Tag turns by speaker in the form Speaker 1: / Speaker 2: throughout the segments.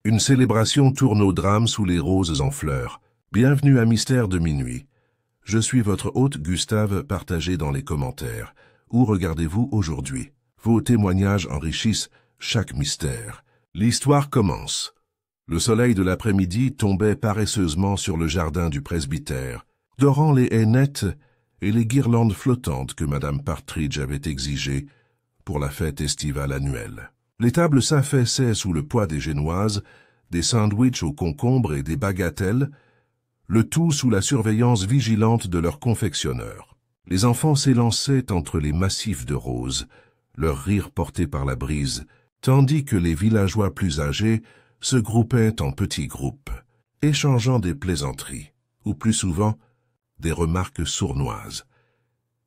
Speaker 1: Une célébration tourne au drame sous les roses en fleurs. Bienvenue à Mystère de minuit. Je suis votre hôte Gustave, partagé dans les commentaires. Où regardez-vous aujourd'hui? Vos témoignages enrichissent chaque mystère. L'histoire commence. Le soleil de l'après-midi tombait paresseusement sur le jardin du presbytère, dorant les haies nettes et les guirlandes flottantes que Madame Partridge avait exigées pour la fête estivale annuelle. Les tables s'affaissaient sous le poids des génoises, des sandwichs aux concombres et des bagatelles, le tout sous la surveillance vigilante de leurs confectionneurs. Les enfants s'élançaient entre les massifs de roses, leur rire porté par la brise, tandis que les villageois plus âgés se groupaient en petits groupes, échangeant des plaisanteries, ou plus souvent, des remarques sournoises.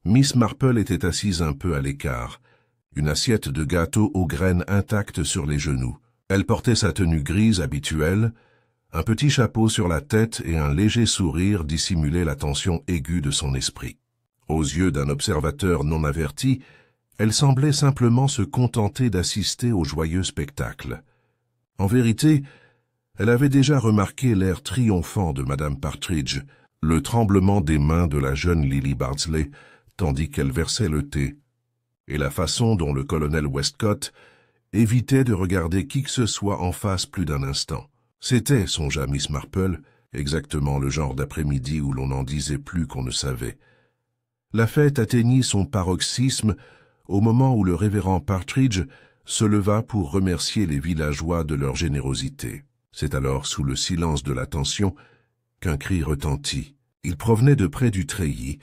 Speaker 1: Miss Marple était assise un peu à l'écart, une assiette de gâteau aux graines intactes sur les genoux. Elle portait sa tenue grise habituelle, un petit chapeau sur la tête et un léger sourire dissimulaient la tension aiguë de son esprit. Aux yeux d'un observateur non averti, elle semblait simplement se contenter d'assister au joyeux spectacle. En vérité, elle avait déjà remarqué l'air triomphant de Madame Partridge, le tremblement des mains de la jeune Lily Bardsley, tandis qu'elle versait le thé, et la façon dont le colonel Westcott évitait de regarder qui que ce soit en face plus d'un instant. C'était, songea Miss Marple, exactement le genre d'après-midi où l'on n'en disait plus qu'on ne savait. La fête atteignit son paroxysme au moment où le révérend Partridge se leva pour remercier les villageois de leur générosité. C'est alors, sous le silence de l'attention, qu'un cri retentit. Il provenait de près du treillis,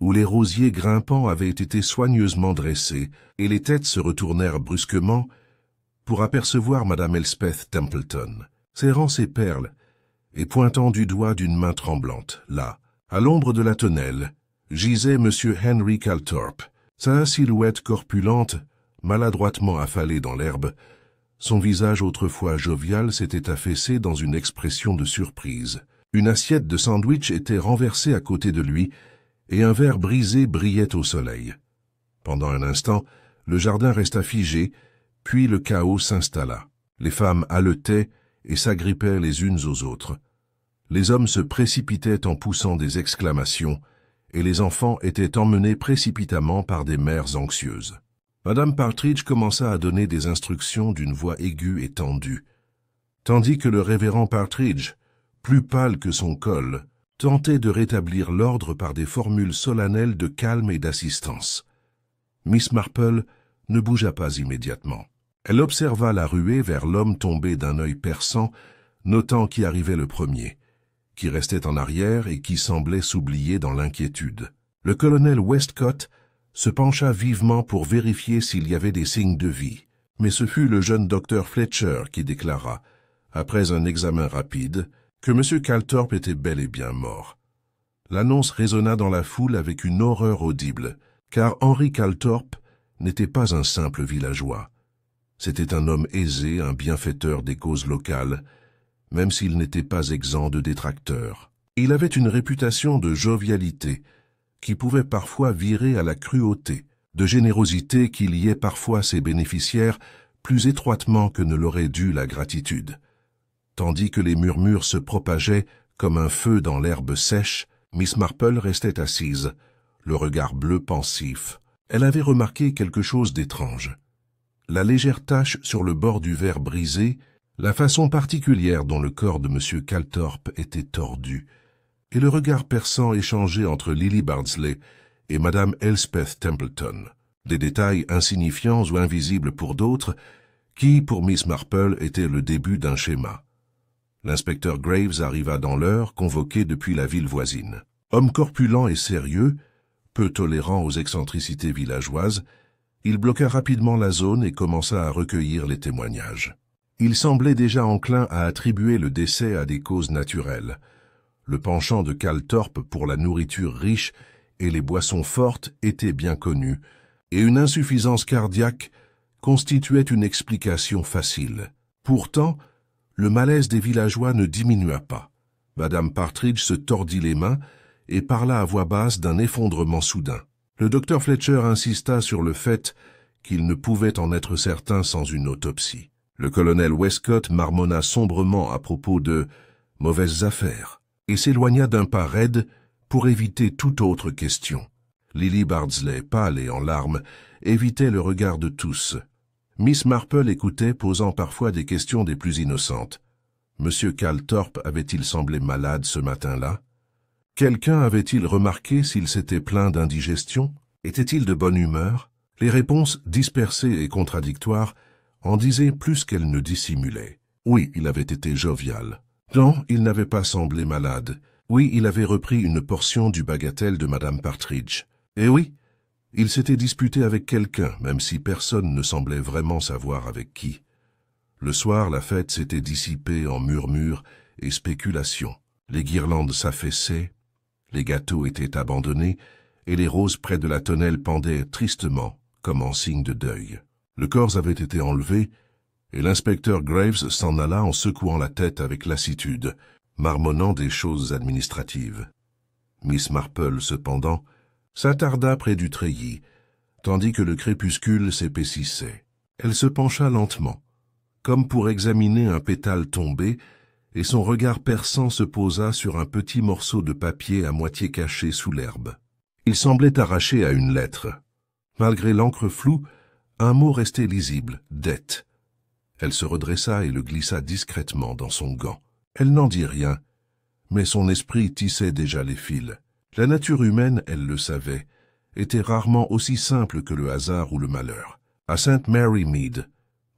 Speaker 1: où les rosiers grimpants avaient été soigneusement dressés, et les têtes se retournèrent brusquement pour apercevoir Madame Elspeth Templeton, serrant ses perles et pointant du doigt d'une main tremblante. Là, à l'ombre de la tonnelle, gisait M. Henry Calthorpe, sa silhouette corpulente, maladroitement affalée dans l'herbe. Son visage autrefois jovial s'était affaissé dans une expression de surprise. Une assiette de sandwich était renversée à côté de lui, et un verre brisé brillait au soleil. Pendant un instant, le jardin resta figé, puis le chaos s'installa. Les femmes haletaient et s'agrippaient les unes aux autres. Les hommes se précipitaient en poussant des exclamations, et les enfants étaient emmenés précipitamment par des mères anxieuses. Madame Partridge commença à donner des instructions d'une voix aiguë et tendue, tandis que le révérend Partridge, plus pâle que son col, tentait de rétablir l'ordre par des formules solennelles de calme et d'assistance. Miss Marple ne bougea pas immédiatement. Elle observa la ruée vers l'homme tombé d'un œil perçant, notant qui arrivait le premier, qui restait en arrière et qui semblait s'oublier dans l'inquiétude. Le colonel Westcott se pencha vivement pour vérifier s'il y avait des signes de vie, mais ce fut le jeune docteur Fletcher qui déclara, après un examen rapide, que M. Calthorpe était bel et bien mort. L'annonce résonna dans la foule avec une horreur audible, car Henry Calthorpe n'était pas un simple villageois. C'était un homme aisé, un bienfaiteur des causes locales, même s'il n'était pas exempt de détracteurs. Il avait une réputation de jovialité, qui pouvait parfois virer à la cruauté, de générosité qui liait parfois ses bénéficiaires plus étroitement que ne l'aurait dû la gratitude. Tandis que les murmures se propageaient comme un feu dans l'herbe sèche, Miss Marple restait assise, le regard bleu pensif. Elle avait remarqué quelque chose d'étrange. La légère tache sur le bord du verre brisé, la façon particulière dont le corps de M. Calthorpe était tordu, et le regard perçant échangé entre Lily Bardsley et Madame Elspeth Templeton. Des détails insignifiants ou invisibles pour d'autres, qui, pour Miss Marple, étaient le début d'un schéma. L'inspecteur Graves arriva dans l'heure, convoqué depuis la ville voisine. Homme corpulent et sérieux, peu tolérant aux excentricités villageoises, il bloqua rapidement la zone et commença à recueillir les témoignages. Il semblait déjà enclin à attribuer le décès à des causes naturelles. Le penchant de Calthorpe pour la nourriture riche et les boissons fortes était bien connu, et une insuffisance cardiaque constituait une explication facile. Pourtant, le malaise des villageois ne diminua pas. Madame Partridge se tordit les mains et parla à voix basse d'un effondrement soudain. Le docteur Fletcher insista sur le fait qu'il ne pouvait en être certain sans une autopsie. Le colonel Westcott marmonna sombrement à propos de « mauvaises affaires » et s'éloigna d'un pas raide pour éviter toute autre question. Lily Bardsley, pâle et en larmes, évitait le regard de tous. Miss Marple écoutait, posant parfois des questions des plus innocentes. Monsieur Calthorpe avait-il semblé malade ce matin-là? Quelqu'un avait-il remarqué s'il s'était plaint d'indigestion? Était-il de bonne humeur? Les réponses, dispersées et contradictoires, en disaient plus qu'elles ne dissimulaient. Oui, il avait été jovial. Non, il n'avait pas semblé malade. Oui, il avait repris une portion du bagatelle de Madame Partridge. Et oui, il s'était disputé avec quelqu'un, même si personne ne semblait vraiment savoir avec qui. Le soir, la fête s'était dissipée en murmures et spéculations. Les guirlandes s'affaissaient, les gâteaux étaient abandonnés, et les roses près de la tonnelle pendaient tristement, comme en signe de deuil. Le corps avait été enlevé, et l'inspecteur Graves s'en alla en secouant la tête avec lassitude, marmonnant des choses administratives. Miss Marple, cependant, s'attarda près du treillis, tandis que le crépuscule s'épaississait. Elle se pencha lentement, comme pour examiner un pétale tombé, et son regard perçant se posa sur un petit morceau de papier à moitié caché sous l'herbe. Il semblait arraché à une lettre. Malgré l'encre floue, un mot restait lisible, « dette ». Elle se redressa et le glissa discrètement dans son gant. Elle n'en dit rien, mais son esprit tissait déjà les fils. La nature humaine, elle le savait, était rarement aussi simple que le hasard ou le malheur. À St. Mary Mead,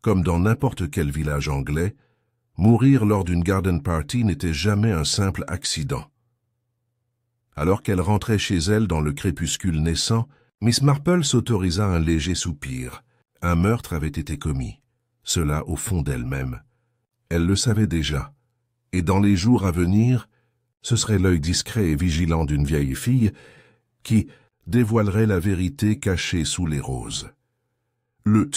Speaker 1: comme dans n'importe quel village anglais, mourir lors d'une garden party n'était jamais un simple accident. Alors qu'elle rentrait chez elle dans le crépuscule naissant, Miss Marple s'autorisa un léger soupir. Un meurtre avait été commis, cela au fond d'elle-même. Elle le savait déjà, et dans les jours à venir, ce serait l'œil discret et vigilant d'une vieille fille qui dévoilerait la vérité cachée sous les roses. Le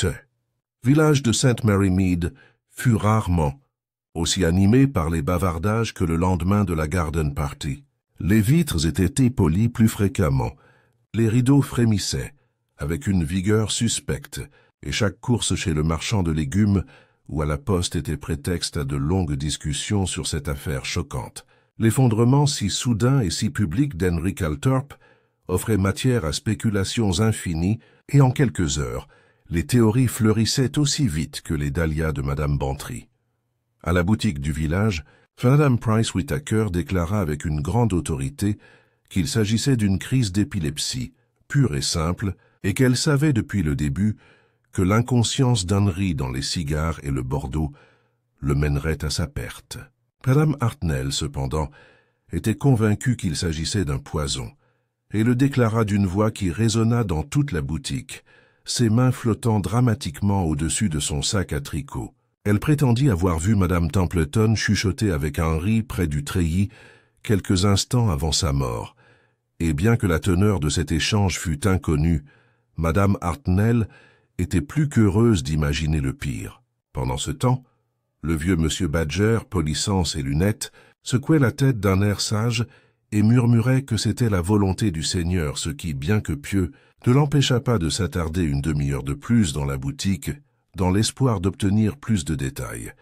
Speaker 1: village de St. Mary Mead fut rarement aussi animé par les bavardages que le lendemain de la garden party. Les vitres étaient épolies plus fréquemment, les rideaux frémissaient, avec une vigueur suspecte, et chaque course chez le marchand de légumes ou à la poste était prétexte à de longues discussions sur cette affaire choquante. L'effondrement si soudain et si public d'Henry Calthorpe offrait matière à spéculations infinies, et en quelques heures, les théories fleurissaient aussi vite que les dahlias de Madame Bantry. À la boutique du village, Madame Price Whittaker déclara avec une grande autorité qu'il s'agissait d'une crise d'épilepsie, pure et simple, et qu'elle savait depuis le début que l'inconscience d'Henry dans les cigares et le Bordeaux le mènerait à sa perte. Madame Hartnell, cependant, était convaincue qu'il s'agissait d'un poison, et le déclara d'une voix qui résonna dans toute la boutique, ses mains flottant dramatiquement au-dessus de son sac à tricot. Elle prétendit avoir vu Madame Templeton chuchoter avec Henry près du treillis quelques instants avant sa mort, et bien que la teneur de cet échange fût inconnue, Madame Hartnell était plus qu'heureuse d'imaginer le pire. Pendant ce temps, le vieux monsieur Badger, polissant ses lunettes, secouait la tête d'un air sage et murmurait que c'était la volonté du Seigneur, ce qui, bien que pieux, ne l'empêcha pas de s'attarder une demi-heure de plus dans la boutique, dans l'espoir d'obtenir plus de détails.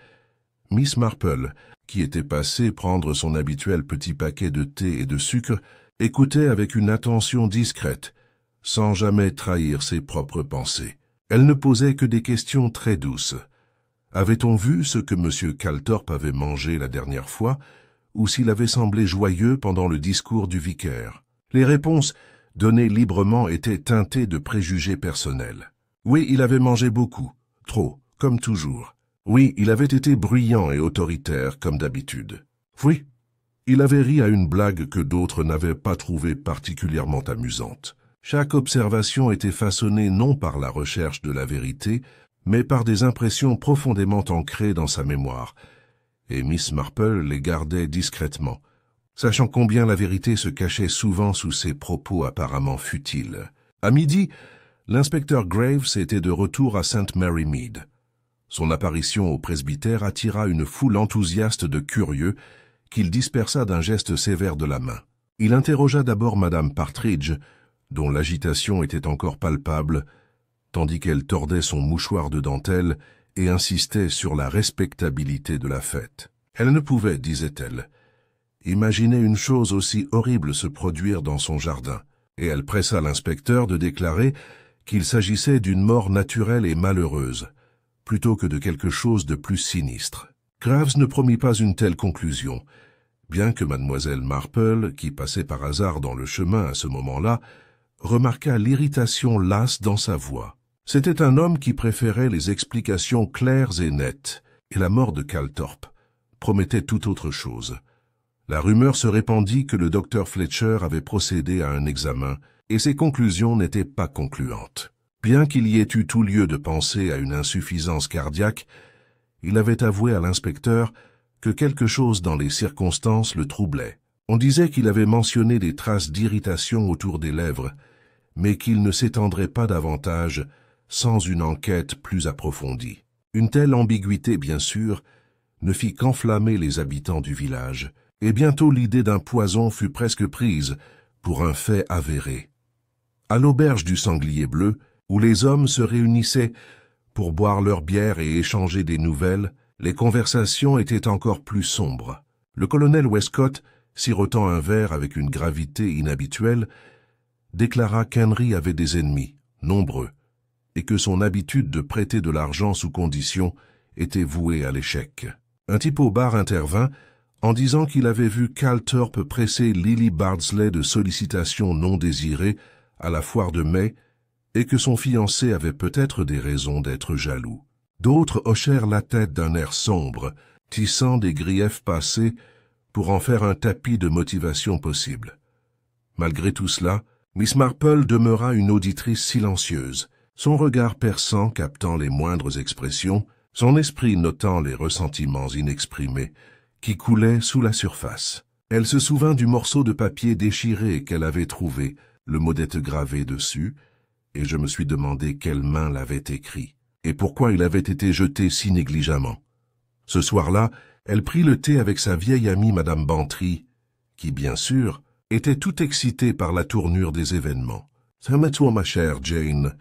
Speaker 1: Miss Marple, qui était passée prendre son habituel petit paquet de thé et de sucre, écoutait avec une attention discrète, sans jamais trahir ses propres pensées. Elle ne posait que des questions très douces. Avait-on vu ce que M. Calthorpe avait mangé la dernière fois, ou s'il avait semblé joyeux pendant le discours du vicaire? Les réponses, données librement, étaient teintées de préjugés personnels. Oui, il avait mangé beaucoup, trop, comme toujours. Oui, il avait été bruyant et autoritaire, comme d'habitude. Oui, il avait ri à une blague que d'autres n'avaient pas trouvée particulièrement amusante. Chaque observation était façonnée non par la recherche de la vérité, mais par des impressions profondément ancrées dans sa mémoire, et Miss Marple les gardait discrètement, sachant combien la vérité se cachait souvent sous ses propos apparemment futiles. À midi, l'inspecteur Graves était de retour à St. Mary Mead. Son apparition au presbytère attira une foule enthousiaste de curieux qu'il dispersa d'un geste sévère de la main. Il interrogea d'abord Madame Partridge, dont l'agitation était encore palpable, tandis qu'elle tordait son mouchoir de dentelle et insistait sur la respectabilité de la fête. Elle ne pouvait, disait-elle, imaginer une chose aussi horrible se produire dans son jardin, et elle pressa l'inspecteur de déclarer qu'il s'agissait d'une mort naturelle et malheureuse, plutôt que de quelque chose de plus sinistre. Graves ne promit pas une telle conclusion, bien que mademoiselle Marple, qui passait par hasard dans le chemin à ce moment-là, remarqua l'irritation lasse dans sa voix. C'était un homme qui préférait les explications claires et nettes, et la mort de Calthorpe promettait tout autre chose. La rumeur se répandit que le docteur Fletcher avait procédé à un examen, et ses conclusions n'étaient pas concluantes. Bien qu'il y ait eu tout lieu de penser à une insuffisance cardiaque, il avait avoué à l'inspecteur que quelque chose dans les circonstances le troublait. On disait qu'il avait mentionné des traces d'irritation autour des lèvres, mais qu'il ne s'étendrait pas davantage sans une enquête plus approfondie. Une telle ambiguïté, bien sûr, ne fit qu'enflammer les habitants du village, et bientôt l'idée d'un poison fut presque prise pour un fait avéré. À l'auberge du Sanglier Bleu, où les hommes se réunissaient pour boire leur bière et échanger des nouvelles, les conversations étaient encore plus sombres. Le colonel Westcott, sirotant un verre avec une gravité inhabituelle, déclara qu'Henry avait des ennemis, nombreux, et que son habitude de prêter de l'argent sous condition était vouée à l'échec. Un type au bar intervint en disant qu'il avait vu Calthorpe presser Lily Bardsley de sollicitations non désirées à la foire de mai et que son fiancé avait peut-être des raisons d'être jaloux. D'autres hochèrent la tête d'un air sombre, tissant des griefs passés pour en faire un tapis de motivation possible. Malgré tout cela, Miss Marple demeura une auditrice silencieuse, son regard perçant captant les moindres expressions, son esprit notant les ressentiments inexprimés qui coulaient sous la surface. Elle se souvint du morceau de papier déchiré qu'elle avait trouvé, le modette gravé dessus, et je me suis demandé quelle main l'avait écrit, et pourquoi il avait été jeté si négligemment. Ce soir-là, elle prit le thé avec sa vieille amie Madame Bantry, qui, bien sûr, était tout excitée par la tournure des événements. « Calme-toi, ma chère Jane »,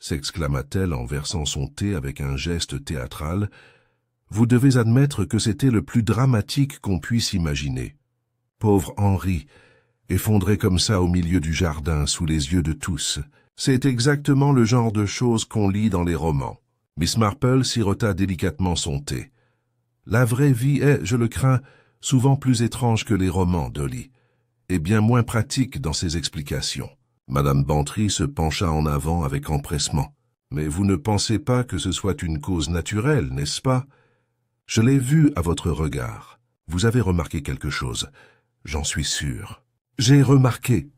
Speaker 1: s'exclama-t-elle en versant son thé avec un geste théâtral. « Vous devez admettre que c'était le plus dramatique qu'on puisse imaginer. Pauvre Henry, effondré comme ça au milieu du jardin, sous les yeux de tous. C'est exactement le genre de choses qu'on lit dans les romans. » Miss Marple sirota délicatement son thé. « La vraie vie est, je le crains, souvent plus étrange que les romans, Dolly, et bien moins pratique dans ses explications. » Madame Bantry se pencha en avant avec empressement. « Mais vous ne pensez pas que ce soit une cause naturelle, n'est-ce pas? Je l'ai vu à votre regard. Vous avez remarqué quelque chose, j'en suis sûr. »« J'ai remarqué, »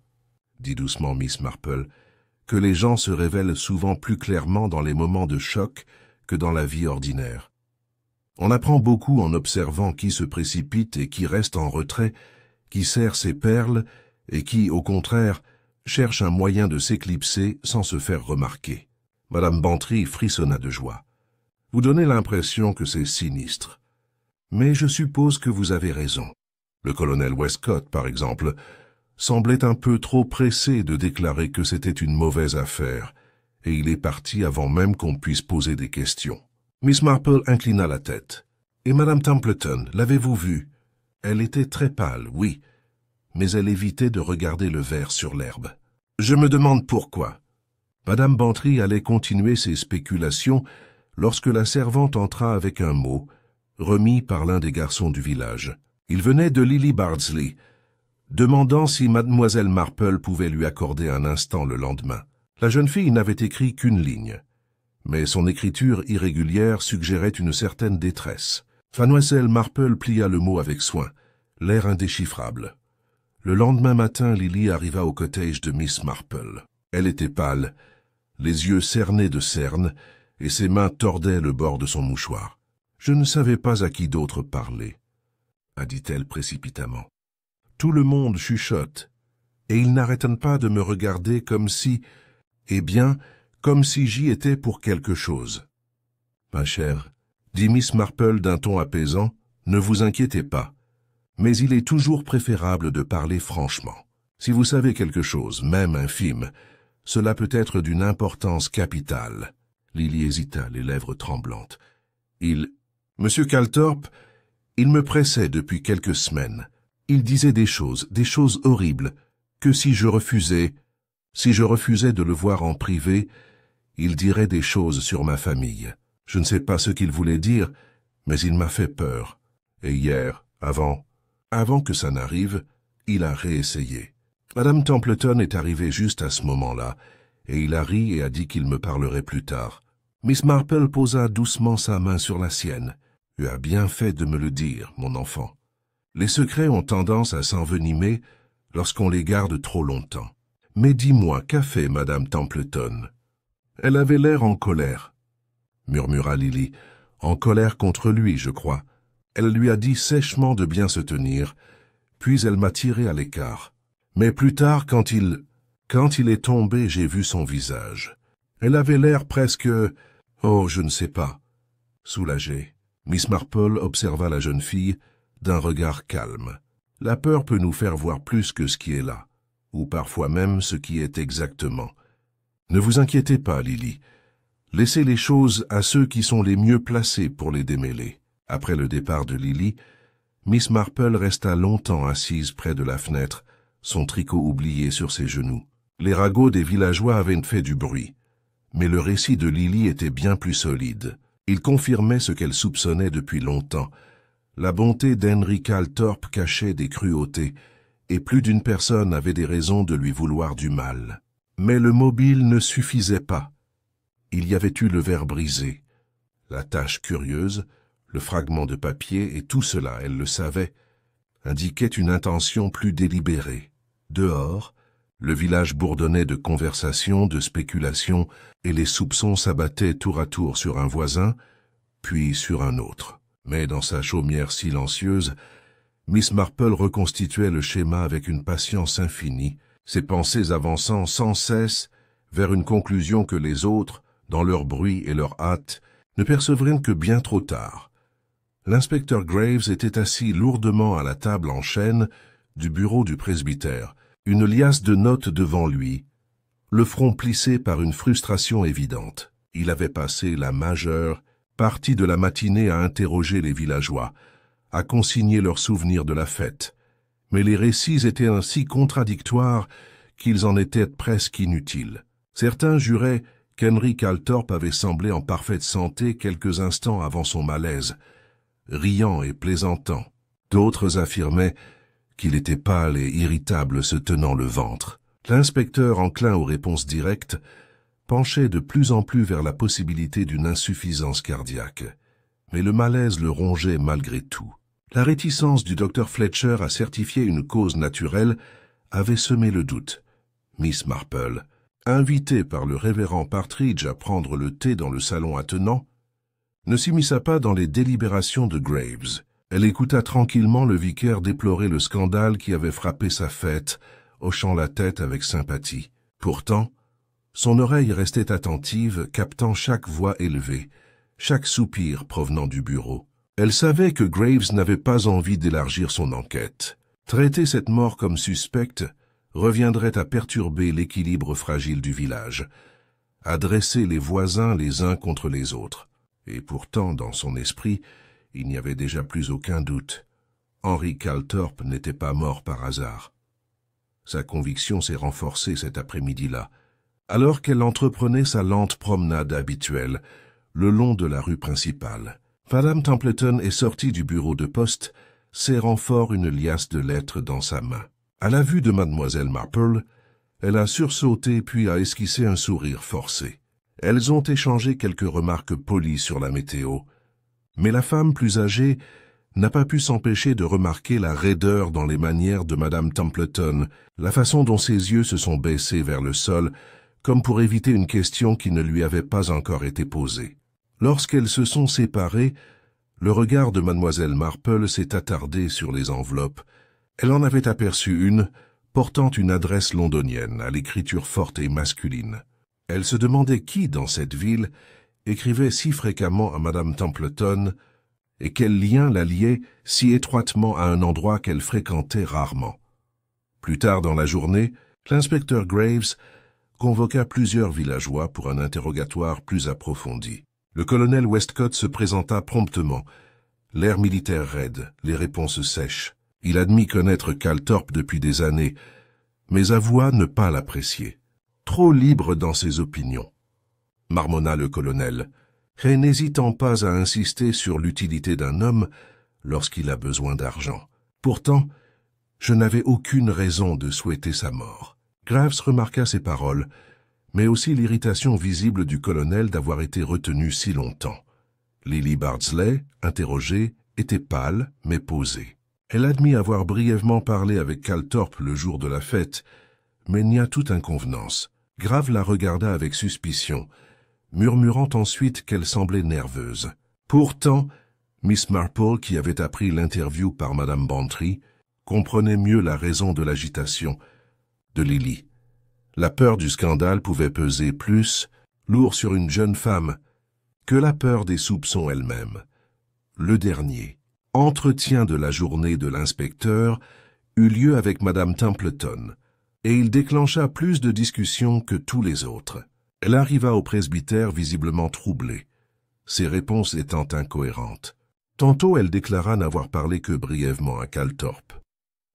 Speaker 1: dit doucement Miss Marple, « que les gens se révèlent souvent plus clairement dans les moments de choc que dans la vie ordinaire. On apprend beaucoup en observant qui se précipite et qui reste en retrait, qui serre ses perles et qui, au contraire, cherche un moyen de s'éclipser sans se faire remarquer. » Madame Bantry frissonna de joie. « Vous donnez l'impression que c'est sinistre. Mais je suppose que vous avez raison. Le colonel Westcott, par exemple, semblait un peu trop pressé de déclarer que c'était une mauvaise affaire, et il est parti avant même qu'on puisse poser des questions. » Miss Marple inclina la tête. « Et Madame Templeton, l'avez-vous vue? Elle était très pâle, oui, mais elle évitait de regarder le verre sur l'herbe. Je me demande pourquoi. » Madame Bantry allait continuer ses spéculations lorsque la servante entra avec un mot, remis par l'un des garçons du village. Il venait de Lily Bardsley, demandant si mademoiselle Marple pouvait lui accorder un instant le lendemain. La jeune fille n'avait écrit qu'une ligne, mais son écriture irrégulière suggérait une certaine détresse. Mademoiselle Marple plia le mot avec soin, l'air indéchiffrable. Le lendemain matin, Lily arriva au cottage de Miss Marple. Elle était pâle, les yeux cernés de cernes, et ses mains tordaient le bord de son mouchoir. « Je ne savais pas à qui d'autre parler, » a dit-elle précipitamment. « Tout le monde chuchote, et ils n'arrêtent pas de me regarder comme si, eh bien, comme si j'y étais pour quelque chose. »« Ma chère, » dit Miss Marple d'un ton apaisant, « ne vous inquiétez pas, mais il est toujours préférable de parler franchement. Si vous savez quelque chose, même infime, cela peut être d'une importance capitale. » Lily hésita, les lèvres tremblantes. Monsieur Calthorpe, il me pressait depuis quelques semaines. Il disait des choses horribles, que si je refusais de le voir en privé, il dirait des choses sur ma famille. Je ne sais pas ce qu'il voulait dire, mais il m'a fait peur. Et hier, avant que ça n'arrive, il a réessayé. Madame Templeton est arrivée juste à ce moment-là, et il a ri et a dit qu'il me parlerait plus tard. Miss Marple posa doucement sa main sur la sienne. « Tu as bien fait de me le dire, mon enfant. Les secrets ont tendance à s'envenimer lorsqu'on les garde trop longtemps. Mais dis-moi, qu'a fait Madame Templeton ?»« Elle avait l'air en colère, » murmura Lily. « En colère contre lui, je crois. Elle lui a dit sèchement de bien se tenir, puis elle m'a tiré à l'écart. Mais plus tard, quand il est tombé, j'ai vu son visage. Elle avait l'air presque... oh, je ne sais pas. » Soulagée, Miss Marple observa la jeune fille d'un regard calme. La peur peut nous faire voir plus que ce qui est là, ou parfois même ce qui est exactement. Ne vous inquiétez pas, Lily. Laissez les choses à ceux qui sont les mieux placés pour les démêler. Après le départ de Lily, Miss Marple resta longtemps assise près de la fenêtre, son tricot oublié sur ses genoux. Les ragots des villageois avaient fait du bruit, mais le récit de Lily était bien plus solide. Il confirmait ce qu'elle soupçonnait depuis longtemps. La bonté d'Henry Calthorpe cachait des cruautés, et plus d'une personne avait des raisons de lui vouloir du mal. Mais le mobile ne suffisait pas. Il y avait eu le verre brisé, la tache curieuse, le fragment de papier, et tout cela, elle le savait, indiquait une intention plus délibérée. Dehors, le village bourdonnait de conversations, de spéculations, et les soupçons s'abattaient tour à tour sur un voisin, puis sur un autre. Mais dans sa chaumière silencieuse, Miss Marple reconstituait le schéma avec une patience infinie, ses pensées avançant sans cesse vers une conclusion que les autres, dans leur bruit et leur hâte, ne percevraient que bien trop tard. L'inspecteur Graves était assis lourdement à la table en chêne du bureau du presbytère, une liasse de notes devant lui, le front plissé par une frustration évidente. Il avait passé la majeure partie de la matinée à interroger les villageois, à consigner leurs souvenirs de la fête. Mais les récits étaient ainsi contradictoires qu'ils en étaient presque inutiles. Certains juraient qu'Henry Calthorpe avait semblé en parfaite santé quelques instants avant son malaise, riant et plaisantant. D'autres affirmaient qu'il était pâle et irritable se tenant le ventre. L'inspecteur, enclin aux réponses directes, penchait de plus en plus vers la possibilité d'une insuffisance cardiaque. Mais le malaise le rongeait malgré tout. La réticence du docteur Fletcher à certifier une cause naturelle avait semé le doute. Miss Marple, invitée par le révérend Partridge à prendre le thé dans le salon attenant, ne s'immisça pas dans les délibérations de Graves. Elle écouta tranquillement le vicaire déplorer le scandale qui avait frappé sa fête, hochant la tête avec sympathie. Pourtant, son oreille restait attentive, captant chaque voix élevée, chaque soupir provenant du bureau. Elle savait que Graves n'avait pas envie d'élargir son enquête. Traiter cette mort comme suspecte reviendrait à perturber l'équilibre fragile du village, à dresser les voisins les uns contre les autres. Et pourtant, dans son esprit, il n'y avait déjà plus aucun doute. Henry Calthorpe n'était pas mort par hasard. Sa conviction s'est renforcée cet après-midi-là, alors qu'elle entreprenait sa lente promenade habituelle, le long de la rue principale. Madame Templeton est sortie du bureau de poste, serrant fort une liasse de lettres dans sa main. À la vue de mademoiselle Marple, elle a sursauté puis a esquissé un sourire forcé. Elles ont échangé quelques remarques polies sur la météo, mais la femme plus âgée n'a pas pu s'empêcher de remarquer la raideur dans les manières de madame Templeton, la façon dont ses yeux se sont baissés vers le sol, comme pour éviter une question qui ne lui avait pas encore été posée. Lorsqu'elles se sont séparées, le regard de mademoiselle Marple s'est attardé sur les enveloppes. Elle en avait aperçu une, portant une adresse londonienne, à l'écriture forte et masculine. Elle se demandait qui, dans cette ville, écrivait si fréquemment à madame Templeton, et quel lien la liait si étroitement à un endroit qu'elle fréquentait rarement. Plus tard dans la journée, l'inspecteur Graves convoqua plusieurs villageois pour un interrogatoire plus approfondi. Le colonel Westcott se présenta promptement. L'air militaire raide, les réponses sèches. Il admit connaître Calthorpe depuis des années, mais avoua ne pas l'apprécier. Trop libre dans ses opinions, marmonna le colonel, et n'hésitant pas à insister sur l'utilité d'un homme lorsqu'il a besoin d'argent. Pourtant, je n'avais aucune raison de souhaiter sa mort. Graves remarqua ces paroles, mais aussi l'irritation visible du colonel d'avoir été retenu si longtemps. Lily Bardsley, interrogée, était pâle, mais posée. Elle admit avoir brièvement parlé avec Calthorpe le jour de la fête, mais nia toute inconvenance. Graves la regarda avec suspicion, murmurant ensuite qu'elle semblait nerveuse. Pourtant, Miss Marple, qui avait appris l'interview par Madame Bantry, comprenait mieux la raison de l'agitation de Lily. La peur du scandale pouvait peser plus lourd sur une jeune femme que la peur des soupçons elle-même. Le dernier, entretien de la journée de l'inspecteur, eut lieu avec Madame Templeton, et il déclencha plus de discussions que tous les autres. Elle arriva au presbytère visiblement troublée, ses réponses étant incohérentes. Tantôt elle déclara n'avoir parlé que brièvement à Calthorpe.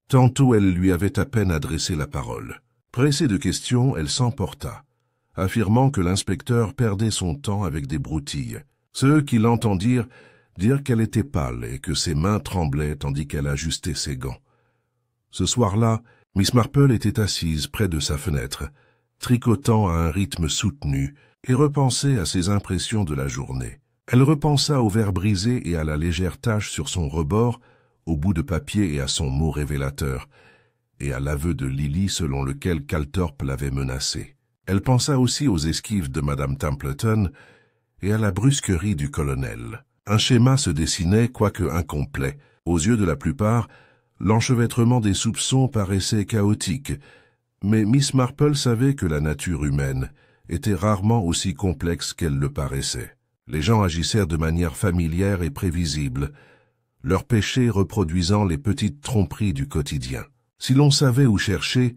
Speaker 1: Tantôt elle lui avait à peine adressé la parole. Pressée de questions, elle s'emporta, affirmant que l'inspecteur perdait son temps avec des broutilles. Ceux qui l'entendirent dirent qu'elle était pâle et que ses mains tremblaient tandis qu'elle ajustait ses gants. Ce soir-là, Miss Marple était assise près de sa fenêtre, tricotant à un rythme soutenu et repensait à ses impressions de la journée. Elle repensa au verre brisé et à la légère tache sur son rebord, au bout de papier et à son mot révélateur, et à l'aveu de Lily selon lequel Calthorpe l'avait menacée. Elle pensa aussi aux esquives de Madame Templeton et à la brusquerie du colonel. Un schéma se dessinait, quoique incomplet. Aux yeux de la plupart, l'enchevêtrement des soupçons paraissait chaotique, mais Miss Marple savait que la nature humaine était rarement aussi complexe qu'elle le paraissait. Les gens agissèrent de manière familière et prévisible, leurs péchés reproduisant les petites tromperies du quotidien. Si l'on savait où chercher,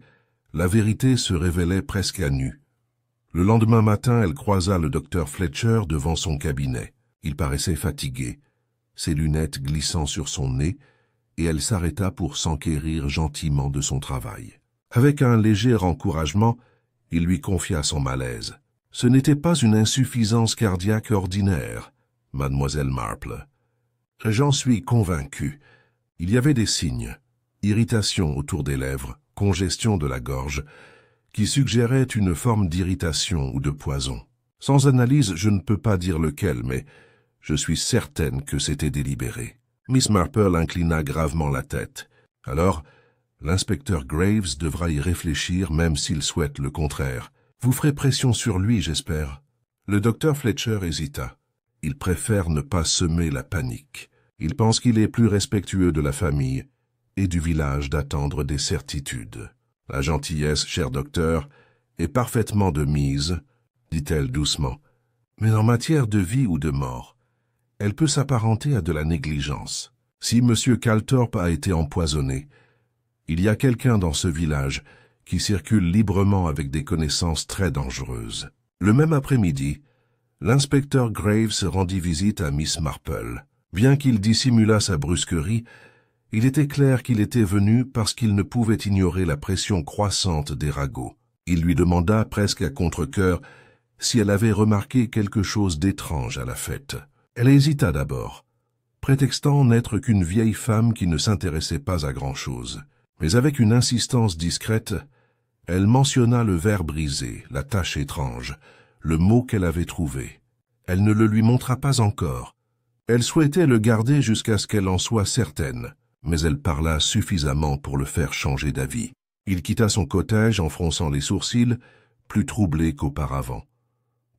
Speaker 1: la vérité se révélait presque à nu. Le lendemain matin, elle croisa le docteur Fletcher devant son cabinet. Il paraissait fatigué, ses lunettes glissant sur son nez, et elle s'arrêta pour s'enquérir gentiment de son travail. Avec un léger encouragement, il lui confia son malaise. Ce n'était pas une insuffisance cardiaque ordinaire, mademoiselle Marple. J'en suis convaincu. Il y avait des signes. Irritation autour des lèvres, congestion de la gorge, qui suggérait une forme d'irritation ou de poison. Sans analyse, je ne peux pas dire lequel, mais je suis certaine que c'était délibéré. Miss Marple inclina gravement la tête. Alors, l'inspecteur Graves devra y réfléchir même s'il souhaite le contraire. Vous ferez pression sur lui, j'espère. Le docteur Fletcher hésita. Il préfère ne pas semer la panique. Il pense qu'il est plus respectueux de la famille et du village d'attendre des certitudes. La gentillesse, cher docteur, est parfaitement de mise, dit-elle doucement, mais en matière de vie ou de mort, elle peut s'apparenter à de la négligence. Si M. Calthorpe a été empoisonné, il y a quelqu'un dans ce village qui circule librement avec des connaissances très dangereuses. Le même après-midi, l'inspecteur Graves rendit visite à Miss Marple. Bien qu'il dissimulât sa brusquerie, il était clair qu'il était venu parce qu'il ne pouvait ignorer la pression croissante des ragots. Il lui demanda presque à contre-cœur si elle avait remarqué quelque chose d'étrange à la fête. Elle hésita d'abord, prétextant n'être qu'une vieille femme qui ne s'intéressait pas à grand-chose. Mais avec une insistance discrète, elle mentionna le verre brisé, la tache étrange, le mot qu'elle avait trouvé. Elle ne le lui montra pas encore. Elle souhaitait le garder jusqu'à ce qu'elle en soit certaine, mais elle parla suffisamment pour le faire changer d'avis. Il quitta son cottage en fronçant les sourcils, plus troublé qu'auparavant.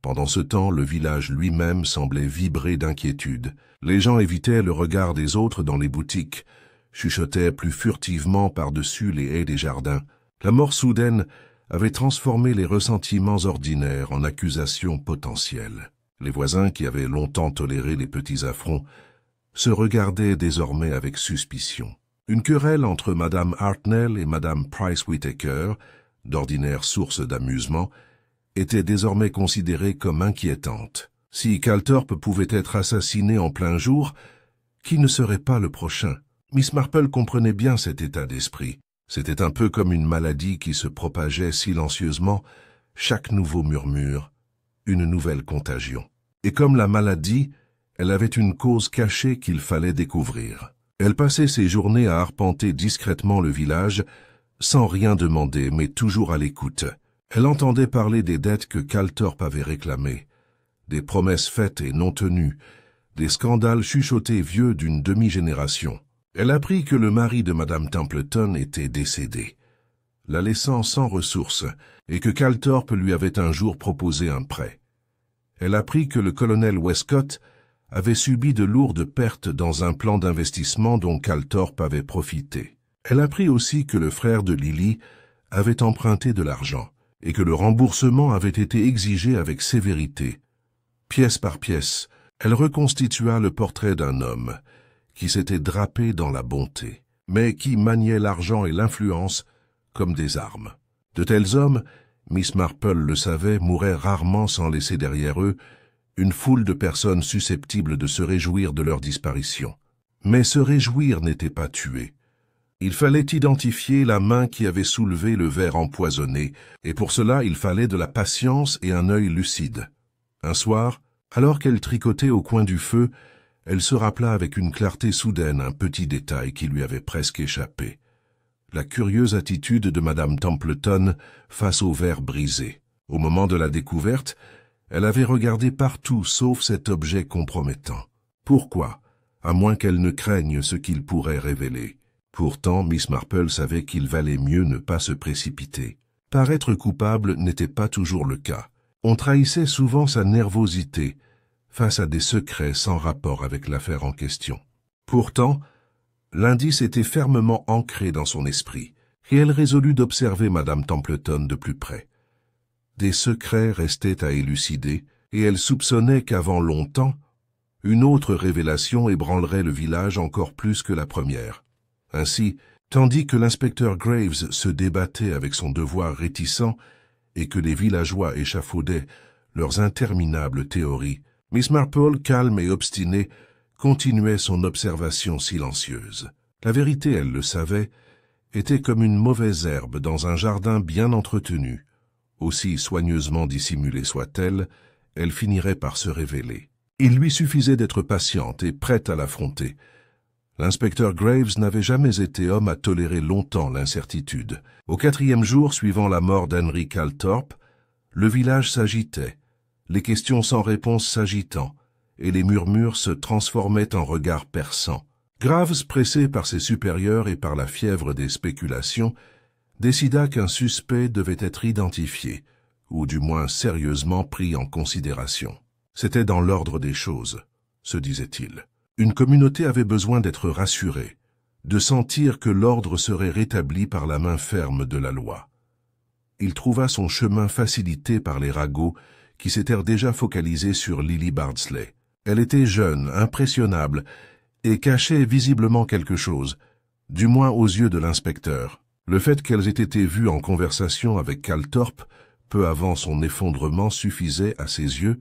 Speaker 1: Pendant ce temps, le village lui-même semblait vibrer d'inquiétude. Les gens évitaient le regard des autres dans les boutiques, chuchotaient plus furtivement par-dessus les haies des jardins. La mort soudaine avait transformé les ressentiments ordinaires en accusations potentielles. Les voisins, qui avaient longtemps toléré les petits affronts, se regardaient désormais avec suspicion. Une querelle entre Madame Hartnell et Madame Price-Whittaker, d'ordinaire source d'amusement, était désormais considérée comme inquiétante. Si Calthorpe pouvait être assassiné en plein jour, qui ne serait pas le prochain? Miss Marple comprenait bien cet état d'esprit. C'était un peu comme une maladie qui se propageait silencieusement, chaque nouveau murmure, une nouvelle contagion. Et comme la maladie, elle avait une cause cachée qu'il fallait découvrir. Elle passait ses journées à arpenter discrètement le village, sans rien demander, mais toujours à l'écoute. Elle entendait parler des dettes que Calthorpe avait réclamées, des promesses faites et non tenues, des scandales chuchotés vieux d'une demi-génération. Elle apprit que le mari de Madame Templeton était décédé, la laissant sans ressources, et que Calthorpe lui avait un jour proposé un prêt. Elle apprit que le colonel Westcott avait subi de lourdes pertes dans un plan d'investissement dont Calthorpe avait profité. Elle apprit aussi que le frère de Lily avait emprunté de l'argent, et que le remboursement avait été exigé avec sévérité. Pièce par pièce, elle reconstitua le portrait d'un homme qui s'était drapé dans la bonté, mais qui maniait l'argent et l'influence comme des armes. De tels hommes, Miss Marple le savait, mouraient rarement sans laisser derrière eux une foule de personnes susceptibles de se réjouir de leur disparition. Mais se réjouir n'était pas tuer. Il fallait identifier la main qui avait soulevé le verre empoisonné, et pour cela il fallait de la patience et un œil lucide. Un soir, alors qu'elle tricotait au coin du feu, elle se rappela avec une clarté soudaine un petit détail qui lui avait presque échappé. La curieuse attitude de Madame Templeton face au verre brisé. Au moment de la découverte, elle avait regardé partout sauf cet objet compromettant. Pourquoi? À moins qu'elle ne craigne ce qu'il pourrait révéler. Pourtant, Miss Marple savait qu'il valait mieux ne pas se précipiter. Paraître coupable n'était pas toujours le cas. On trahissait souvent sa nervosité face à des secrets sans rapport avec l'affaire en question. Pourtant, l'indice était fermement ancré dans son esprit, et elle résolut d'observer Madame Templeton de plus près. Des secrets restaient à élucider, et elle soupçonnait qu'avant longtemps, une autre révélation ébranlerait le village encore plus que la première. Ainsi, tandis que l'inspecteur Graves se débattait avec son devoir réticent et que les villageois échafaudaient leurs interminables théories, Miss Marple, calme et obstinée, continuait son observation silencieuse. La vérité, elle le savait, était comme une mauvaise herbe dans un jardin bien entretenu. Aussi soigneusement dissimulée soit-elle, elle finirait par se révéler. Il lui suffisait d'être patiente et prête à l'affronter. L'inspecteur Graves n'avait jamais été homme à tolérer longtemps l'incertitude. Au 4e jour suivant la mort d'Henry Calthorpe, le village s'agitait, les questions sans réponse s'agitant, et les murmures se transformaient en regards perçants. Graves, pressé par ses supérieurs et par la fièvre des spéculations, décida qu'un suspect devait être identifié, ou du moins sérieusement pris en considération. C'était dans l'ordre des choses, se disait-il. Une communauté avait besoin d'être rassurée, de sentir que l'ordre serait rétabli par la main ferme de la loi. Il trouva son chemin facilité par les ragots qui s'étaient déjà focalisés sur Lily Bardsley. Elle était jeune, impressionnable, et cachait visiblement quelque chose, du moins aux yeux de l'inspecteur. Le fait qu'elles aient été vues en conversation avec Calthorpe, peu avant son effondrement, suffisait, à ses yeux,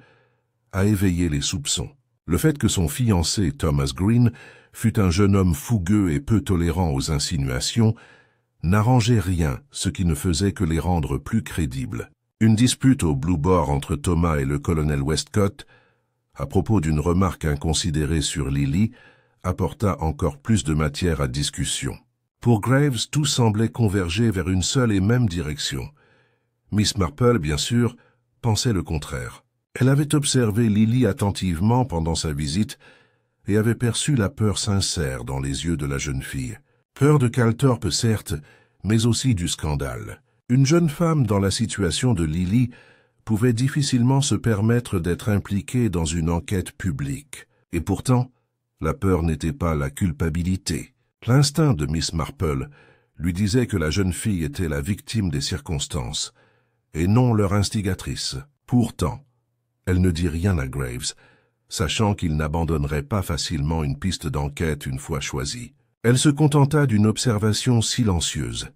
Speaker 1: à éveiller les soupçons. Le fait que son fiancé, Thomas Green, fût un jeune homme fougueux et peu tolérant aux insinuations, n'arrangeait rien, ce qui ne faisait que les rendre plus crédibles. Une dispute au Blue Boar entre Thomas et le colonel Westcott, à propos d'une remarque inconsidérée sur Lily, apporta encore plus de matière à discussion. Pour Graves, tout semblait converger vers une seule et même direction. Miss Marple, bien sûr, pensait le contraire. Elle avait observé Lily attentivement pendant sa visite et avait perçu la peur sincère dans les yeux de la jeune fille. Peur de Calthorpe, certes, mais aussi du scandale. Une jeune femme dans la situation de Lily pouvait difficilement se permettre d'être impliquée dans une enquête publique. Et pourtant, la peur n'était pas la culpabilité. L'instinct de Miss Marple lui disait que la jeune fille était la victime des circonstances, et non leur instigatrice. Pourtant, elle ne dit rien à Graves, sachant qu'il n'abandonnerait pas facilement une piste d'enquête une fois choisie. Elle se contenta d'une observation silencieuse,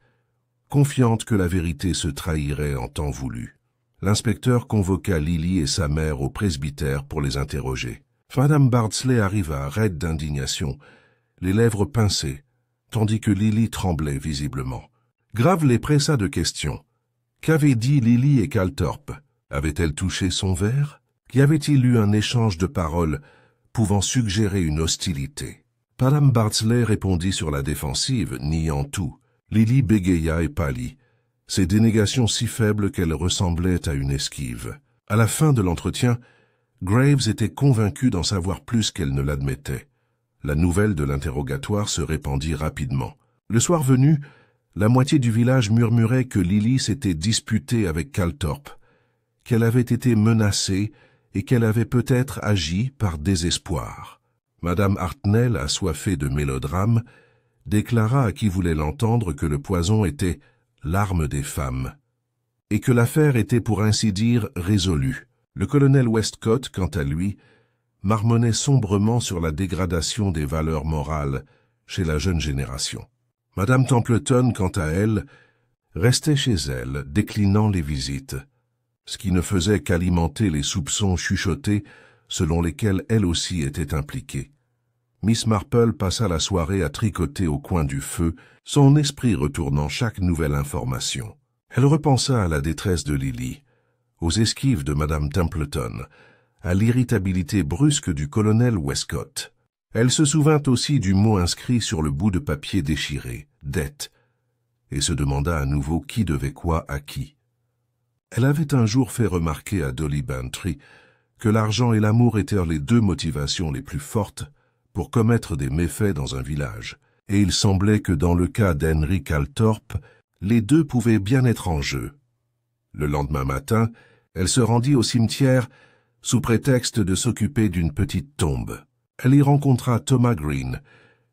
Speaker 1: confiante que la vérité se trahirait en temps voulu. L'inspecteur convoqua Lily et sa mère au presbytère pour les interroger. Madame Bardsley arriva, raide d'indignation, les lèvres pincées, tandis que Lily tremblait visiblement. Grave les pressa de questions. Qu'avaient dit Lily et Calthorpe? Avait-elle touché son verre? Y avait-il eu un échange de paroles pouvant suggérer une hostilité? Madame Bardsley répondit sur la défensive, niant tout. Lily bégaya et pâlit, ses dénégations si faibles qu'elles ressemblaient à une esquive. À la fin de l'entretien, Graves était convaincu d'en savoir plus qu'elle ne l'admettait. La nouvelle de l'interrogatoire se répandit rapidement. Le soir venu, la moitié du village murmurait que Lily s'était disputée avec Calthorpe, qu'elle avait été menacée et qu'elle avait peut-être agi par désespoir. Madame Hartnell, assoiffée de mélodrame, déclara à qui voulait l'entendre que le poison était l'arme des femmes, et que l'affaire était pour ainsi dire résolue. Le colonel Westcott, quant à lui, marmonnait sombrement sur la dégradation des valeurs morales chez la jeune génération. Madame Templeton, quant à elle, restait chez elle, déclinant les visites, ce qui ne faisait qu'alimenter les soupçons chuchotés selon lesquels elle aussi était impliquée. Miss Marple passa la soirée à tricoter au coin du feu, son esprit retournant chaque nouvelle information. Elle repensa à la détresse de Lily, aux esquives de Madame Templeton, à l'irritabilité brusque du colonel Westcott. Elle se souvint aussi du mot inscrit sur le bout de papier déchiré, « dette », et se demanda à nouveau qui devait quoi à qui. Elle avait un jour fait remarquer à Dolly Bantry que l'argent et l'amour étaient les deux motivations les plus fortes pour commettre des méfaits dans un village, et il semblait que dans le cas d'Henry Calthorpe, les deux pouvaient bien être en jeu. Le lendemain matin, elle se rendit au cimetière sous prétexte de s'occuper d'une petite tombe. Elle y rencontra Thomas Green,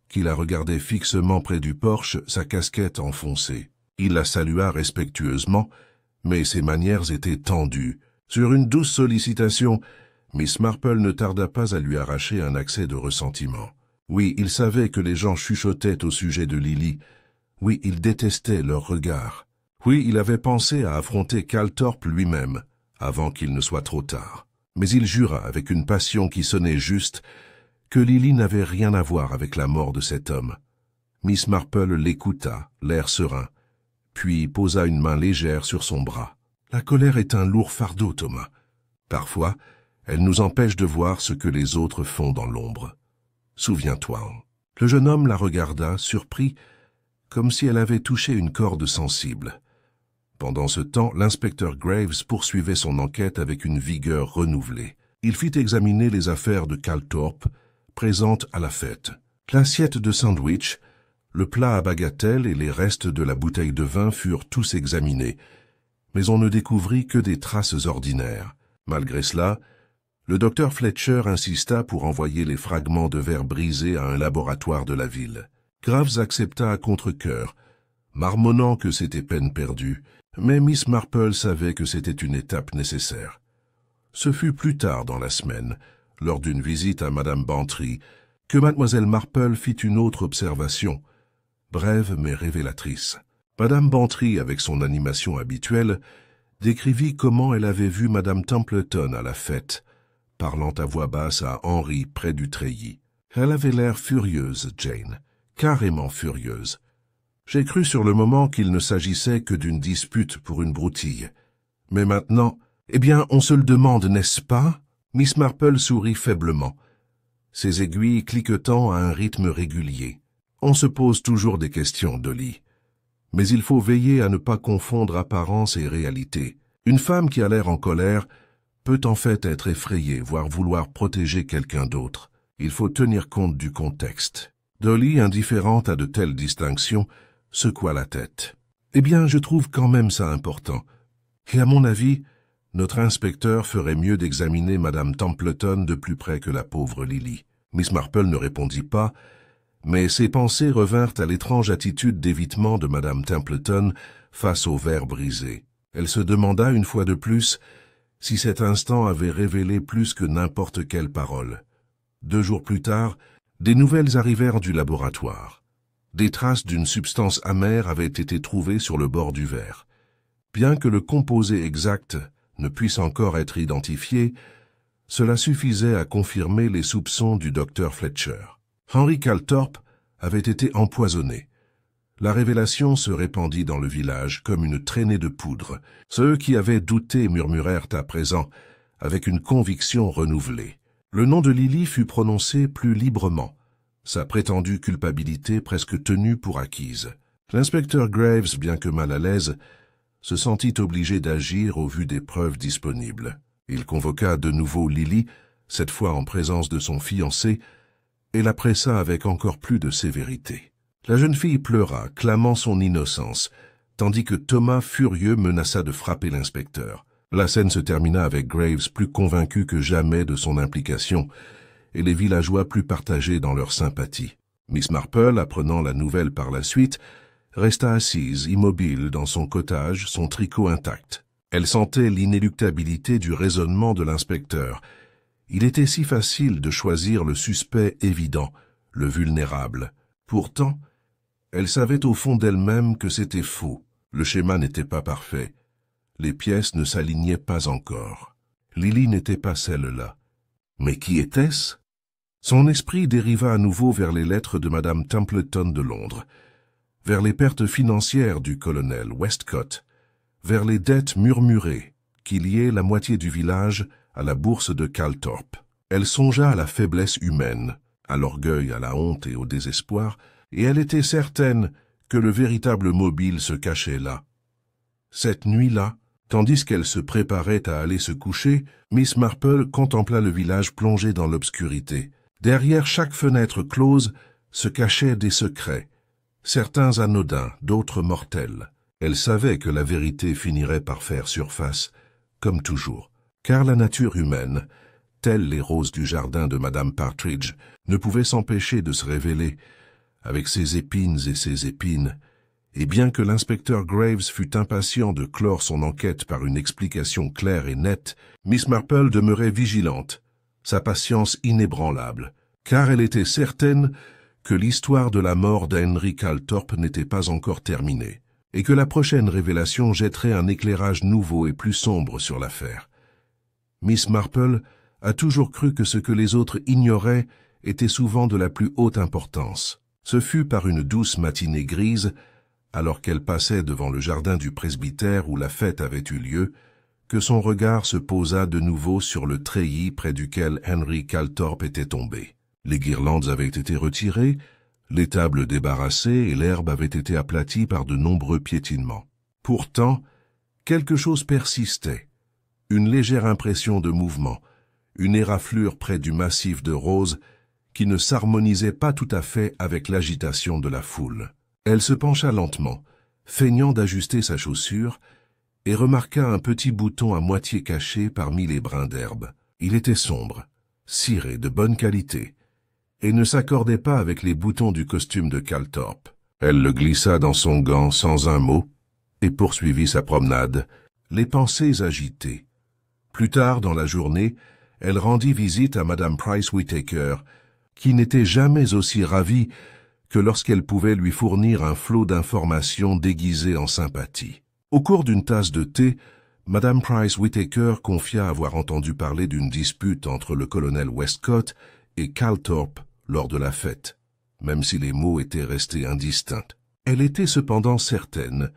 Speaker 1: qui la regardait fixement près du porche, sa casquette enfoncée. Il la salua respectueusement, mais ses manières étaient tendues. Sur une douce sollicitation, Miss Marple ne tarda pas à lui arracher un accès de ressentiment. Oui, il savait que les gens chuchotaient au sujet de Lily. Oui, il détestait leurs regards. Oui, il avait pensé à affronter Calthorpe lui-même, avant qu'il ne soit trop tard. Mais il jura, avec une passion qui sonnait juste, que Lily n'avait rien à voir avec la mort de cet homme. Miss Marple l'écouta, l'air serein, puis posa une main légère sur son bras. La colère est un lourd fardeau, Thomas. Parfois, elle nous empêche de voir ce que les autres font dans l'ombre. Souviens-toi. Le jeune homme la regarda, surpris, comme si elle avait touché une corde sensible. Pendant ce temps, l'inspecteur Graves poursuivait son enquête avec une vigueur renouvelée. Il fit examiner les affaires de Calthorpe, présentes à la fête. L'assiette de sandwich, le plat à bagatelle et les restes de la bouteille de vin furent tous examinés, mais on ne découvrit que des traces ordinaires. Malgré cela, le docteur Fletcher insista pour envoyer les fragments de verre brisés à un laboratoire de la ville. Graves accepta à contre-cœur, marmonnant que c'était peine perdue, mais Miss Marple savait que c'était une étape nécessaire. Ce fut plus tard dans la semaine, lors d'une visite à Madame Bantry, que Mademoiselle Marple fit une autre observation, brève mais révélatrice. Madame Bantry, avec son animation habituelle, décrivit comment elle avait vu Madame Templeton à la fête, parlant à voix basse à Henry près du treillis. Elle avait l'air furieuse, Jane, carrément furieuse. J'ai cru sur le moment qu'il ne s'agissait que d'une dispute pour une broutille. Mais maintenant, eh bien, on se le demande, n'est-ce pas? Miss Marple sourit faiblement, ses aiguilles cliquetant à un rythme régulier. On se pose toujours des questions, Dolly. Mais il faut veiller à ne pas confondre apparence et réalité. Une femme qui a l'air en colère peut en fait être effrayée, voire vouloir protéger quelqu'un d'autre. Il faut tenir compte du contexte. Dolly, indifférente à de telles distinctions, secoua la tête. Eh bien, je trouve quand même ça important. Et à mon avis, notre inspecteur ferait mieux d'examiner Madame Templeton de plus près que la pauvre Lily. Miss Marple ne répondit pas, mais ses pensées revinrent à l'étrange attitude d'évitement de Madame Templeton face au verre brisé. Elle se demanda une fois de plus si cet instant avait révélé plus que n'importe quelle parole. 2 jours plus tard, des nouvelles arrivèrent du laboratoire. Des traces d'une substance amère avaient été trouvées sur le bord du verre. Bien que le composé exact ne puisse encore être identifiée, cela suffisait à confirmer les soupçons du docteur Fletcher. Henry Calthorpe avait été empoisonné. La révélation se répandit dans le village comme une traînée de poudre. Ceux qui avaient douté murmurèrent à présent, avec une conviction renouvelée. Le nom de Lily fut prononcé plus librement, sa prétendue culpabilité presque tenue pour acquise. L'inspecteur Graves, bien que mal à l'aise, se sentit obligé d'agir au vu des preuves disponibles. Il convoqua de nouveau Lily, cette fois en présence de son fiancé, et la pressa avec encore plus de sévérité. La jeune fille pleura, clamant son innocence, tandis que Thomas, furieux, menaça de frapper l'inspecteur. La scène se termina avec Graves plus convaincu que jamais de son implication, et les villageois plus partagés dans leur sympathie. Miss Marple, apprenant la nouvelle par la suite, resta assise, immobile, dans son cottage, son tricot intact. Elle sentait l'inéluctabilité du raisonnement de l'inspecteur. Il était si facile de choisir le suspect évident, le vulnérable. Pourtant, elle savait au fond d'elle-même que c'était faux. Le schéma n'était pas parfait. Les pièces ne s'alignaient pas encore. Lily n'était pas celle-là. Mais qui était-ce? Son esprit dériva à nouveau vers les lettres de Madame Templeton de Londres, vers les pertes financières du colonel Westcott, vers les dettes murmurées qui liaient la moitié du village à la bourse de Calthorpe. Elle songea à la faiblesse humaine, à l'orgueil, à la honte et au désespoir, et elle était certaine que le véritable mobile se cachait là. Cette nuit-là, tandis qu'elle se préparait à aller se coucher, Miss Marple contempla le village plongé dans l'obscurité. Derrière chaque fenêtre close se cachaient des secrets, certains anodins, d'autres mortels. Elle savait que la vérité finirait par faire surface, comme toujours, car la nature humaine, telles les roses du jardin de Madame Partridge, ne pouvait s'empêcher de se révéler, avec ses épines et ses épines, et bien que l'inspecteur Graves fût impatient de clore son enquête par une explication claire et nette, Miss Marple demeurait vigilante, sa patience inébranlable, car elle était certaine que l'histoire de la mort d'Henry Calthorpe n'était pas encore terminée, et que la prochaine révélation jetterait un éclairage nouveau et plus sombre sur l'affaire. Miss Marple a toujours cru que ce que les autres ignoraient était souvent de la plus haute importance. Ce fut par une douce matinée grise, alors qu'elle passait devant le jardin du presbytère où la fête avait eu lieu, que son regard se posa de nouveau sur le treillis près duquel Henry Calthorpe était tombé. Les guirlandes avaient été retirées, les tables débarrassées et l'herbe avait été aplatie par de nombreux piétinements. Pourtant, quelque chose persistait, une légère impression de mouvement, une éraflure près du massif de roses qui ne s'harmonisait pas tout à fait avec l'agitation de la foule. Elle se pencha lentement, feignant d'ajuster sa chaussure, et remarqua un petit bouton à moitié caché parmi les brins d'herbe. Il était sombre, ciré de bonne qualité, et ne s'accordait pas avec les boutons du costume de Calthorpe. Elle le glissa dans son gant sans un mot, et poursuivit sa promenade, les pensées agitées. Plus tard dans la journée, elle rendit visite à Madame Price Whittaker, qui n'était jamais aussi ravie que lorsqu'elle pouvait lui fournir un flot d'informations déguisées en sympathie. Au cours d'une tasse de thé, Madame Price Whittaker confia avoir entendu parler d'une dispute entre le colonel Westcott et Calthorpe lors de la fête, même si les mots étaient restés indistincts. Elle était cependant certaine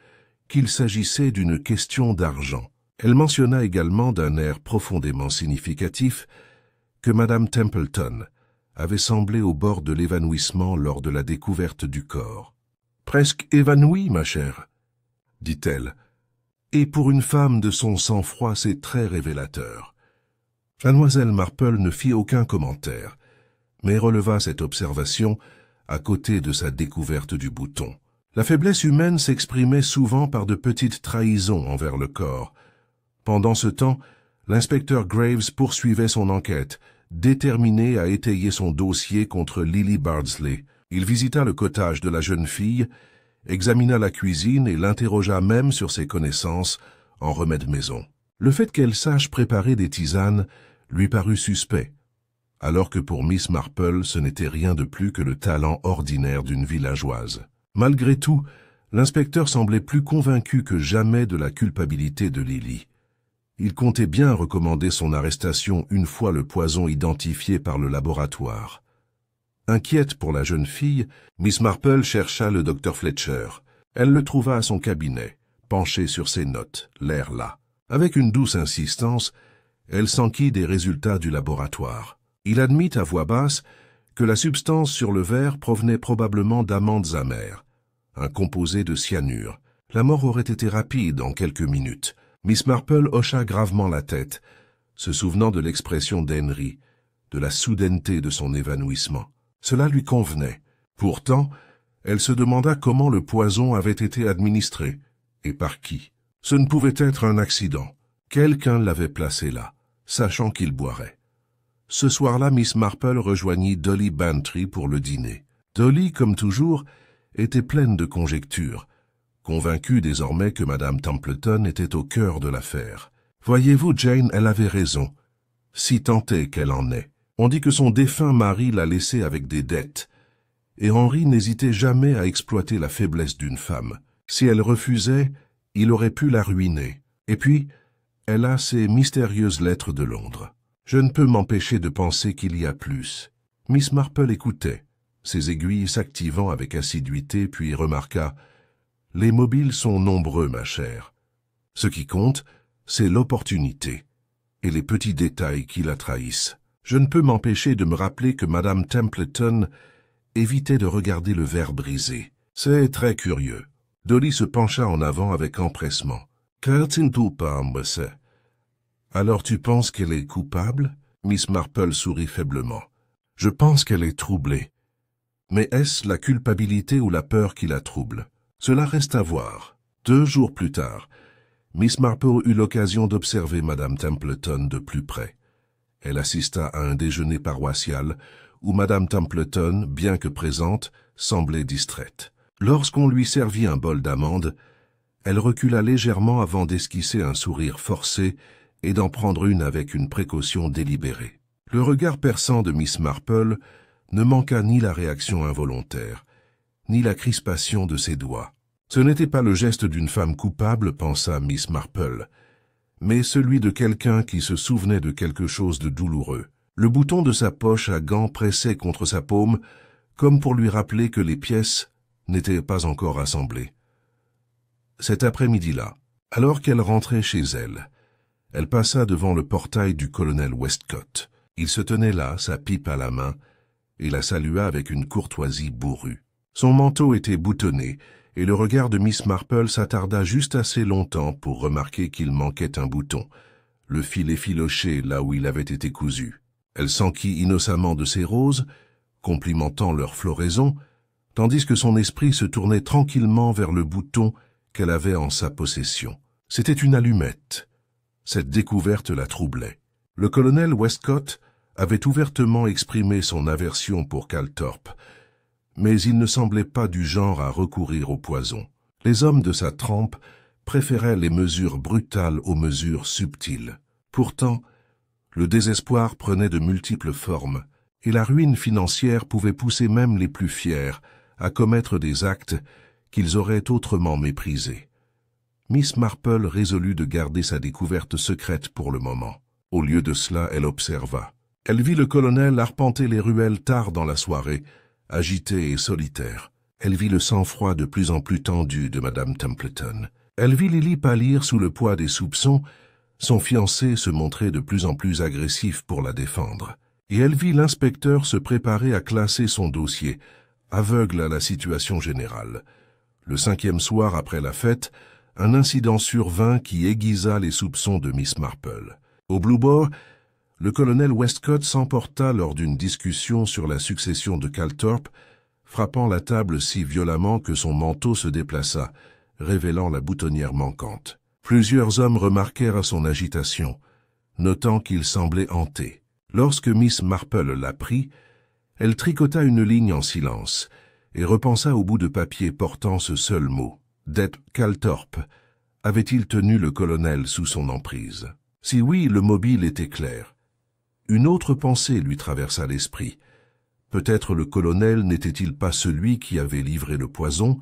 Speaker 1: qu'il s'agissait d'une question d'argent. Elle mentionna également d'un air profondément significatif que Madame Templeton avait semblé au bord de l'évanouissement lors de la découverte du corps. « Presque évanouie, ma chère, » dit-elle, et pour une femme de son sang-froid, c'est très révélateur. Mademoiselle Marple ne fit aucun commentaire, mais releva cette observation à côté de sa découverte du bouton. La faiblesse humaine s'exprimait souvent par de petites trahisons envers le corps. Pendant ce temps, l'inspecteur Graves poursuivait son enquête, déterminé à étayer son dossier contre Lily Bardsley. Il visita le cottage de la jeune fille, examina la cuisine et l'interrogea même sur ses connaissances en remèdes maison. Le fait qu'elle sache préparer des tisanes lui parut suspect, alors que pour Miss Marple ce n'était rien de plus que le talent ordinaire d'une villageoise. Malgré tout, l'inspecteur semblait plus convaincu que jamais de la culpabilité de Lily. Il comptait bien recommander son arrestation une fois le poison identifié par le laboratoire. Inquiète pour la jeune fille, Miss Marple chercha le docteur Fletcher. Elle le trouva à son cabinet, penché sur ses notes, l'air las. Avec une douce insistance, elle s'enquit des résultats du laboratoire. Il admit à voix basse que la substance sur le verre provenait probablement d'amandes amères, un composé de cyanure. La mort aurait été rapide en quelques minutes. Miss Marple hocha gravement la tête, se souvenant de l'expression d'Henry, de la soudaineté de son évanouissement. Cela lui convenait. Pourtant, elle se demanda comment le poison avait été administré, et par qui. Ce ne pouvait être un accident. Quelqu'un l'avait placé là, sachant qu'il boirait. Ce soir-là, Miss Marple rejoignit Dolly Bantry pour le dîner. Dolly, comme toujours, était pleine de conjectures, convaincue désormais que Madame Templeton était au cœur de l'affaire. Voyez-vous, Jane, elle avait raison, si tant est qu'elle en est. On dit que son défunt mari l'a laissée avec des dettes, et Henry n'hésitait jamais à exploiter la faiblesse d'une femme. Si elle refusait, il aurait pu la ruiner. Et puis, elle a ces mystérieuses lettres de Londres. Je ne peux m'empêcher de penser qu'il y a plus. Miss Marple écoutait, ses aiguilles s'activant avec assiduité, puis remarqua « Les mobiles sont nombreux, ma chère. Ce qui compte, c'est l'opportunité et les petits détails qui la trahissent. Je ne peux m'empêcher de me rappeler que Madame Templeton évitait de regarder le verre brisé. C'est très curieux. » Dolly se pencha en avant avec empressement. « Qu'est-il coupable, c'est? » « Alors tu penses qu'elle est coupable ?» Miss Marple sourit faiblement. « Je pense qu'elle est troublée. Mais est-ce la culpabilité ou la peur qui la trouble? Cela reste à voir. » 2 jours plus tard, Miss Marple eut l'occasion d'observer Madame Templeton de plus près. Elle assista à un déjeuner paroissial où Madame Templeton, bien que présente, semblait distraite. Lorsqu'on lui servit un bol d'amandes, elle recula légèrement avant d'esquisser un sourire forcé et d'en prendre une avec une précaution délibérée. Le regard perçant de Miss Marple ne manqua ni la réaction involontaire, ni la crispation de ses doigts. Ce n'était pas le geste d'une femme coupable, pensa Miss Marple, mais celui de quelqu'un qui se souvenait de quelque chose de douloureux. Le bouton de sa poche à gants pressait contre sa paume, comme pour lui rappeler que les pièces n'étaient pas encore assemblées. Cet après-midi-là, alors qu'elle rentrait chez elle, elle passa devant le portail du colonel Westcott. Il se tenait là, sa pipe à la main, et la salua avec une courtoisie bourrue. Son manteau était boutonné, et le regard de Miss Marple s'attarda juste assez longtemps pour remarquer qu'il manquait un bouton, le fil effiloché là où il avait été cousu. Elle s'enquit innocemment de ses roses, complimentant leur floraison, tandis que son esprit se tournait tranquillement vers le bouton qu'elle avait en sa possession. C'était une allumette. Cette découverte la troublait. Le colonel Westcott avait ouvertement exprimé son aversion pour Calthorpe, mais il ne semblait pas du genre à recourir au poison. Les hommes de sa trempe préféraient les mesures brutales aux mesures subtiles. Pourtant, le désespoir prenait de multiples formes, et la ruine financière pouvait pousser même les plus fiers à commettre des actes qu'ils auraient autrement méprisés. Miss Marple résolut de garder sa découverte secrète pour le moment. Au lieu de cela, elle observa. Elle vit le colonel arpenter les ruelles tard dans la soirée, agité et solitaire. Elle vit le sang-froid de plus en plus tendu de Madame Templeton. Elle vit Lily pâlir sous le poids des soupçons, son fiancé se montrer de plus en plus agressif pour la défendre. Et elle vit l'inspecteur se préparer à classer son dossier, aveugle à la situation générale. Le 5e soir après la fête, un incident survint qui aiguisa les soupçons de Miss Marple. Au Blue Boar, le colonel Westcott s'emporta lors d'une discussion sur la succession de Calthorpe, frappant la table si violemment que son manteau se déplaça, révélant la boutonnière manquante. Plusieurs hommes remarquèrent son agitation, notant qu'il semblait hanté. Lorsque Miss Marple l'apprit, elle tricota une ligne en silence et repensa au bout de papier portant ce seul mot. D'être Calthorpe avait-il tenu le colonel sous son emprise? Si oui, le mobile était clair. Une autre pensée lui traversa l'esprit. Peut-être le colonel n'était-il pas celui qui avait livré le poison,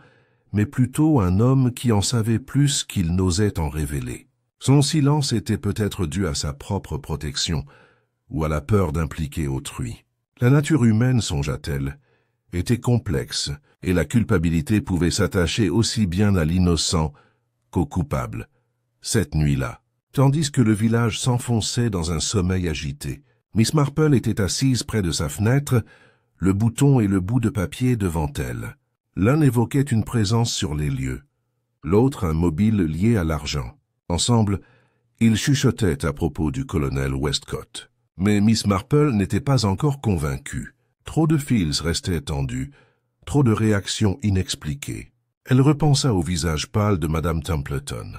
Speaker 1: mais plutôt un homme qui en savait plus qu'il n'osait en révéler. Son silence était peut-être dû à sa propre protection ou à la peur d'impliquer autrui. La nature humaine, songea-t-elle, était complexe et la culpabilité pouvait s'attacher aussi bien à l'innocent qu'au coupable. Cette nuit-là, tandis que le village s'enfonçait dans un sommeil agité, Miss Marple était assise près de sa fenêtre, le bouton et le bout de papier devant elle. L'un évoquait une présence sur les lieux, l'autre un mobile lié à l'argent. Ensemble, ils chuchotaient à propos du colonel Westcott. Mais Miss Marple n'était pas encore convaincue. Trop de fils restaient tendus, trop de réactions inexpliquées. Elle repensa au visage pâle de Madame Templeton,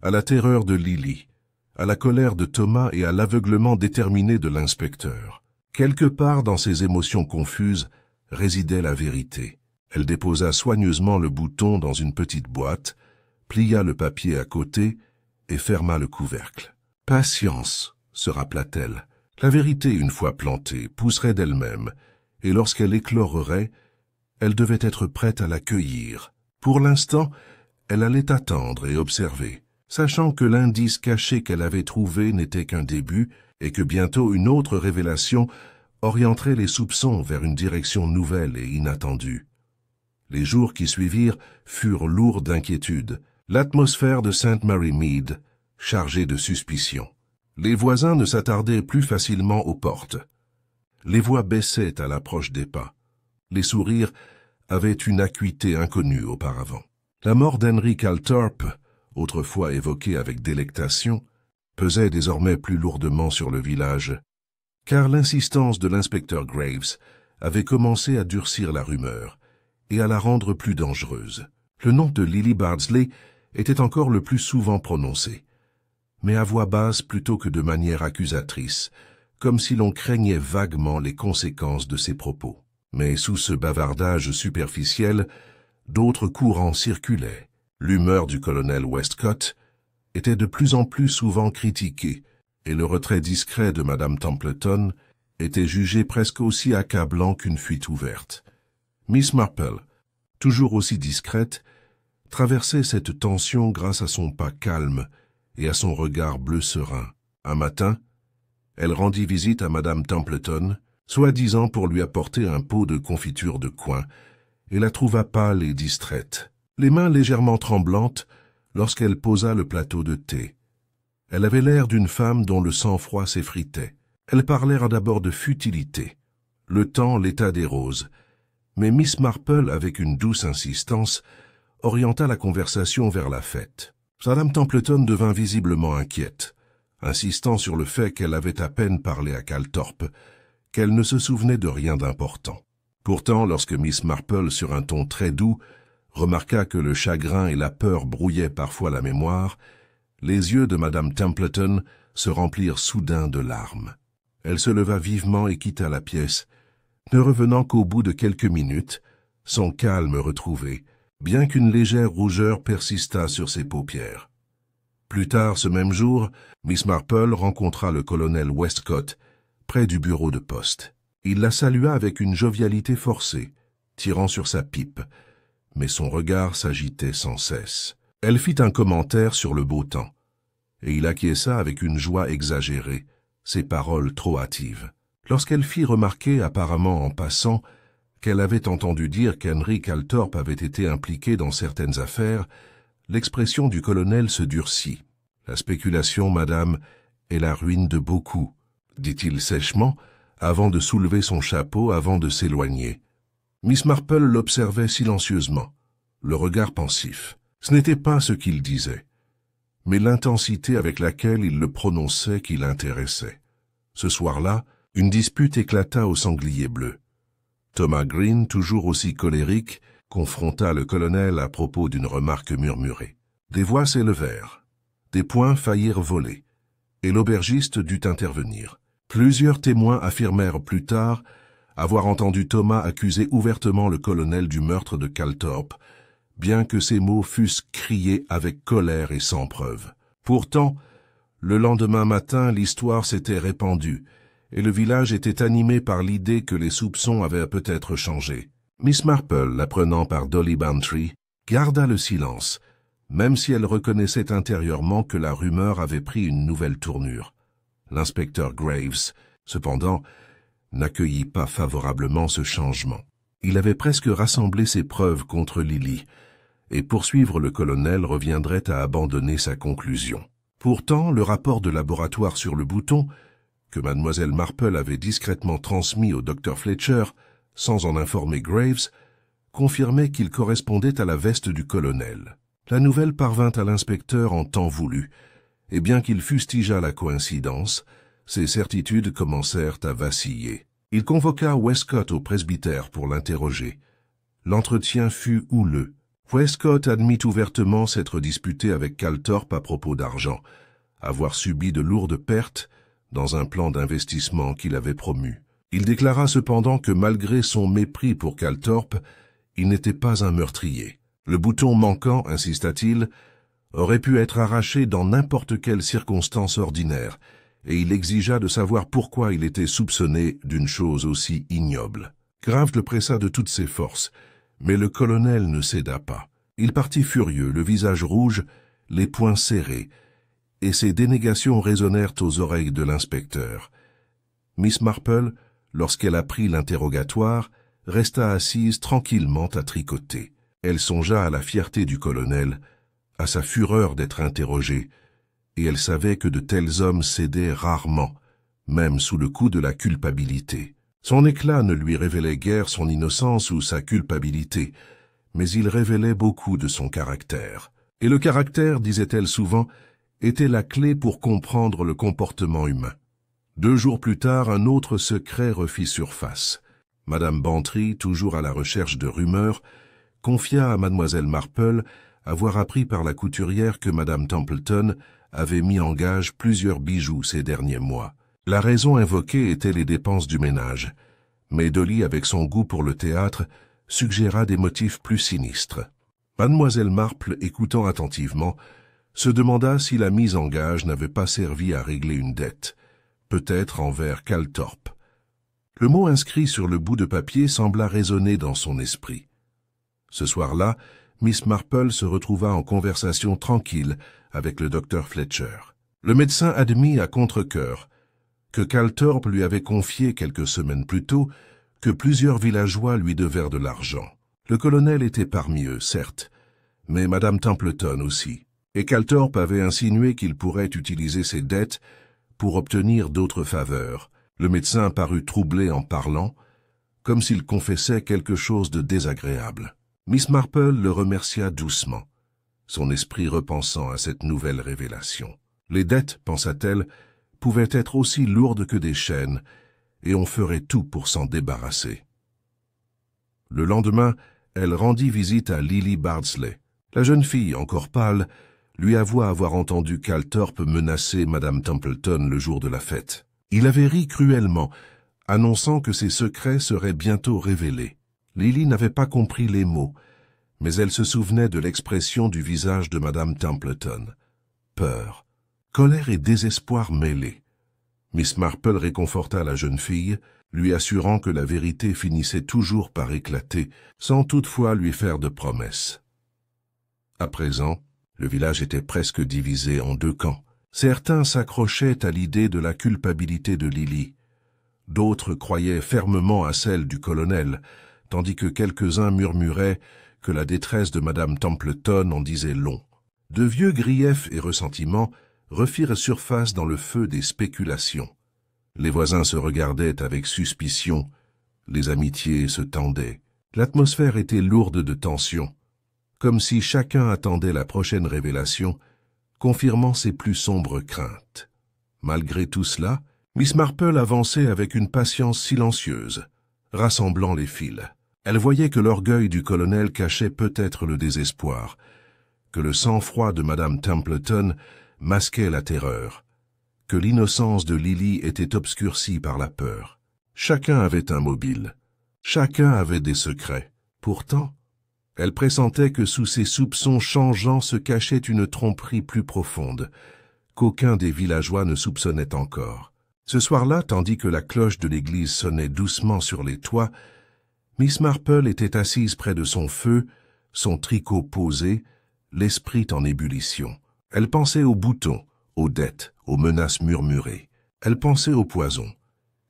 Speaker 1: à la terreur de Lily, à la colère de Thomas et à l'aveuglement déterminé de l'inspecteur. Quelque part dans ces émotions confuses résidait la vérité. Elle déposa soigneusement le bouton dans une petite boîte, plia le papier à côté et ferma le couvercle. « Patience », se rappela-t-elle. La vérité, une fois plantée, pousserait d'elle-même, et lorsqu'elle éclorerait, elle devait être prête à l'accueillir. Pour l'instant, elle allait attendre et observer, sachant que l'indice caché qu'elle avait trouvé n'était qu'un début et que bientôt une autre révélation orienterait les soupçons vers une direction nouvelle et inattendue. Les jours qui suivirent furent lourds d'inquiétude, l'atmosphère de St. Mary Mead chargée de suspicion. Les voisins ne s'attardaient plus facilement aux portes. Les voix baissaient à l'approche des pas. Les sourires avaient une acuité inconnue auparavant. La mort d'Henry Calthorpe, autrefois évoquée avec délectation, pesait désormais plus lourdement sur le village, car l'insistance de l'inspecteur Graves avait commencé à durcir la rumeur et à la rendre plus dangereuse. Le nom de Lily Bardsley était encore le plus souvent prononcé, mais à voix basse plutôt que de manière accusatrice, comme si l'on craignait vaguement les conséquences de ses propos. Mais sous ce bavardage superficiel, d'autres courants circulaient. L'humeur du colonel Westcott était de plus en plus souvent critiquée, et le retrait discret de Madame Templeton était jugé presque aussi accablant qu'une fuite ouverte. Miss Marple, toujours aussi discrète, traversait cette tension grâce à son pas calme et à son regard bleu serein. Un matin, elle rendit visite à Madame Templeton, soi-disant pour lui apporter un pot de confiture de coin, et la trouva pâle et distraite, les mains légèrement tremblantes lorsqu'elle posa le plateau de thé. Elle avait l'air d'une femme dont le sang-froid s'effritait. Elles parlèrent d'abord de futilité, le temps, l'état des roses, mais Miss Marple, avec une douce insistance, orienta la conversation vers la fête. Madame Templeton devint visiblement inquiète, insistant sur le fait qu'elle avait à peine parlé à Calthorpe, qu'elle ne se souvenait de rien d'important. Pourtant, lorsque Miss Marple, sur un ton très doux, remarqua que le chagrin et la peur brouillaient parfois la mémoire, les yeux de Madame Templeton se remplirent soudain de larmes. Elle se leva vivement et quitta la pièce, ne revenant qu'au bout de quelques minutes, son calme retrouvé, bien qu'une légère rougeur persistât sur ses paupières. Plus tard ce même jour, Miss Marple rencontra le colonel Westcott près du bureau de poste. Il la salua avec une jovialité forcée, tirant sur sa pipe, mais son regard s'agitait sans cesse. Elle fit un commentaire sur le beau temps, et il acquiesça avec une joie exagérée, ses paroles trop hâtives. Lorsqu'elle fit remarquer, apparemment en passant, qu'elle avait entendu dire qu'Henry Calthorpe avait été impliqué dans certaines affaires, l'expression du colonel se durcit. « La spéculation, madame, est la ruine de beaucoup », dit-il sèchement, avant de soulever son chapeau avant de s'éloigner. Miss Marple l'observait silencieusement, le regard pensif. Ce n'était pas ce qu'il disait, mais l'intensité avec laquelle il le prononçait qui l'intéressait. Ce soir-là, une dispute éclata au sanglier bleu. Thomas Green, toujours aussi colérique, confronta le colonel à propos d'une remarque murmurée. Des voix s'élevèrent, des poings faillirent voler, et l'aubergiste dut intervenir. Plusieurs témoins affirmèrent plus tard avoir entendu Thomas accuser ouvertement le colonel du meurtre de Calthorpe, bien que ces mots fussent criés avec colère et sans preuve. Pourtant, le lendemain matin, l'histoire s'était répandue, et le village était animé par l'idée que les soupçons avaient peut-être changé. Miss Marple, l'apprenant par Dolly Bantry, garda le silence, même si elle reconnaissait intérieurement que la rumeur avait pris une nouvelle tournure. L'inspecteur Graves, cependant, n'accueillit pas favorablement ce changement. Il avait presque rassemblé ses preuves contre Lily, et poursuivre le colonel reviendrait à abandonner sa conclusion. Pourtant, le rapport de laboratoire sur le bouton, que mademoiselle Marple avait discrètement transmis au docteur Fletcher, sans en informer Graves, confirmait qu'il correspondait à la veste du colonel. La nouvelle parvint à l'inspecteur en temps voulu, et bien qu'il fustigeât la coïncidence, ses certitudes commencèrent à vaciller. Il convoqua Westcott au presbytère pour l'interroger. L'entretien fut houleux. Westcott admit ouvertement s'être disputé avec Calthorpe à propos d'argent, avoir subi de lourdes pertes dans un plan d'investissement qu'il avait promu. Il déclara cependant que malgré son mépris pour Calthorpe, il n'était pas un meurtrier. Le bouton manquant, insista-t-il, aurait pu être arraché dans n'importe quelle circonstance ordinaire, et il exigea de savoir pourquoi il était soupçonné d'une chose aussi ignoble. Graves le pressa de toutes ses forces, mais le colonel ne céda pas. Il partit furieux, le visage rouge, les poings serrés, et ses dénégations résonnèrent aux oreilles de l'inspecteur. Miss Marple, lorsqu'elle apprit l'interrogatoire, resta assise tranquillement à tricoter. Elle songea à la fierté du colonel, à sa fureur d'être interrogé, et elle savait que de tels hommes cédaient rarement, même sous le coup de la culpabilité. Son éclat ne lui révélait guère son innocence ou sa culpabilité, mais il révélait beaucoup de son caractère. Et le caractère, disait-elle souvent, était la clé pour comprendre le comportement humain. 2 jours plus tard, un autre secret refit surface. Madame Bantry, toujours à la recherche de rumeurs, confia à mademoiselle Marple avoir appris par la couturière que madame Templeton avait mis en gage plusieurs bijoux ces derniers mois. La raison invoquée était les dépenses du ménage, mais Dolly, avec son goût pour le théâtre, suggéra des motifs plus sinistres. Mademoiselle Marple, écoutant attentivement, se demanda si la mise en gage n'avait pas servi à régler une dette, peut-être envers Calthorpe. Le mot inscrit sur le bout de papier sembla résonner dans son esprit. Ce soir-là, Miss Marple se retrouva en conversation tranquille avec le docteur Fletcher. Le médecin admit à contre-cœur que Calthorpe lui avait confié quelques semaines plus tôt que plusieurs villageois lui devèrent de l'argent. Le colonel était parmi eux, certes, mais madame Templeton aussi, et Calthorpe avait insinué qu'il pourrait utiliser ses dettes pour obtenir d'autres faveurs. Le médecin parut troublé en parlant, comme s'il confessait quelque chose de désagréable. Miss Marple le remercia doucement, son esprit repensant à cette nouvelle révélation. Les dettes, pensa-t-elle, pouvaient être aussi lourdes que des chaînes, et on ferait tout pour s'en débarrasser. Le lendemain, elle rendit visite à Lily Bardsley. La jeune fille, encore pâle, lui avoua avoir entendu Calthorpe menacer madame Templeton le jour de la fête. Il avait ri cruellement, annonçant que ses secrets seraient bientôt révélés. Lily n'avait pas compris les mots, mais elle se souvenait de l'expression du visage de madame Templeton. Peur, colère et désespoir mêlés. Miss Marple réconforta la jeune fille, lui assurant que la vérité finissait toujours par éclater, sans toutefois lui faire de promesses. À présent, le village était presque divisé en 2 camps. Certains s'accrochaient à l'idée de la culpabilité de Lily. D'autres croyaient fermement à celle du colonel, tandis que quelques-uns murmuraient que la détresse de madame Templeton en disait long. De vieux griefs et ressentiments refirent surface dans le feu des spéculations. Les voisins se regardaient avec suspicion, les amitiés se tendaient. L'atmosphère était lourde de tension, comme si chacun attendait la prochaine révélation, confirmant ses plus sombres craintes. Malgré tout cela, Miss Marple avançait avec une patience silencieuse, rassemblant les fils. Elle voyait que l'orgueil du colonel cachait peut-être le désespoir, que le sang-froid de madame Templeton masquait la terreur, que l'innocence de Lily était obscurcie par la peur. Chacun avait un mobile, chacun avait des secrets. Pourtant, elle pressentait que sous ces soupçons changeants se cachait une tromperie plus profonde, qu'aucun des villageois ne soupçonnait encore. Ce soir-là, tandis que la cloche de l'église sonnait doucement sur les toits, Miss Marple était assise près de son feu, son tricot posé, l'esprit en ébullition. Elle pensait aux boutons, aux dettes, aux menaces murmurées. Elle pensait au poison,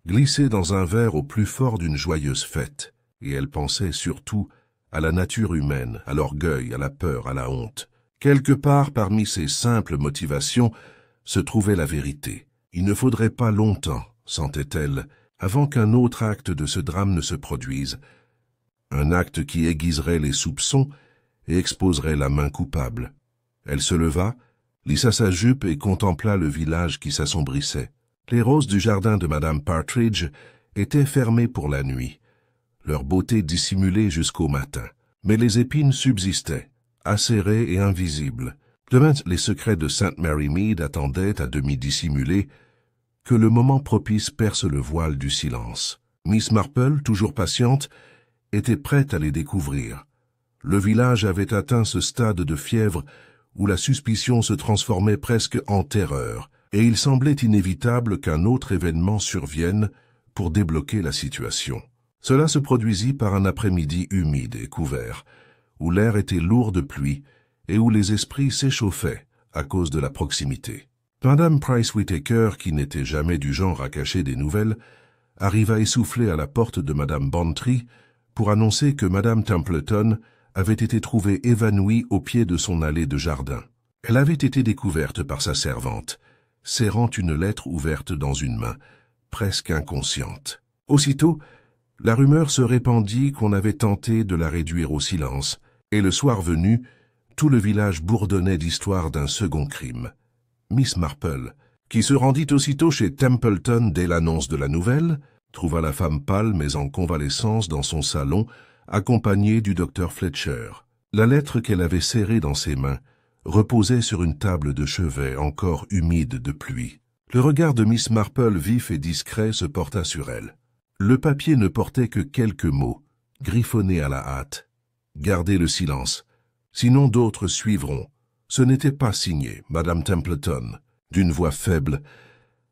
Speaker 1: glissé dans un verre au plus fort d'une joyeuse fête. Et elle pensait surtout à la nature humaine, à l'orgueil, à la peur, à la honte. Quelque part parmi ces simples motivations se trouvait la vérité. Il ne faudrait pas longtemps, sentait-elle, avant qu'un autre acte de ce drame ne se produise, un acte qui aiguiserait les soupçons et exposerait la main coupable. Elle se leva, lissa sa jupe et contempla le village qui s'assombrissait. Les roses du jardin de Madame Partridge étaient fermées pour la nuit, leur beauté dissimulée jusqu'au matin. Mais les épines subsistaient, acérées et invisibles. Demain, les secrets de St. Mary Mead attendaient, à demi dissimulés, que le moment propice perce le voile du silence. Miss Marple, toujours patiente, était prête à les découvrir. Le village avait atteint ce stade de fièvre où la suspicion se transformait presque en terreur, et il semblait inévitable qu'un autre événement survienne pour débloquer la situation. Cela se produisit par un après-midi humide et couvert, où l'air était lourd de pluie et où les esprits s'échauffaient à cause de la proximité. Madame Price Whittaker, qui n'était jamais du genre à cacher des nouvelles, arriva essoufflée à la porte de Madame Bantry pour annoncer que Madame Templeton avait été trouvée évanouie au pied de son allée de jardin. Elle avait été découverte par sa servante, serrant une lettre ouverte dans une main, presque inconsciente. Aussitôt, la rumeur se répandit qu'on avait tenté de la réduire au silence, et le soir venu, tout le village bourdonnait d'histoires d'un second crime. Miss Marple, qui se rendit aussitôt chez Templeton dès l'annonce de la nouvelle, trouva la femme pâle mais en convalescence dans son salon, accompagnée du docteur Fletcher. La lettre qu'elle avait serrée dans ses mains reposait sur une table de chevet encore humide de pluie. Le regard de Miss Marple, vif et discret, se porta sur elle. Le papier ne portait que quelques mots, griffonnés à la hâte. « Gardez le silence, sinon d'autres suivront. » Ce n'était pas signé. Madame Templeton, d'une voix faible,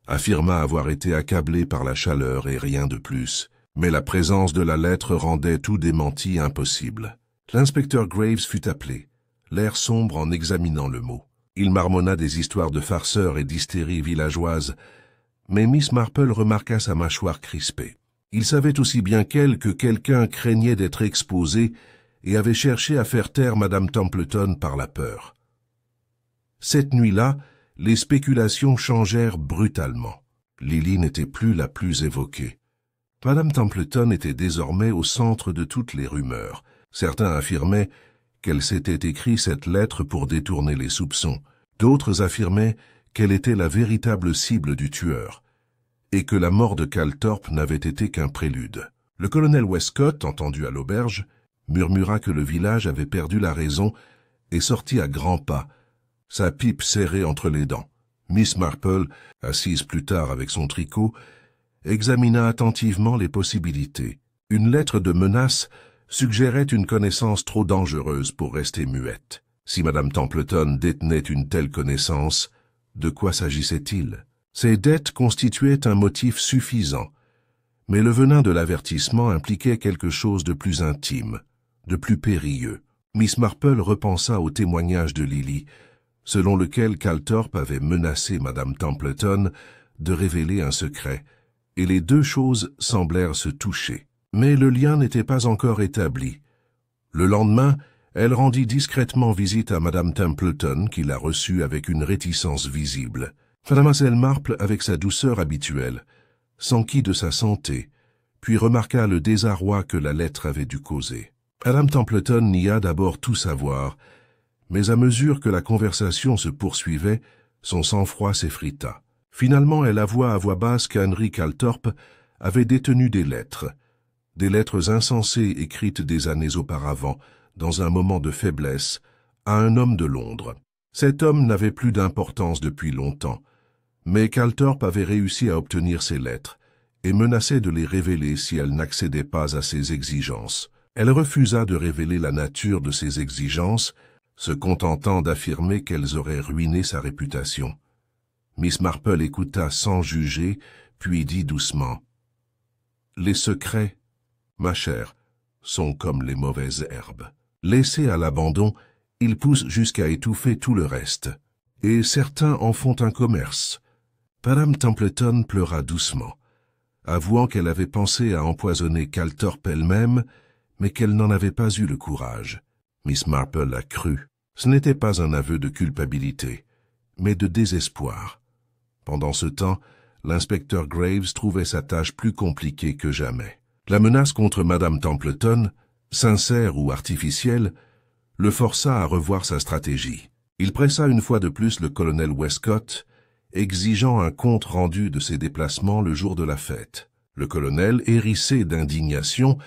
Speaker 1: affirma avoir été accablée par la chaleur et rien de plus. Mais la présence de la lettre rendait tout démenti impossible. L'inspecteur Graves fut appelé, l'air sombre en examinant le mot. Il marmonna des histoires de farceurs et d'hystérie villageoise, mais Miss Marple remarqua sa mâchoire crispée. Il savait aussi bien qu'elle que quelqu'un craignait d'être exposé et avait cherché à faire taire Madame Templeton par la peur. Cette nuit-là, les spéculations changèrent brutalement. Lily n'était plus la plus évoquée. Madame Templeton était désormais au centre de toutes les rumeurs. Certains affirmaient qu'elle s'était écrit cette lettre pour détourner les soupçons. D'autres affirmaient qu'elle était la véritable cible du tueur, et que la mort de Calthorpe n'avait été qu'un prélude. Le colonel Westcott, entendu à l'auberge, murmura que le village avait perdu la raison et sortit à grands pas, sa pipe serrée entre les dents. Miss Marple, assise plus tard avec son tricot, examina attentivement les possibilités. Une lettre de menace suggérait une connaissance trop dangereuse pour rester muette. Si Madame Templeton détenait une telle connaissance, de quoi s'agissait-il? Ses dettes constituaient un motif suffisant, mais le venin de l'avertissement impliquait quelque chose de plus intime, de plus périlleux. Miss Marple repensa au témoignage de Lily, selon lequel Calthorpe avait menacé Madame Templeton de révéler un secret, et les deux choses semblèrent se toucher. Mais le lien n'était pas encore établi. Le lendemain, elle rendit discrètement visite à Madame Templeton, qui la reçut avec une réticence visible. Mademoiselle Marple, avec sa douceur habituelle, s'enquit de sa santé, puis remarqua le désarroi que la lettre avait dû causer. Madame Templeton nia d'abord tout savoir, mais à mesure que la conversation se poursuivait, son sang-froid s'effrita. Finalement, elle avoua à voix basse qu'Henry Calthorpe avait détenu des lettres insensées écrites des années auparavant, dans un moment de faiblesse, à un homme de Londres. Cet homme n'avait plus d'importance depuis longtemps, mais Calthorpe avait réussi à obtenir ces lettres et menaçait de les révéler si elle n'accédait pas à ses exigences. Elle refusa de révéler la nature de ses exigences, se contentant d'affirmer qu'elles auraient ruiné sa réputation. Miss Marple écouta sans juger, puis dit doucement « Les secrets, ma chère, sont comme les mauvaises herbes. Laissés à l'abandon, Ils poussent jusqu'à étouffer tout le reste. Et certains en font un commerce. Madame Templeton pleura doucement, avouant qu'elle avait pensé à empoisonner Calthorpe elle-même, mais qu'elle n'en avait pas eu le courage. Miss Marple l'a cru. Ce n'était pas un aveu de culpabilité, mais de désespoir. Pendant ce temps, l'inspecteur Graves trouvait sa tâche plus compliquée que jamais. La menace contre Madame Templeton, sincère ou artificielle, le força à revoir sa stratégie. Il pressa une fois de plus le colonel Westcott, exigeant un compte rendu de ses déplacements le jour de la fête. Le colonel, hérissé d'indignation,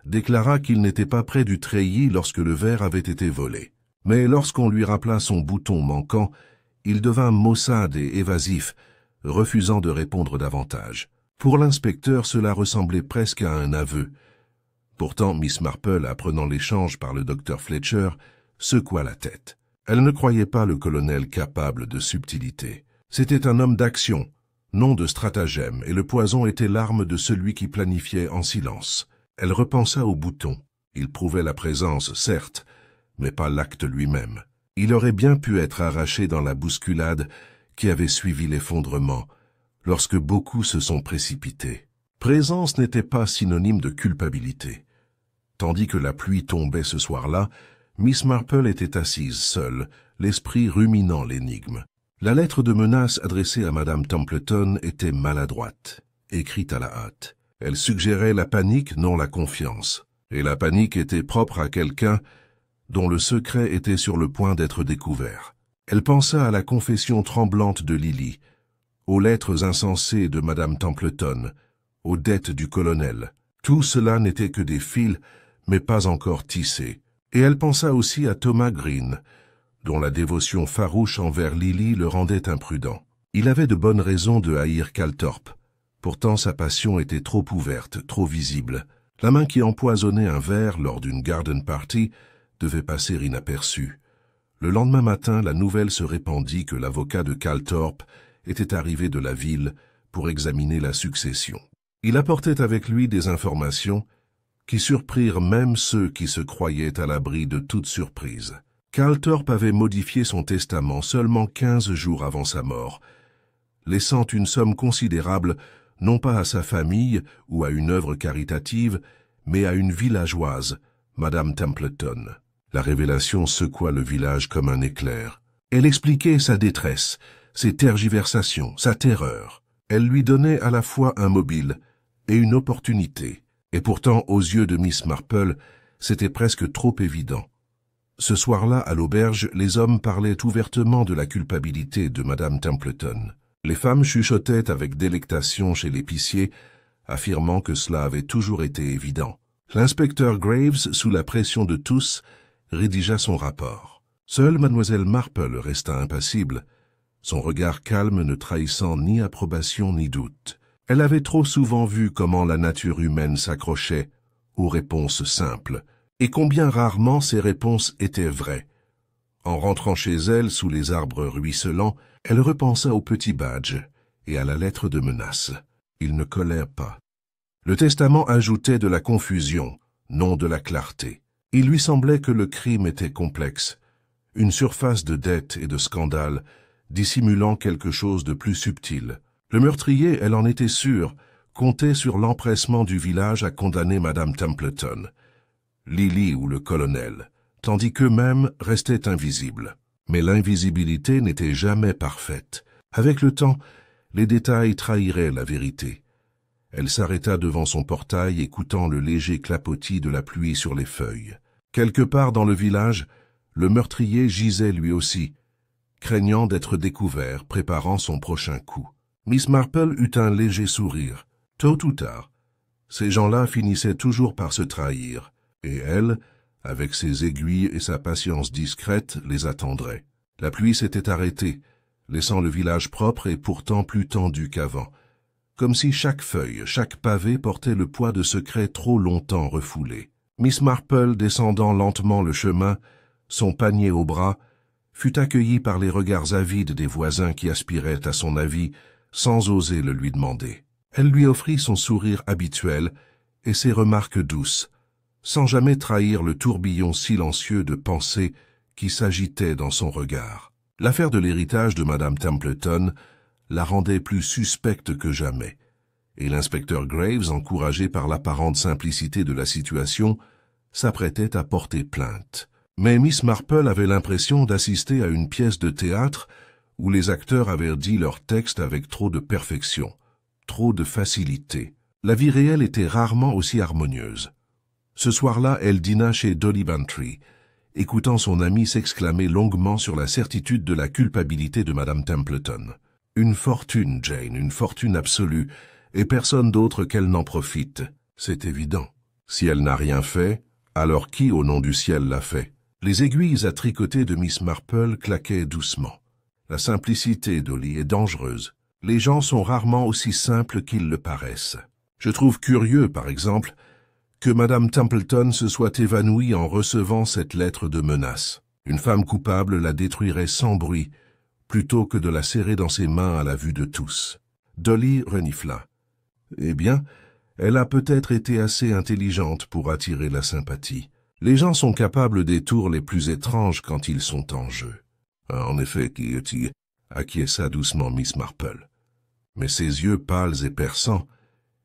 Speaker 1: déclara qu'il n'était pas près du treillis lorsque le verre avait été volé. Mais lorsqu'on lui rappela son bouton manquant, il devint maussade et évasif, refusant de répondre davantage. Pour l'inspecteur, cela ressemblait presque à un aveu. Pourtant, Miss Marple, apprenant l'échange par le docteur Fletcher, secoua la tête. Elle ne croyait pas le colonel capable de subtilité. C'était un homme d'action, non de stratagème, et le poison était l'arme de celui qui planifiait en silence. Elle repensa au bouton. Il prouvait la présence, certes, mais pas l'acte lui-même. Il aurait bien pu être arraché dans la bousculade qui avait suivi l'effondrement, lorsque beaucoup se sont précipités. Présence n'était pas synonyme de culpabilité. Tandis que la pluie tombait ce soir-là, Miss Marple était assise seule, l'esprit ruminant l'énigme. La lettre de menace adressée à Madame Templeton était maladroite, écrite à la hâte. Elle suggérait la panique, non la confiance. Et la panique était propre à quelqu'un dont le secret était sur le point d'être découvert. Elle pensa à la confession tremblante de Lily, aux lettres insensées de Madame Templeton, aux dettes du colonel. Tout cela n'était que des fils, mais pas encore tissés. Et elle pensa aussi à Thomas Green, dont la dévotion farouche envers Lily le rendait imprudent. Il avait de bonnes raisons de haïr Calthorpe. Pourtant sa passion était trop ouverte, trop visible. La main qui empoisonnait un verre lors d'une garden party devait passer inaperçue. Le lendemain matin, la nouvelle se répandit que l'avocat de Calthorpe était arrivé de la ville pour examiner la succession. Il apportait avec lui des informations qui surprirent même ceux qui se croyaient à l'abri de toute surprise. Calthorpe avait modifié son testament seulement 15 jours avant sa mort, laissant une somme considérable non pas à sa famille ou à une œuvre caritative, mais à une villageoise, Madame Templeton. La révélation secoua le village comme un éclair. Elle expliquait sa détresse, ses tergiversations, sa terreur. Elle lui donnait à la fois un mobile et une opportunité. Et pourtant, aux yeux de Miss Marple, c'était presque trop évident. Ce soir-là, à l'auberge, les hommes parlaient ouvertement de la culpabilité de Madame Templeton. Les femmes chuchotaient avec délectation chez l'épicier, affirmant que cela avait toujours été évident. L'inspecteur Graves, sous la pression de tous, rédigea son rapport. Seule Mademoiselle Marple resta impassible, son regard calme ne trahissant ni approbation ni doute. Elle avait trop souvent vu comment la nature humaine s'accrochait aux réponses simples, et combien rarement ces réponses étaient vraies. En rentrant chez elle, sous les arbres ruisselants, elle repensa au petit badge et à la lettre de menace. Ils ne collèrent pas. Le testament ajoutait de la confusion, non de la clarté. Il lui semblait que le crime était complexe, une surface de dettes et de scandales, dissimulant quelque chose de plus subtil. Le meurtrier, elle en était sûre, comptait sur l'empressement du village à condamner Madame Templeton, Lily ou le colonel, tandis qu'eux-mêmes restaient invisibles. Mais l'invisibilité n'était jamais parfaite. Avec le temps, les détails trahiraient la vérité. Elle s'arrêta devant son portail, écoutant le léger clapotis de la pluie sur les feuilles. Quelque part dans le village, le meurtrier gisait lui aussi, craignant d'être découvert, préparant son prochain coup. Miss Marple eut un léger sourire. Tôt ou tard, ces gens-là finissaient toujours par se trahir, et elle, avec ses aiguilles et sa patience discrète, les attendrait. La pluie s'était arrêtée, laissant le village propre et pourtant plus tendu qu'avant, comme si chaque feuille, chaque pavé portait le poids de secrets trop longtemps refoulés. Miss Marple, descendant lentement le chemin, son panier au bras, fut accueillie par les regards avides des voisins qui aspiraient à son avis, sans oser le lui demander. Elle lui offrit son sourire habituel et ses remarques douces, sans jamais trahir le tourbillon silencieux de pensées qui s'agitait dans son regard. L'affaire de l'héritage de Madame Templeton la rendait plus suspecte que jamais, et l'inspecteur Graves, encouragé par l'apparente simplicité de la situation, s'apprêtait à porter plainte. Mais Miss Marple avait l'impression d'assister à une pièce de théâtre où les acteurs avaient dit leur texte avec trop de perfection, trop de facilité. La vie réelle était rarement aussi harmonieuse. Ce soir-là, elle dîna chez Dolly Bantry, écoutant son amie s'exclamer longuement sur la certitude de la culpabilité de Madame Templeton. Une fortune, Jane, une fortune absolue, et personne d'autre qu'elle n'en profite. C'est évident. Si elle n'a rien fait, alors qui, au nom du ciel, l'a fait? Les aiguilles à tricoter de Miss Marple claquaient doucement. La simplicité, Dolly, est dangereuse. Les gens sont rarement aussi simples qu'ils le paraissent. Je trouve curieux, par exemple, que Madame Templeton se soit évanouie en recevant cette lettre de menace. Une femme coupable la détruirait sans bruit, plutôt que de la serrer dans ses mains à la vue de tous. Dolly renifla. Eh bien, elle a peut-être été assez intelligente pour attirer la sympathie. Les gens sont capables des tours les plus étranges quand ils sont en jeu. En effet, Kitty, acquiesça doucement Miss Marple. Mais ses yeux pâles et perçants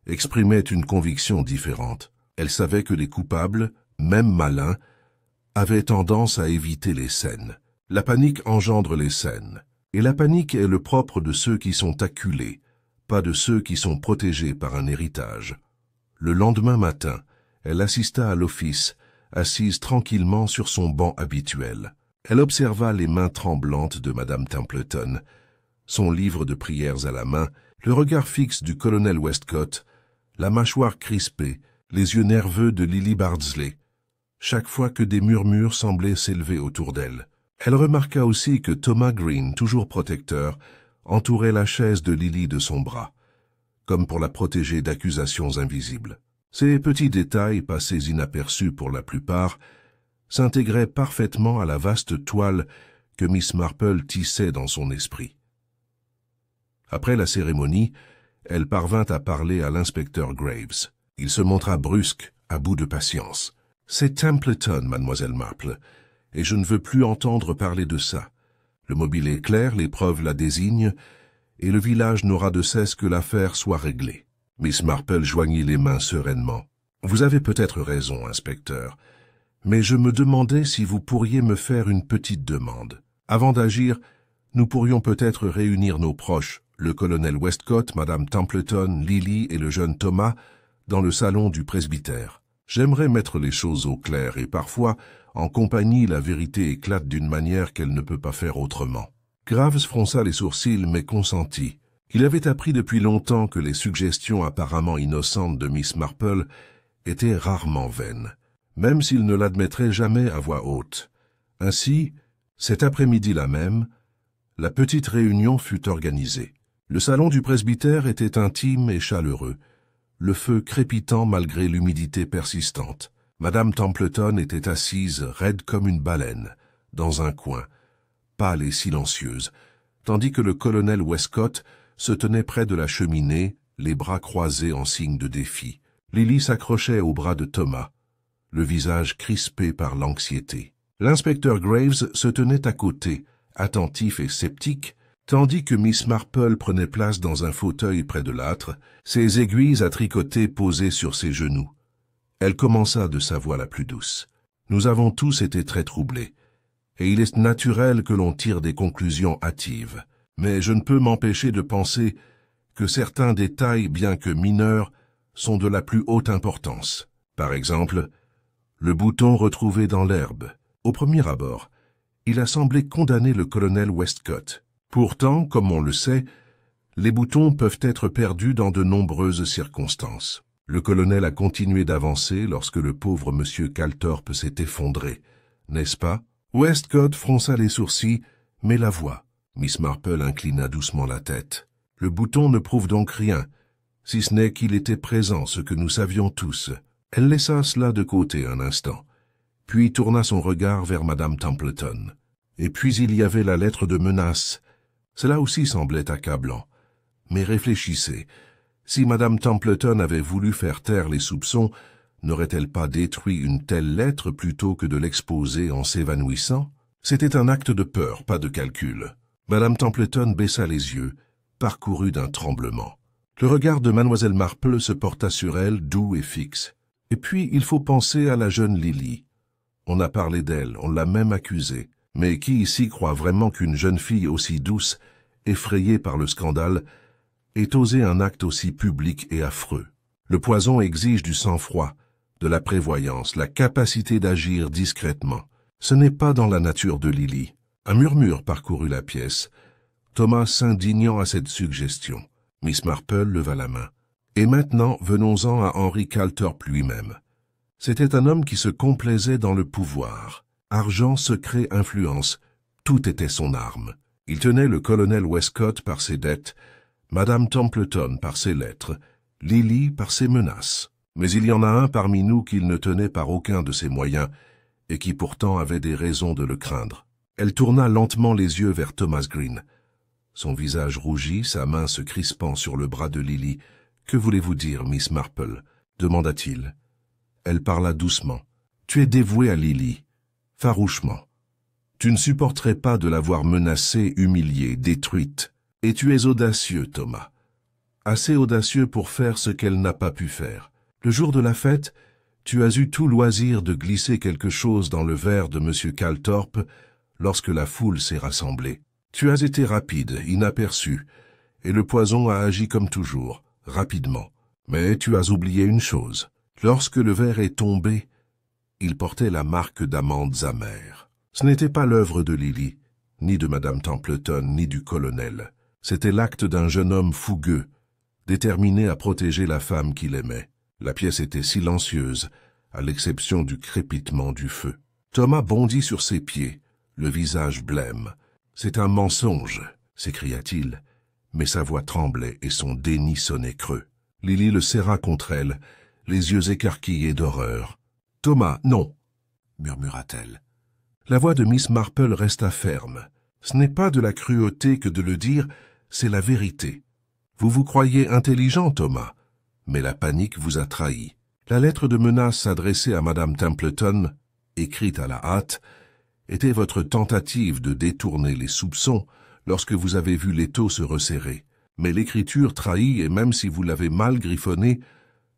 Speaker 1: exprimaient une conviction différente. Elle savait que les coupables, même malins, avaient tendance à éviter les scènes. La panique engendre les scènes, et la panique est le propre de ceux qui sont acculés, pas de ceux qui sont protégés par un héritage. Le lendemain matin, elle assista à l'office, assise tranquillement sur son banc habituel. Elle observa les mains tremblantes de Madame Templeton, son livre de prières à la main, le regard fixe du colonel Westcott, la mâchoire crispée, les yeux nerveux de Lily Bardsley, chaque fois que des murmures semblaient s'élever autour d'elle. Elle remarqua aussi que Thomas Green, toujours protecteur, entourait la chaise de Lily de son bras, comme pour la protéger d'accusations invisibles. Ces petits détails, passés inaperçus pour la plupart, s'intégraient parfaitement à la vaste toile que Miss Marple tissait dans son esprit. Après la cérémonie, elle parvint à parler à l'inspecteur Graves. Il se montra brusque, à bout de patience. « C'est Templeton, mademoiselle Marple, et je ne veux plus entendre parler de ça. Le mobile est clair, les preuves la désignent, et le village n'aura de cesse que l'affaire soit réglée. » Miss Marple joignit les mains sereinement. « Vous avez peut-être raison, inspecteur, mais je me demandais si vous pourriez me faire une petite demande. Avant d'agir, nous pourrions peut-être réunir nos proches, le colonel Westcott, Madame Templeton, Lily et le jeune Thomas, dans le salon du presbytère. J'aimerais mettre les choses au clair et parfois, en compagnie, la vérité éclate d'une manière qu'elle ne peut pas faire autrement. » Graves fronça les sourcils mais consentit. Il avait appris depuis longtemps que les suggestions apparemment innocentes de Miss Marple étaient rarement vaines, même s'il ne l'admettrait jamais à voix haute. Ainsi, cet après-midi-là même, la petite réunion fut organisée. Le salon du presbytère était intime et chaleureux, le feu crépitant malgré l'humidité persistante. Madame Templeton était assise, raide comme une baleine, dans un coin, pâle et silencieuse, tandis que le colonel Westcott se tenait près de la cheminée, les bras croisés en signe de défi. Lily s'accrochait au bras de Thomas, le visage crispé par l'anxiété. L'inspecteur Graves se tenait à côté, attentif et sceptique, tandis que Miss Marple prenait place dans un fauteuil près de l'âtre, ses aiguilles à tricoter posées sur ses genoux. Elle commença de sa voix la plus douce. « Nous avons tous été très troublés, et il est naturel que l'on tire des conclusions hâtives. Mais je ne peux m'empêcher de penser que certains détails, bien que mineurs, sont de la plus haute importance. Par exemple, le bouton retrouvé dans l'herbe. Au premier abord, il a semblé condamner le colonel Westcott. Pourtant, comme on le sait, les boutons peuvent être perdus dans de nombreuses circonstances. Le colonel a continué d'avancer lorsque le pauvre monsieur Calthorpe s'est effondré, n'est-ce pas? Westcott fronça les sourcils, mais la voix. Miss Marple inclina doucement la tête. Le bouton ne prouve donc rien, si ce n'est qu'il était présent, ce que nous savions tous. Elle laissa cela de côté un instant, puis tourna son regard vers Madame Templeton. Et puis il y avait la lettre de menace. Cela aussi semblait accablant. Mais réfléchissez, si Madame Templeton avait voulu faire taire les soupçons, n'aurait-elle pas détruit une telle lettre plutôt que de l'exposer en s'évanouissant? C'était un acte de peur, pas de calcul. Madame Templeton baissa les yeux, parcourue d'un tremblement. Le regard de mademoiselle Marple se porta sur elle, doux et fixe. Et puis, il faut penser à la jeune Lily. On a parlé d'elle, on l'a même accusée. Mais qui ici croit vraiment qu'une jeune fille aussi douce, effrayée par le scandale, ait osé un acte aussi public et affreux? Le poison exige du sang-froid, de la prévoyance, la capacité d'agir discrètement. Ce n'est pas dans la nature de Lily. Un murmure parcourut la pièce, Thomas s'indignant à cette suggestion. Miss Marple leva la main. Et maintenant, venons-en à Henry Calthorpe lui-même. C'était un homme qui se complaisait dans le pouvoir. Argent, secret, influence, tout était son arme. Il tenait le colonel Westcott par ses dettes, Madame Templeton par ses lettres, Lily par ses menaces. Mais il y en a un parmi nous qu'il ne tenait par aucun de ses moyens, et qui pourtant avait des raisons de le craindre. Elle tourna lentement les yeux vers Thomas Green. Son visage rougit, sa main se crispant sur le bras de Lily. « Que voulez-vous dire, Miss Marple ?» demanda-t-il. Elle parla doucement. « Tu es dévouée à Lily, farouchement. Tu ne supporterais pas de la voir menacée, humiliée, détruite. Et tu es audacieux, Thomas. Assez audacieux pour faire ce qu'elle n'a pas pu faire. Le jour de la fête, tu as eu tout loisir de glisser quelque chose dans le verre de M. Calthorpe lorsque la foule s'est rassemblée. Tu as été rapide, inaperçu, et le poison a agi comme toujours, rapidement. Mais tu as oublié une chose. Lorsque le verre est tombé, il portait la marque d'amandes amères. Ce n'était pas l'œuvre de Lily, ni de Madame Templeton, ni du colonel. C'était l'acte d'un jeune homme fougueux, déterminé à protéger la femme qu'il aimait. La pièce était silencieuse, à l'exception du crépitement du feu. Thomas bondit sur ses pieds, le visage blême. « C'est un mensonge !» s'écria-t-il, mais sa voix tremblait et son déni sonnait creux. Lily le serra contre elle, les yeux écarquillés d'horreur. « Thomas, non !» murmura-t-elle. La voix de Miss Marple resta ferme. « Ce n'est pas de la cruauté que de le dire, c'est la vérité. Vous vous croyez intelligent, Thomas, mais la panique vous a trahi. La lettre de menace adressée à Madame Templeton, écrite à la hâte, était votre tentative de détourner les soupçons lorsque vous avez vu l'étau se resserrer. Mais l'écriture trahit, et même si vous l'avez mal griffonnée,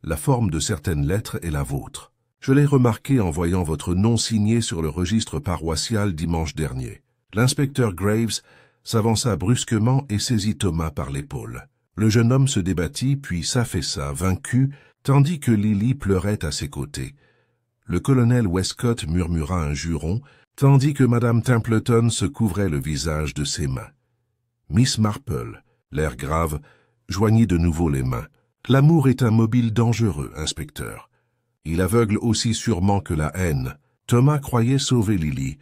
Speaker 1: la forme de certaines lettres est la vôtre. Je l'ai remarqué en voyant votre nom signé sur le registre paroissial dimanche dernier. » L'inspecteur Graves s'avança brusquement et saisit Thomas par l'épaule. Le jeune homme se débattit, puis s'affaissa, vaincu, tandis que Lily pleurait à ses côtés. Le colonel Westcott murmura un juron, tandis que Madame Templeton se couvrait le visage de ses mains. Miss Marple, l'air grave, joignit de nouveau les mains. « L'amour est un mobile dangereux, inspecteur. Il aveugle aussi sûrement que la haine. Thomas croyait sauver Lily,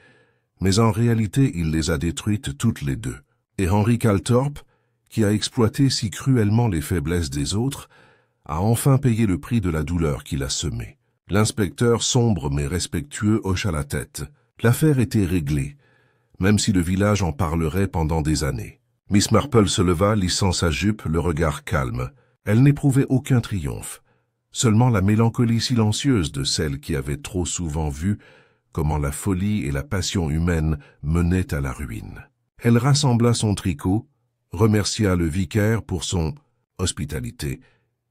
Speaker 1: mais en réalité il les a détruites toutes les deux. Et Henry Calthorpe, qui a exploité si cruellement les faiblesses des autres, a enfin payé le prix de la douleur qu'il a semée. » L'inspecteur, sombre mais respectueux, hocha la tête. L'affaire était réglée, même si le village en parlerait pendant des années. Miss Marple se leva, lissant sa jupe, le regard calme. Elle n'éprouvait aucun triomphe, seulement la mélancolie silencieuse de celle qui avait trop souvent vu comment la folie et la passion humaine menaient à la ruine. Elle rassembla son tricot, remercia le vicaire pour son hospitalité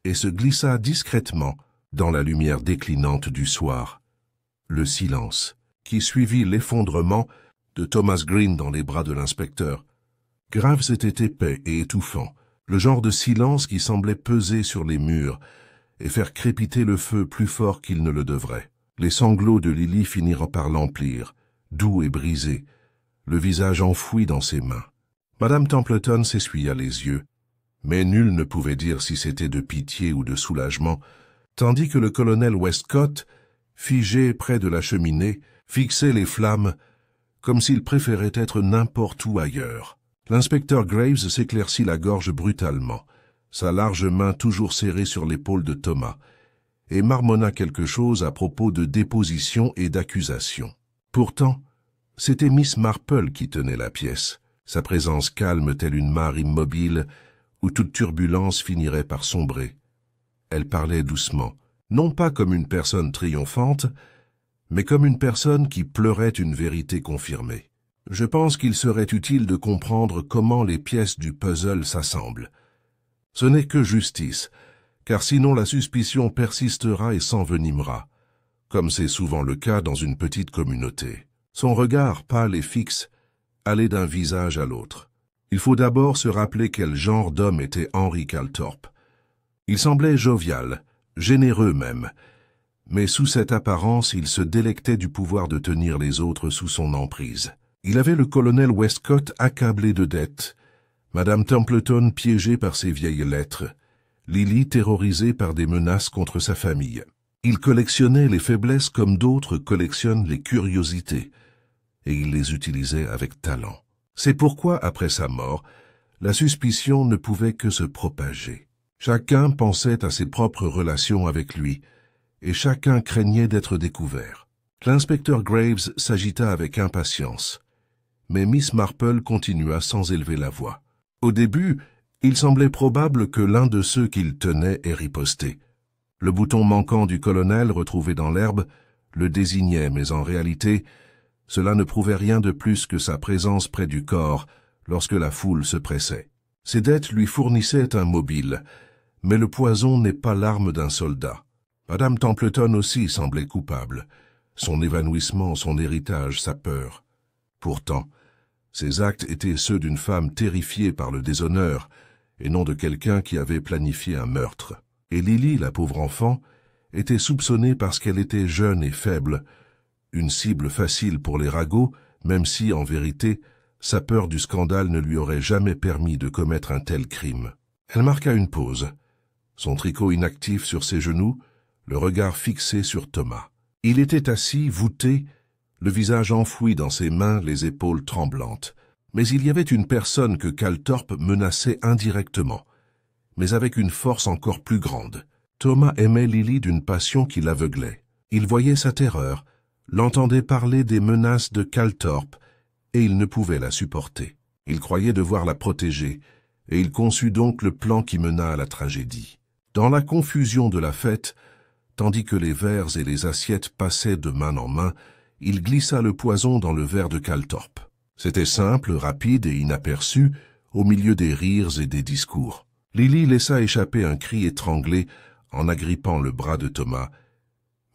Speaker 1: et se glissa discrètement dans la lumière déclinante du soir. Le silence qui suivit l'effondrement de Thomas Green dans les bras de l'inspecteur. Graves était épais et étouffant, le genre de silence qui semblait peser sur les murs et faire crépiter le feu plus fort qu'il ne le devrait. Les sanglots de Lily finirent par l'emplir, doux et brisés, le visage enfoui dans ses mains. Madame Templeton s'essuya les yeux, mais nul ne pouvait dire si c'était de pitié ou de soulagement, tandis que le colonel Westcott, figé près de la cheminée, fixait les flammes comme s'il préférait être n'importe où ailleurs. L'inspecteur Graves s'éclaircit la gorge brutalement, sa large main toujours serrée sur l'épaule de Thomas, et marmonna quelque chose à propos de déposition et d'accusation. Pourtant, c'était Miss Marple qui tenait la pièce, sa présence calme telle une mare immobile où toute turbulence finirait par sombrer. Elle parlait doucement, non pas comme une personne triomphante, mais comme une personne qui pleurait une vérité confirmée. Je pense qu'il serait utile de comprendre comment les pièces du puzzle s'assemblent. Ce n'est que justice, car sinon la suspicion persistera et s'envenimera, comme c'est souvent le cas dans une petite communauté. Son regard pâle et fixe allait d'un visage à l'autre. Il faut d'abord se rappeler quel genre d'homme était Henry Calthorpe. Il semblait jovial, généreux même, mais sous cette apparence, il se délectait du pouvoir de tenir les autres sous son emprise. Il avait le colonel Westcott accablé de dettes, Madame Templeton piégée par ses vieilles lettres, Lily terrorisée par des menaces contre sa famille. Il collectionnait les faiblesses comme d'autres collectionnent les curiosités, et il les utilisait avec talent. C'est pourquoi, après sa mort, la suspicion ne pouvait que se propager. Chacun pensait à ses propres relations avec lui, et chacun craignait d'être découvert. L'inspecteur Graves s'agita avec impatience, mais Miss Marple continua sans élever la voix. Au début, il semblait probable que l'un de ceux qu'il tenait ait riposté. Le bouton manquant du colonel retrouvé dans l'herbe le désignait, mais en réalité, cela ne prouvait rien de plus que sa présence près du corps lorsque la foule se pressait. Ses dettes lui fournissaient un mobile, mais le poison n'est pas l'arme d'un soldat. Madame Templeton aussi semblait coupable. Son évanouissement, son héritage, sa peur. Pourtant, ses actes étaient ceux d'une femme terrifiée par le déshonneur, et non de quelqu'un qui avait planifié un meurtre. Et Lily, la pauvre enfant, était soupçonnée parce qu'elle était jeune et faible, une cible facile pour les ragots, même si, en vérité, sa peur du scandale ne lui aurait jamais permis de commettre un tel crime. Elle marqua une pause, son tricot inactif sur ses genoux, le regard fixé sur Thomas. Il était assis, voûté, le visage enfoui dans ses mains, les épaules tremblantes. Mais il y avait une personne que Calthorpe menaçait indirectement, mais avec une force encore plus grande. Thomas aimait Lily d'une passion qui l'aveuglait. Il voyait sa terreur, l'entendait parler des menaces de Calthorpe, et il ne pouvait la supporter. Il croyait devoir la protéger, et il conçut donc le plan qui mena à la tragédie. Dans la confusion de la fête, tandis que les verres et les assiettes passaient de main en main, il glissa le poison dans le verre de Calthorpe. C'était simple, rapide et inaperçu, au milieu des rires et des discours. Lily laissa échapper un cri étranglé en agrippant le bras de Thomas,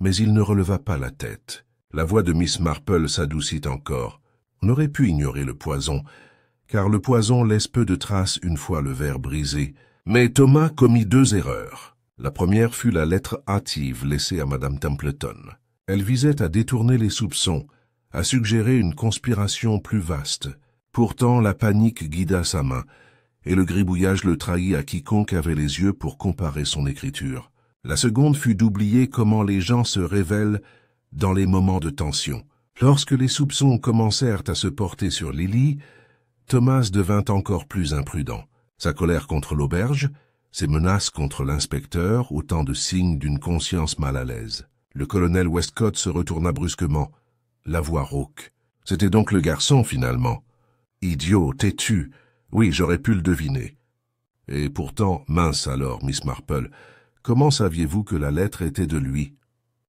Speaker 1: mais il ne releva pas la tête. La voix de Miss Marple s'adoucit encore. On aurait pu ignorer le poison, car le poison laisse peu de traces une fois le verre brisé. Mais Thomas commit 2 erreurs. La première fut la lettre hâtive laissée à Madame Templeton. Elle visait à détourner les soupçons, à suggérer une conspiration plus vaste. Pourtant, la panique guida sa main, et le gribouillage le trahit à quiconque avait les yeux pour comparer son écriture. La seconde fut d'oublier comment les gens se révèlent dans les moments de tension. Lorsque les soupçons commencèrent à se porter sur Lily, Thomas devint encore plus imprudent. Sa colère contre l'auberge, ses menaces contre l'inspecteur, autant de signes d'une conscience mal à l'aise. Le colonel Westcott se retourna brusquement, la voix rauque. C'était donc le garçon, finalement. Idiot, têtu. Oui, j'aurais pu le deviner. Et pourtant, mince alors, Miss Marple, comment saviez-vous que la lettre était de lui?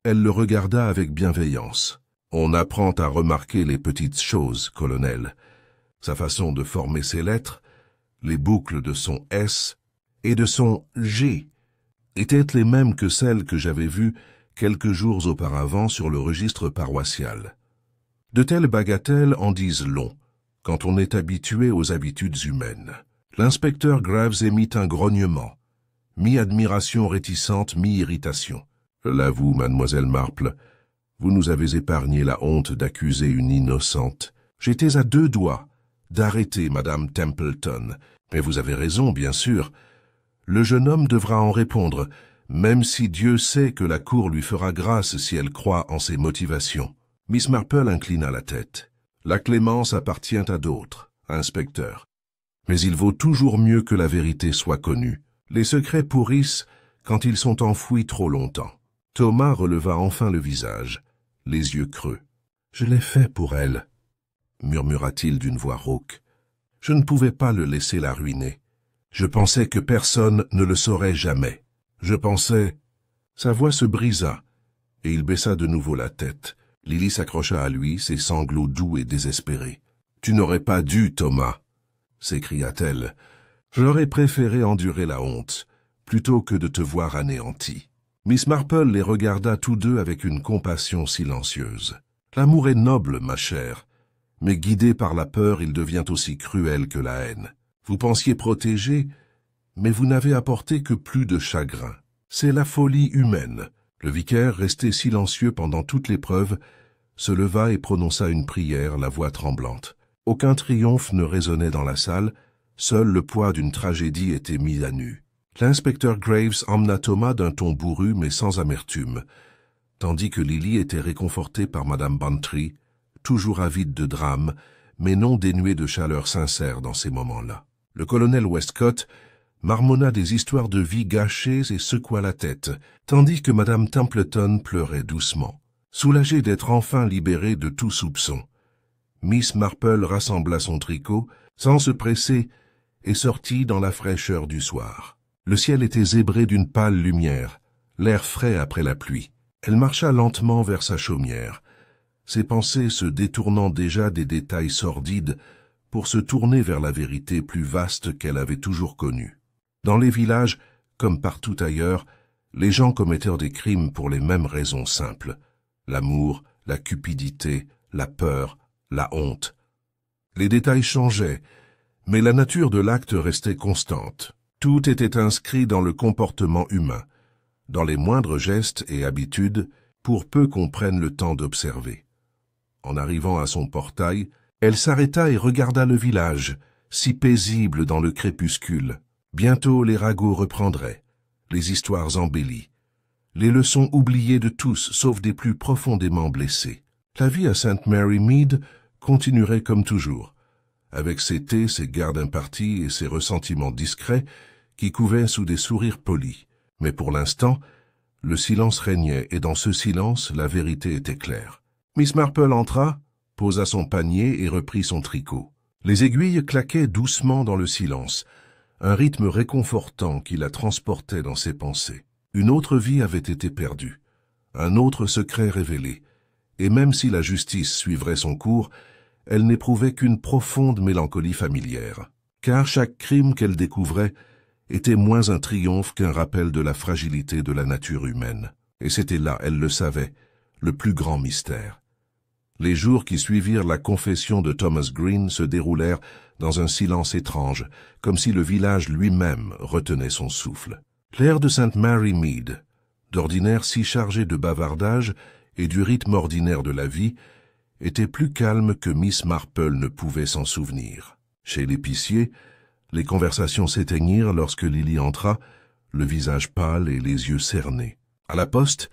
Speaker 1: Elle le regarda avec bienveillance. On apprend à remarquer les petites choses, colonel. Sa façon de former ses lettres, les boucles de son S et de son G, étaient les mêmes que celles que j'avais vues quelques jours auparavant sur le registre paroissial. De telles bagatelles en disent long, quand on est habitué aux habitudes humaines. L'inspecteur Graves émit un grognement, mi-admiration réticente, mi-irritation. Je l'avoue, mademoiselle Marple, vous nous avez épargné la honte d'accuser une innocente. J'étais à 2 doigts d'arrêter madame Templeton, mais vous avez raison, bien sûr. Le jeune homme devra en répondre, même si Dieu sait que la cour lui fera grâce si elle croit en ses motivations. Miss Marple inclina la tête. La clémence appartient à d'autres, inspecteur. Mais il vaut toujours mieux que la vérité soit connue. Les secrets pourrissent quand ils sont enfouis trop longtemps. Thomas releva enfin le visage, les yeux creux. « Je l'ai fait pour elle », murmura-t-il d'une voix rauque. « Je ne pouvais pas le laisser la ruiner. Je pensais que personne ne le saurait jamais. Je pensais... » Sa voix se brisa, et il baissa de nouveau la tête. Lily s'accrocha à lui, ses sanglots doux et désespérés. Tu n'aurais pas dû, Thomas, s'écria-t-elle. J'aurais préféré endurer la honte, plutôt que de te voir anéanti. Miss Marple les regarda tous deux avec une compassion silencieuse. L'amour est noble, ma chère, mais guidé par la peur, il devient aussi cruel que la haine. Vous pensiez protéger, mais vous n'avez apporté que plus de chagrin. C'est la folie humaine. Le vicaire, resté silencieux pendant toute l'épreuve, se leva et prononça une prière, la voix tremblante. Aucun triomphe ne résonnait dans la salle, seul le poids d'une tragédie était mis à nu. L'inspecteur Graves emmena Thomas d'un ton bourru mais sans amertume, tandis que Lily était réconfortée par Madame Bantry, toujours avide de drame, mais non dénuée de chaleur sincère dans ces moments-là. Le colonel Westcott marmonna des histoires de vie gâchées et secoua la tête, tandis que Madame Templeton pleurait doucement. Soulagée d'être enfin libérée de tout soupçon, Miss Marple rassembla son tricot, sans se presser, et sortit dans la fraîcheur du soir. Le ciel était zébré d'une pâle lumière, l'air frais après la pluie. Elle marcha lentement vers sa chaumière, ses pensées se détournant déjà des détails sordides pour se tourner vers la vérité plus vaste qu'elle avait toujours connue. Dans les villages, comme partout ailleurs, les gens commettaient des crimes pour les mêmes raisons simples. L'amour, la cupidité, la peur, la honte. Les détails changeaient, mais la nature de l'acte restait constante. Tout était inscrit dans le comportement humain, dans les moindres gestes et habitudes, pour peu qu'on prenne le temps d'observer. En arrivant à son portail, elle s'arrêta et regarda le village, si paisible dans le crépuscule. Bientôt les ragots reprendraient, les histoires embellies, les leçons oubliées de tous, sauf des plus profondément blessés. La vie à St. Mary Mead continuerait comme toujours, avec ses thés, ses gardes impartis et ses ressentiments discrets qui couvaient sous des sourires polis. Mais pour l'instant, le silence régnait, et dans ce silence, la vérité était claire. Miss Marple entra, posa son panier et reprit son tricot. Les aiguilles claquaient doucement dans le silence, un rythme réconfortant qui la transportait dans ses pensées. Une autre vie avait été perdue, un autre secret révélé, et même si la justice suivrait son cours, elle n'éprouvait qu'une profonde mélancolie familière, car chaque crime qu'elle découvrait était moins un triomphe qu'un rappel de la fragilité de la nature humaine. Et c'était là, elle le savait, le plus grand mystère. Les jours qui suivirent la confession de Thomas Green se déroulèrent dans un silence étrange, comme si le village lui-même retenait son souffle. L'air de St. Mary Mead, d'ordinaire si chargé de bavardage et du rythme ordinaire de la vie, était plus calme que Miss Marple ne pouvait s'en souvenir. Chez l'épicier, les conversations s'éteignirent lorsque Lily entra, le visage pâle et les yeux cernés. À la poste,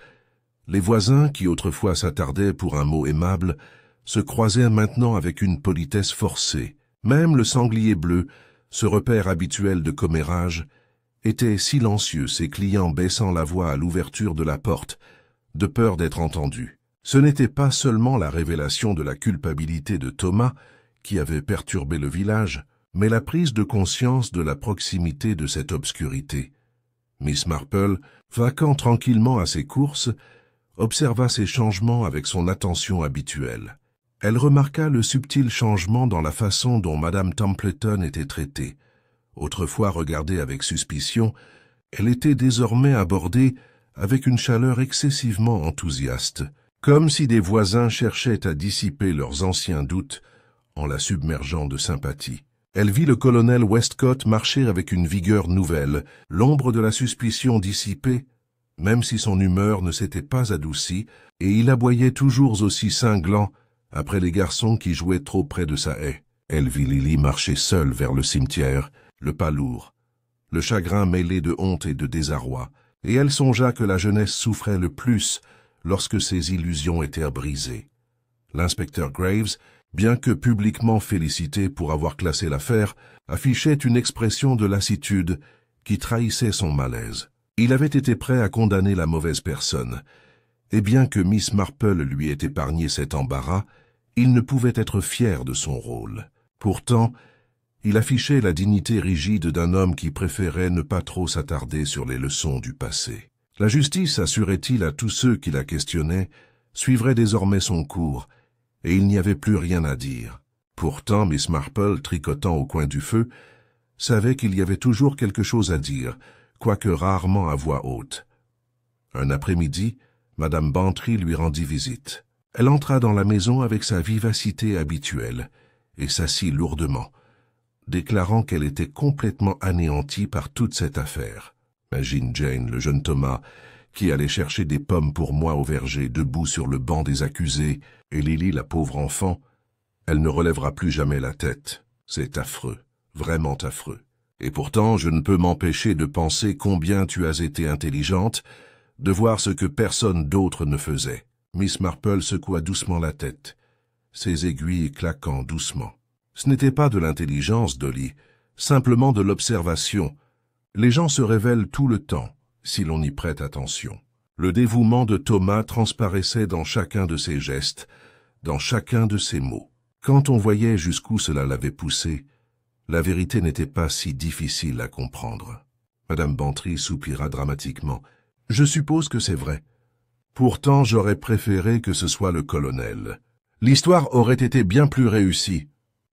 Speaker 1: les voisins, qui autrefois s'attardaient pour un mot aimable, se croisaient maintenant avec une politesse forcée. Même le sanglier bleu, ce repère habituel de commérage, était silencieux, ses clients baissant la voix à l'ouverture de la porte, de peur d'être entendus. Ce n'était pas seulement la révélation de la culpabilité de Thomas qui avait perturbé le village, mais la prise de conscience de la proximité de cette obscurité. Miss Marple, vaquant tranquillement à ses courses, observa ces changements avec son attention habituelle. Elle remarqua le subtil changement dans la façon dont Madame Templeton était traitée. Autrefois regardée avec suspicion, elle était désormais abordée avec une chaleur excessivement enthousiaste, comme si des voisins cherchaient à dissiper leurs anciens doutes en la submergeant de sympathie. Elle vit le colonel Westcott marcher avec une vigueur nouvelle, l'ombre de la suspicion dissipée, même si son humeur ne s'était pas adoucie, et il aboyait toujours aussi cinglant après les garçons qui jouaient trop près de sa haie. Elle vit Lily marcher seule vers le cimetière, le pas lourd, le chagrin mêlé de honte et de désarroi, et elle songea que la jeunesse souffrait le plus lorsque ses illusions étaient brisées. L'inspecteur Graves, bien que publiquement félicité pour avoir classé l'affaire, affichait une expression de lassitude qui trahissait son malaise. Il avait été prêt à condamner la mauvaise personne, et bien que Miss Marple lui ait épargné cet embarras, il ne pouvait être fier de son rôle. Pourtant, il affichait la dignité rigide d'un homme qui préférait ne pas trop s'attarder sur les leçons du passé. La justice, assurait-il à tous ceux qui la questionnaient, suivrait désormais son cours, et il n'y avait plus rien à dire. Pourtant, Miss Marple, tricotant au coin du feu, savait qu'il y avait toujours quelque chose à dire, quoique rarement à voix haute. Un après-midi, Madame Bantry lui rendit visite. Elle entra dans la maison avec sa vivacité habituelle et s'assit lourdement, déclarant qu'elle était complètement anéantie par toute cette affaire. Imagine Jane, le jeune Thomas, qui allait chercher des pommes pour moi au verger, debout sur le banc des accusés, et Lily, la pauvre enfant, elle ne relèvera plus jamais la tête. C'est affreux, vraiment affreux. Et pourtant, je ne peux m'empêcher de penser combien tu as été intelligente, de voir ce que personne d'autre ne faisait. Miss Marple secoua doucement la tête, ses aiguilles claquant doucement. Ce n'était pas de l'intelligence, Dolly, simplement de l'observation. Les gens se révèlent tout le temps, si l'on y prête attention. Le dévouement de Thomas transparaissait dans chacun de ses gestes, dans chacun de ses mots. Quand on voyait jusqu'où cela l'avait poussé, la vérité n'était pas si difficile à comprendre. Madame Bantry soupira dramatiquement. « Je suppose que c'est vrai. Pourtant, j'aurais préféré que ce soit le colonel. L'histoire aurait été bien plus réussie. »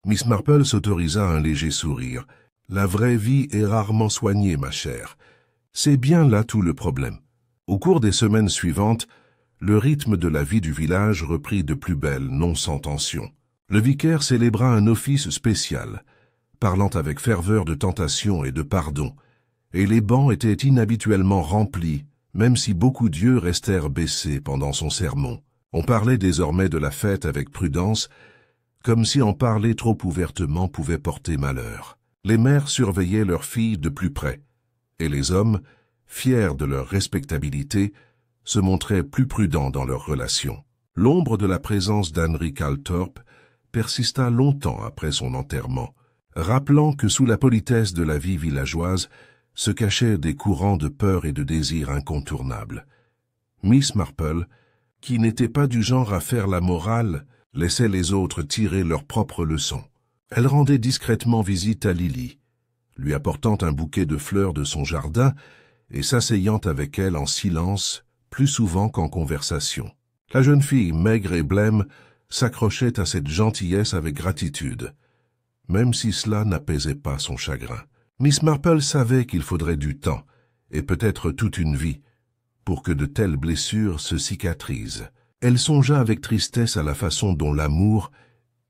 Speaker 1: Miss Marple s'autorisa un léger sourire. « La vraie vie est rarement soignée, ma chère. C'est bien là tout le problème. » Au cours des semaines suivantes, le rythme de la vie du village reprit de plus belle, non sans tension. Le vicaire célébra un office spécial, parlant avec ferveur de tentation et de pardon, et les bancs étaient inhabituellement remplis, même si beaucoup d'yeux restèrent baissés pendant son sermon. On parlait désormais de la fête avec prudence, comme si en parler trop ouvertement pouvait porter malheur. Les mères surveillaient leurs filles de plus près, et les hommes, fiers de leur respectabilité, se montraient plus prudents dans leurs relations. L'ombre de la présence d'Henry Calthorpe persista longtemps après son enterrement, rappelant que sous la politesse de la vie villageoise se cachaient des courants de peur et de désir incontournables. Miss Marple, qui n'était pas du genre à faire la morale, laissait les autres tirer leurs propres leçons. Elle rendait discrètement visite à Lily, lui apportant un bouquet de fleurs de son jardin et s'asseyant avec elle en silence, plus souvent qu'en conversation. La jeune fille, maigre et blême, s'accrochait à cette gentillesse avec gratitude, même si cela n'apaisait pas son chagrin. Miss Marple savait qu'il faudrait du temps, et peut-être toute une vie, pour que de telles blessures se cicatrisent. Elle songea avec tristesse à la façon dont l'amour,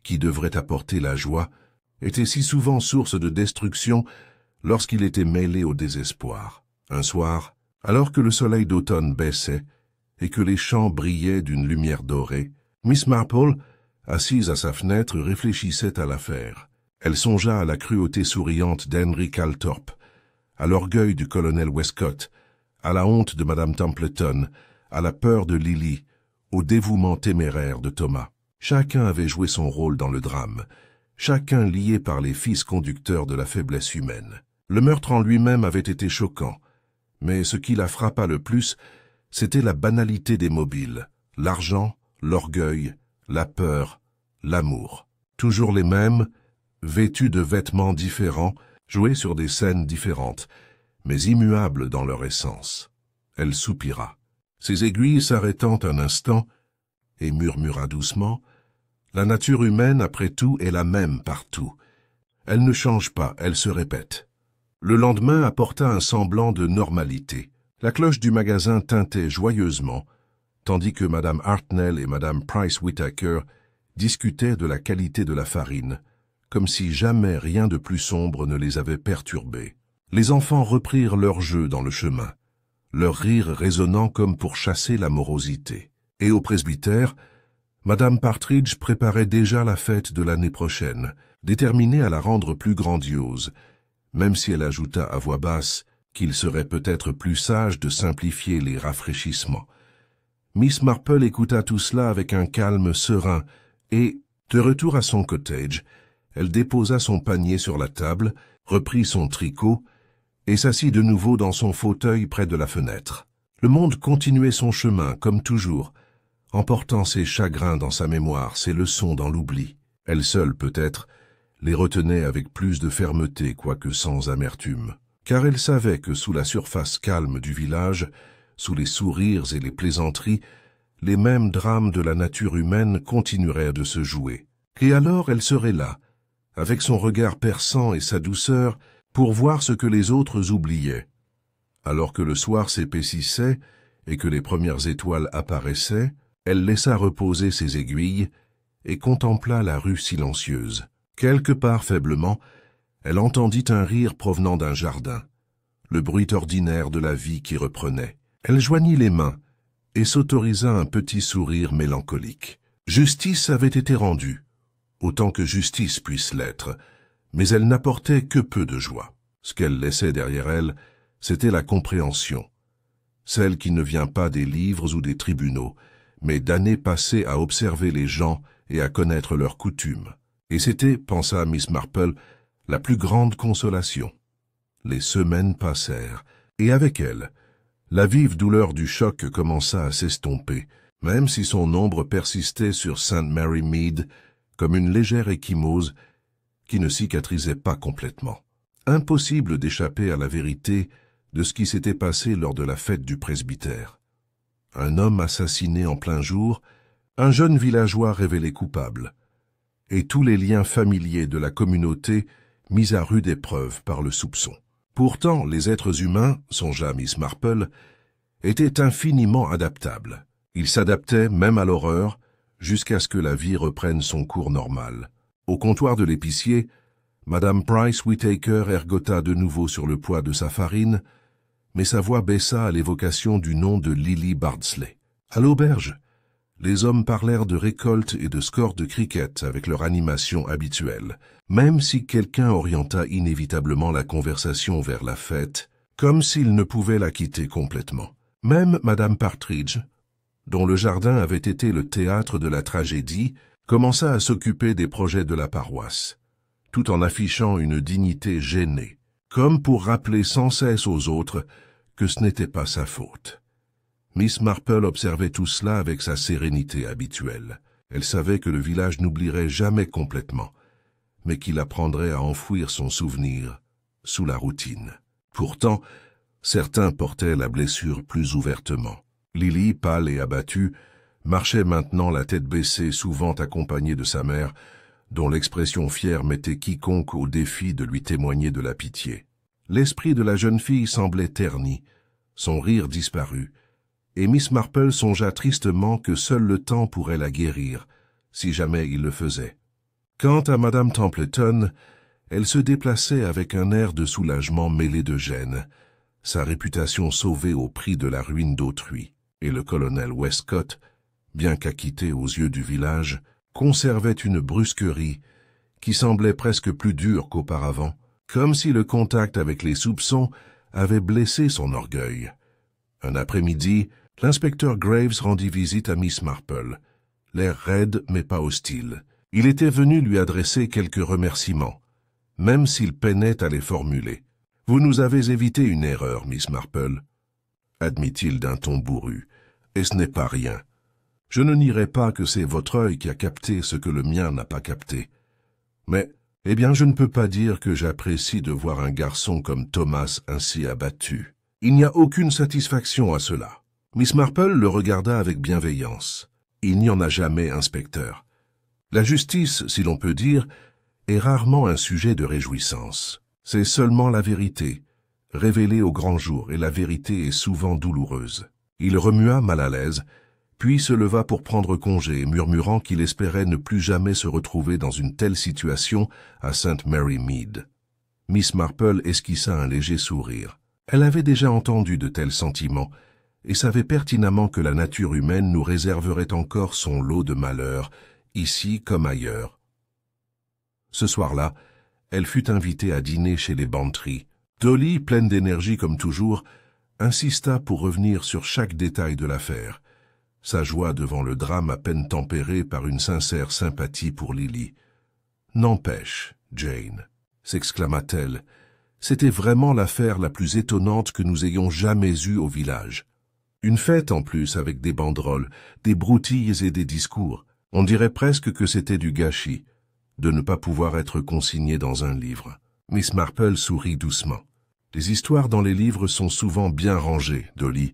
Speaker 1: qui devrait apporter la joie, était si souvent source de destruction lorsqu'il était mêlé au désespoir. Un soir, alors que le soleil d'automne baissait et que les champs brillaient d'une lumière dorée, Miss Marple, assise à sa fenêtre, réfléchissait à l'affaire. Elle songea à la cruauté souriante d'Henry Calthorpe, à l'orgueil du colonel Westcott, à la honte de Madame Templeton, à la peur de Lily, au dévouement téméraire de Thomas. Chacun avait joué son rôle dans le drame, chacun lié par les fils conducteurs de la faiblesse humaine. Le meurtre en lui-même avait été choquant, mais ce qui la frappa le plus, c'était la banalité des mobiles, l'argent, l'orgueil, la peur, l'amour. Toujours les mêmes, vêtus de vêtements différents, joués sur des scènes différentes, mais immuables dans leur essence. Elle soupira, ses aiguilles s'arrêtant un instant, et murmura doucement, « La nature humaine, après tout, est la même partout. Elle ne change pas, elle se répète. » Le lendemain apporta un semblant de normalité. La cloche du magasin tintait joyeusement, tandis que Madame Hartnell et Madame Price-Whittaker discutaient de la qualité de la farine, comme si jamais rien de plus sombre ne les avait perturbés. Les enfants reprirent leur jeu dans le chemin, leur rire résonnant comme pour chasser la morosité. Et au presbytère, Madame Partridge préparait déjà la fête de l'année prochaine, déterminée à la rendre plus grandiose, même si elle ajouta à voix basse qu'il serait peut-être plus sage de simplifier les rafraîchissements. Miss Marple écouta tout cela avec un calme serein et, de retour à son cottage, elle déposa son panier sur la table, reprit son tricot et s'assit de nouveau dans son fauteuil près de la fenêtre. Le monde continuait son chemin, comme toujours, emportant ses chagrins dans sa mémoire, ses leçons dans l'oubli. Elle seule, peut-être, les retenait avec plus de fermeté, quoique sans amertume. Car elle savait que sous la surface calme du village, sous les sourires et les plaisanteries, les mêmes drames de la nature humaine continueraient de se jouer. Et alors elle serait là, avec son regard perçant et sa douceur, pour voir ce que les autres oubliaient. Alors que le soir s'épaississait et que les premières étoiles apparaissaient, elle laissa reposer ses aiguilles et contempla la rue silencieuse. Quelque part faiblement, elle entendit un rire provenant d'un jardin, le bruit ordinaire de la vie qui reprenait. Elle joignit les mains et s'autorisa un petit sourire mélancolique. Justice avait été rendue, autant que justice puisse l'être, mais elle n'apportait que peu de joie. Ce qu'elle laissait derrière elle, c'était la compréhension, celle qui ne vient pas des livres ou des tribunaux, mais d'années passées à observer les gens et à connaître leurs coutumes. Et c'était, pensa Miss Marple, la plus grande consolation. Les semaines passèrent, et avec elles, la vive douleur du choc commença à s'estomper, même si son ombre persistait sur St. Mary Mead comme une légère ecchymose qui ne cicatrisait pas complètement. Impossible d'échapper à la vérité de ce qui s'était passé lors de la fête du presbytère. Un homme assassiné en plein jour, un jeune villageois révélé coupable, et tous les liens familiers de la communauté mis à rude épreuve par le soupçon. Pourtant, les êtres humains, songea Miss Marple, étaient infiniment adaptables. Ils s'adaptaient même à l'horreur, jusqu'à ce que la vie reprenne son cours normal. Au comptoir de l'épicier, Madame Price Whittaker ergota de nouveau sur le poids de sa farine, mais sa voix baissa à l'évocation du nom de Lily Bardsley. À l'auberge, les hommes parlèrent de récolte et de score de cricket avec leur animation habituelle, même si quelqu'un orienta inévitablement la conversation vers la fête, comme s'il ne pouvait la quitter complètement. Même Madame Partridge, dont le jardin avait été le théâtre de la tragédie, commença à s'occuper des projets de la paroisse, tout en affichant une dignité gênée, comme pour rappeler sans cesse aux autres que ce n'était pas sa faute. Miss Marple observait tout cela avec sa sérénité habituelle. Elle savait que le village n'oublierait jamais complètement, mais qu'il apprendrait à enfouir son souvenir sous la routine. Pourtant, certains portaient la blessure plus ouvertement. Lily, pâle et abattue, marchait maintenant la tête baissée, souvent accompagnée de sa mère, dont l'expression fière mettait quiconque au défi de lui témoigner de la pitié. L'esprit de la jeune fille semblait terni, son rire disparut, et Miss Marple songea tristement que seul le temps pourrait la guérir, si jamais il le faisait. Quant à Madame Templeton, elle se déplaçait avec un air de soulagement mêlé de gêne, sa réputation sauvée au prix de la ruine d'autrui, et le colonel Westcott, bien qu'acquitté aux yeux du village, conservait une brusquerie qui semblait presque plus dure qu'auparavant, comme si le contact avec les soupçons avait blessé son orgueil. Un après-midi, l'inspecteur Graves rendit visite à Miss Marple, l'air raide mais pas hostile. Il était venu lui adresser quelques remerciements, même s'il peinait à les formuler. « Vous nous avez évité une erreur, Miss Marple, » admit-il d'un ton bourru, « et ce n'est pas rien. Je ne nierai pas que c'est votre œil qui a capté ce que le mien n'a pas capté. Mais, eh bien, je ne peux pas dire que j'apprécie de voir un garçon comme Thomas ainsi abattu. Il n'y a aucune satisfaction à cela. » Miss Marple le regarda avec bienveillance. « Il n'y en a jamais, inspecteur. La justice, si l'on peut dire, est rarement un sujet de réjouissance. C'est seulement la vérité, révélée au grand jour, et la vérité est souvent douloureuse. » Il remua mal à l'aise, puis se leva pour prendre congé, murmurant qu'il espérait ne plus jamais se retrouver dans une telle situation à St. Mary Mead. Miss Marple esquissa un léger sourire. Elle avait déjà entendu de tels sentiments, et savait pertinemment que la nature humaine nous réserverait encore son lot de malheurs, ici comme ailleurs. Ce soir-là, elle fut invitée à dîner chez les Bantry. Dolly, pleine d'énergie comme toujours, insista pour revenir sur chaque détail de l'affaire, sa joie devant le drame à peine tempérée par une sincère sympathie pour Lily. « N'empêche, Jane, » s'exclama-t-elle, « c'était vraiment l'affaire la plus étonnante que nous ayons jamais eue au village. Une fête en plus avec des banderoles, des broutilles et des discours. On dirait presque que c'était du gâchis, de ne pas pouvoir être consigné dans un livre. » Miss Marple sourit doucement. « Les histoires dans les livres sont souvent bien rangées, Dolly,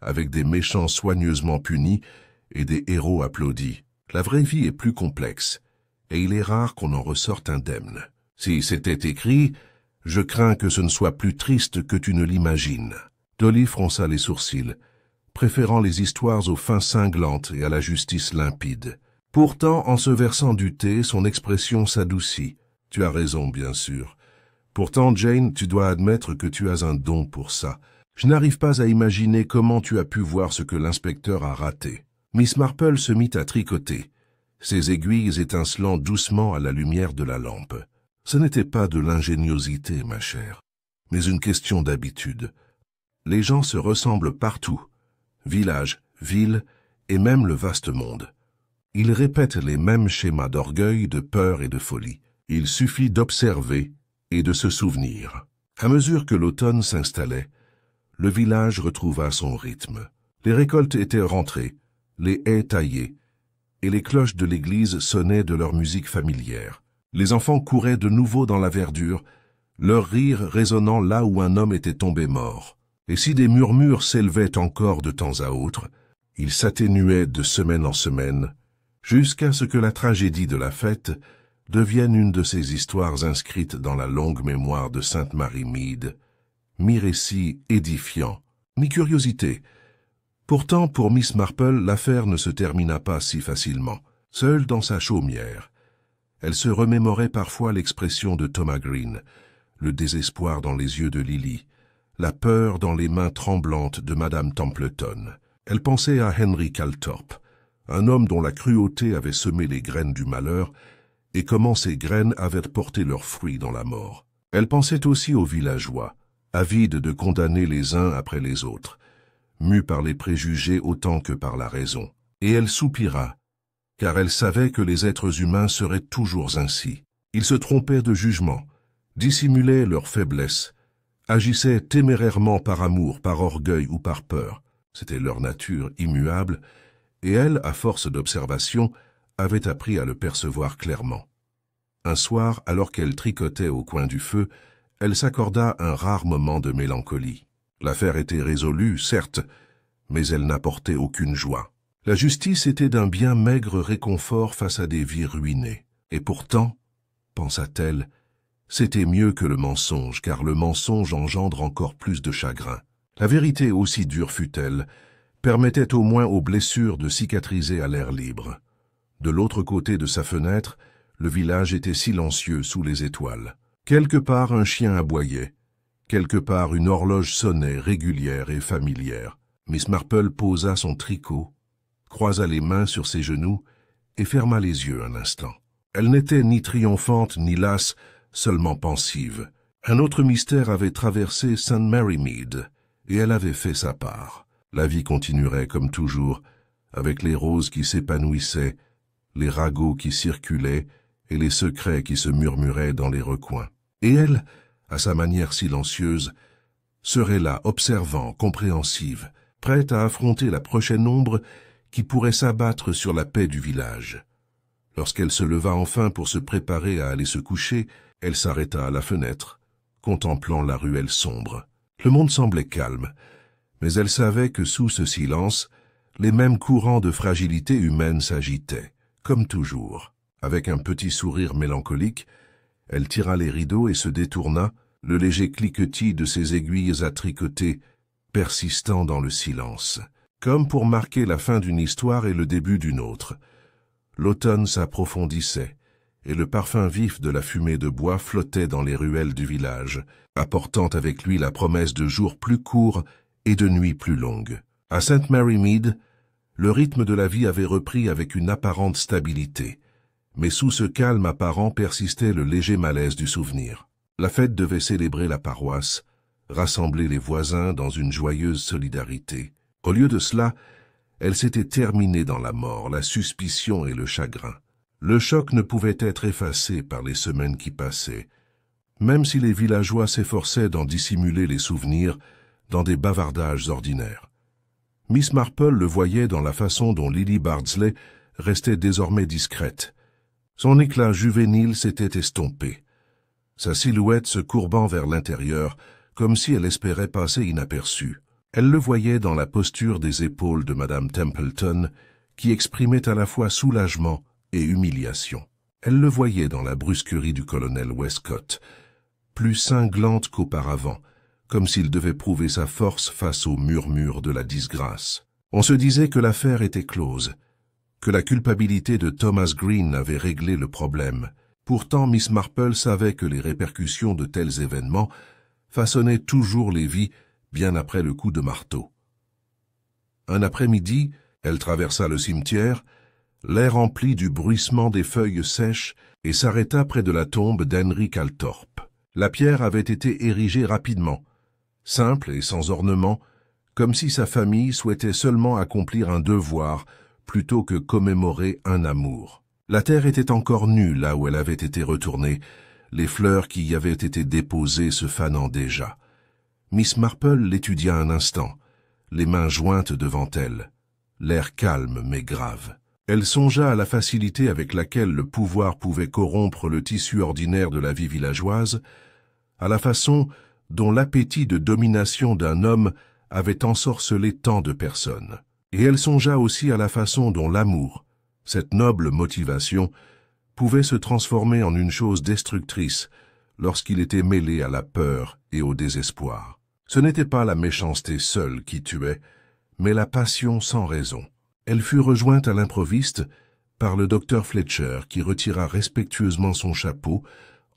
Speaker 1: avec des méchants soigneusement punis et des héros applaudis. La vraie vie est plus complexe, et il est rare qu'on en ressorte indemne. Si c'était écrit, je crains que ce ne soit plus triste que tu ne l'imagines. Dolly fronça les sourcils, préférant les histoires aux fins cinglantes et à la justice limpide. Pourtant, en se versant du thé, son expression s'adoucit. Tu as raison, bien sûr. Pourtant, Jane, tu dois admettre que tu as un don pour ça. Je n'arrive pas à imaginer comment tu as pu voir ce que l'inspecteur a raté. Miss Marple se mit à tricoter, ses aiguilles étincelant doucement à la lumière de la lampe. Ce n'était pas de l'ingéniosité, ma chère, mais une question d'habitude. Les gens se ressemblent partout, village, ville et même le vaste monde. Ils répètent les mêmes schémas d'orgueil, de peur et de folie. Il suffit d'observer et de se souvenir. À mesure que l'automne s'installait, le village retrouva son rythme. Les récoltes étaient rentrées, les haies taillées, et les cloches de l'église sonnaient de leur musique familière. Les enfants couraient de nouveau dans la verdure, leur rire résonnant là où un homme était tombé mort. Et si des murmures s'élevaient encore de temps à autre, ils s'atténuaient de semaine en semaine, jusqu'à ce que la tragédie de la fête devienne une de ces histoires inscrites dans la longue mémoire de Sainte Mary Mead, mi-récit édifiant, mi-curiosité. Pourtant, pour Miss Marple, l'affaire ne se termina pas si facilement. Seule dans sa chaumière, elle se remémorait parfois l'expression de Thomas Green, le désespoir dans les yeux de Lily, la peur dans les mains tremblantes de Madame Templeton. Elle pensait à Henry Calthorpe, un homme dont la cruauté avait semé les graines du malheur, et comment ces graines avaient porté leurs fruits dans la mort. Elle pensait aussi aux villageois, avides de condamner les uns après les autres, mus par les préjugés autant que par la raison. Et elle soupira, car elle savait que les êtres humains seraient toujours ainsi. Ils se trompaient de jugement, dissimulaient leurs faiblesses, agissaient témérairement par amour, par orgueil ou par peur. C'était leur nature immuable, et elle, à force d'observation, avait appris à le percevoir clairement. Un soir, alors qu'elle tricotait au coin du feu, elle s'accorda un rare moment de mélancolie. L'affaire était résolue, certes, mais elle n'apportait aucune joie. La justice était d'un bien maigre réconfort face à des vies ruinées. Et pourtant, pensa-t-elle, c'était mieux que le mensonge, car le mensonge engendre encore plus de chagrin. La vérité, aussi dure fût-elle, permettait au moins aux blessures de cicatriser à l'air libre. De l'autre côté de sa fenêtre, le village était silencieux sous les étoiles. Quelque part un chien aboyait, quelque part une horloge sonnait régulière et familière. Miss Marple posa son tricot, croisa les mains sur ses genoux et ferma les yeux un instant. Elle n'était ni triomphante ni lasse, seulement pensive. Un autre mystère avait traversé St. Mary Mead, et elle avait fait sa part. La vie continuerait comme toujours, avec les roses qui s'épanouissaient, les ragots qui circulaient et les secrets qui se murmuraient dans les recoins. Et elle, à sa manière silencieuse, serait là, observant, compréhensive, prête à affronter la prochaine ombre qui pourrait s'abattre sur la paix du village. Lorsqu'elle se leva enfin pour se préparer à aller se coucher, elle s'arrêta à la fenêtre, contemplant la ruelle sombre. Le monde semblait calme, mais elle savait que sous ce silence, les mêmes courants de fragilité humaine s'agitaient, comme toujours. Avec un petit sourire mélancolique, elle tira les rideaux et se détourna, le léger cliquetis de ses aiguilles à tricoter persistant dans le silence, comme pour marquer la fin d'une histoire et le début d'une autre. L'automne s'approfondissait, et le parfum vif de la fumée de bois flottait dans les ruelles du village, apportant avec lui la promesse de jours plus courts et de nuits plus longues. À St. Mary Mead, le rythme de la vie avait repris avec une apparente stabilité, mais sous ce calme apparent persistait le léger malaise du souvenir. La fête devait célébrer la paroisse, rassembler les voisins dans une joyeuse solidarité. Au lieu de cela, elle s'était terminée dans la mort, la suspicion et le chagrin. Le choc ne pouvait être effacé par les semaines qui passaient, même si les villageois s'efforçaient d'en dissimuler les souvenirs dans des bavardages ordinaires. Miss Marple le voyait dans la façon dont Lily Bardsley restait désormais discrète. Son éclat juvénile s'était estompé, sa silhouette se courbant vers l'intérieur, comme si elle espérait passer inaperçue. Elle le voyait dans la posture des épaules de Madame Templeton, qui exprimait à la fois soulagement et humiliation. Elle le voyait dans la brusquerie du colonel Westcott, plus cinglante qu'auparavant, comme s'il devait prouver sa force face au murmure de la disgrâce. On se disait que l'affaire était close, que la culpabilité de Thomas Green avait réglé le problème. Pourtant, Miss Marple savait que les répercussions de tels événements façonnaient toujours les vies bien après le coup de marteau. Un après-midi, elle traversa le cimetière, l'air empli du bruissement des feuilles sèches, et s'arrêta près de la tombe d'Henry Calthorpe. La pierre avait été érigée rapidement, simple et sans ornement, comme si sa famille souhaitait seulement accomplir un devoir plutôt que commémorer un amour. La terre était encore nue là où elle avait été retournée, les fleurs qui y avaient été déposées se fanant déjà. Miss Marple l'étudia un instant, les mains jointes devant elle, l'air calme mais grave. Elle songea à la facilité avec laquelle le pouvoir pouvait corrompre le tissu ordinaire de la vie villageoise, à la façon dont l'appétit de domination d'un homme avait ensorcelé tant de personnes. Et elle songea aussi à la façon dont l'amour, cette noble motivation, pouvait se transformer en une chose destructrice lorsqu'il était mêlé à la peur et au désespoir. Ce n'était pas la méchanceté seule qui tuait, mais la passion sans raison. Elle fut rejointe à l'improviste par le docteur Fletcher qui retira respectueusement son chapeau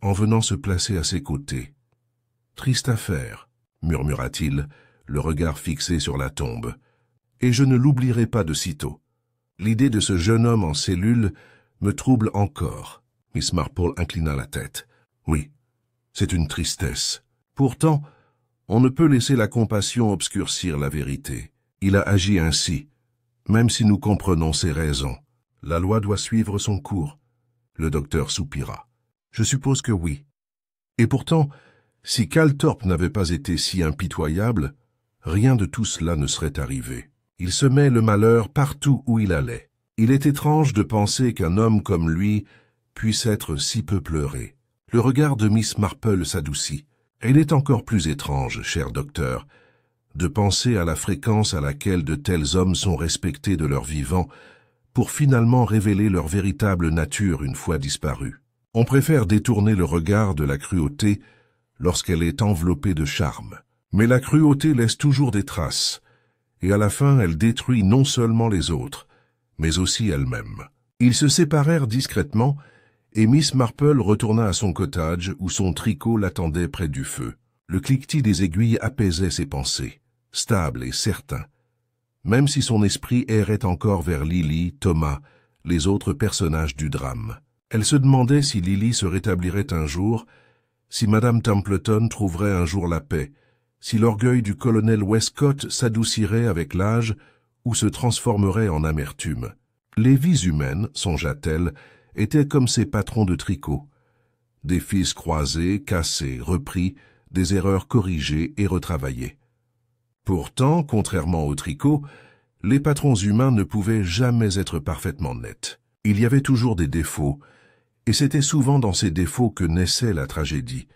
Speaker 1: en venant se placer à ses côtés. « Triste affaire », murmura-t-il, le regard fixé sur la tombe. « Et je ne l'oublierai pas de sitôt. L'idée de ce jeune homme en cellule me trouble encore. » Miss Marple inclina la tête. « Oui, c'est une tristesse. Pourtant, on ne peut laisser la compassion obscurcir la vérité. Il a agi ainsi, même si nous comprenons ses raisons. La loi doit suivre son cours. » Le docteur soupira. « Je suppose que oui. Et pourtant, si Calthorpe n'avait pas été si impitoyable, rien de tout cela ne serait arrivé. Il semait le malheur partout où il allait. Il est étrange de penser qu'un homme comme lui puisse être si peu pleuré. » Le regard de Miss Marple s'adoucit. « Il est encore plus étrange, cher docteur, de penser à la fréquence à laquelle de tels hommes sont respectés de leur vivant pour finalement révéler leur véritable nature une fois disparue. On préfère détourner le regard de la cruauté lorsqu'elle est enveloppée de charme. Mais la cruauté laisse toujours des traces, et à la fin elle détruit non seulement les autres, mais aussi elle-même. » Ils se séparèrent discrètement, et Miss Marple retourna à son cottage où son tricot l'attendait près du feu. Le cliquetis des aiguilles apaisait ses pensées, stable et certain, même si son esprit errait encore vers Lily, Thomas, les autres personnages du drame. Elle se demandait si Lily se rétablirait un jour, si Madame Templeton trouverait un jour la paix, si l'orgueil du colonel Westcott s'adoucirait avec l'âge ou se transformerait en amertume. Les vies humaines, songea-t-elle, étaient comme ces patrons de tricot. Des fils croisés, cassés, repris, des erreurs corrigées et retravaillées. Pourtant, contrairement au tricot, les patrons humains ne pouvaient jamais être parfaitement nets. Il y avait toujours des défauts, et c'était souvent dans ces défauts que naissait la tragédie.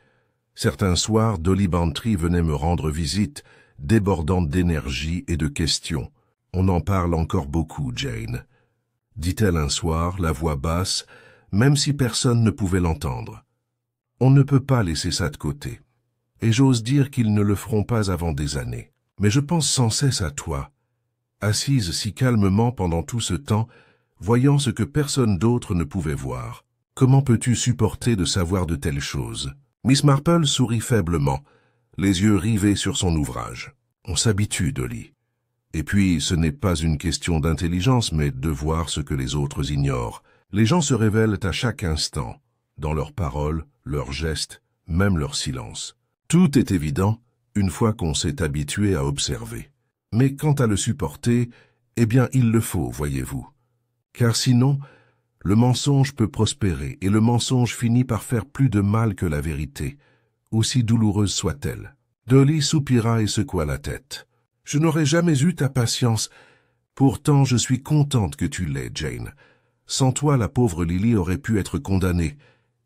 Speaker 1: Certains soirs, Dolly Bantry venait me rendre visite, débordante d'énergie et de questions. « On en parle encore beaucoup, Jane », dit-elle un soir, la voix basse, même si personne ne pouvait l'entendre. « On ne peut pas laisser ça de côté, et j'ose dire qu'ils ne le feront pas avant des années. Mais je pense sans cesse à toi, assise si calmement pendant tout ce temps, voyant ce que personne d'autre ne pouvait voir. Comment peux-tu supporter de savoir de telles choses ?» Miss Marple sourit faiblement, les yeux rivés sur son ouvrage. « On s'habitue, Dolly. Et puis, ce n'est pas une question d'intelligence, mais de voir ce que les autres ignorent. Les gens se révèlent à chaque instant, dans leurs paroles, leurs gestes, même leur silence. Tout est évident une fois qu'on s'est habitué à observer. Mais quant à le supporter, eh bien il le faut, voyez-vous. Car sinon, le mensonge peut prospérer, et le mensonge finit par faire plus de mal que la vérité, aussi douloureuse soit-elle. » Dolly soupira et secoua la tête. « Je n'aurais jamais eu ta patience. Pourtant, je suis contente que tu l'aies, Jane. Sans toi, la pauvre Lily aurait pu être condamnée,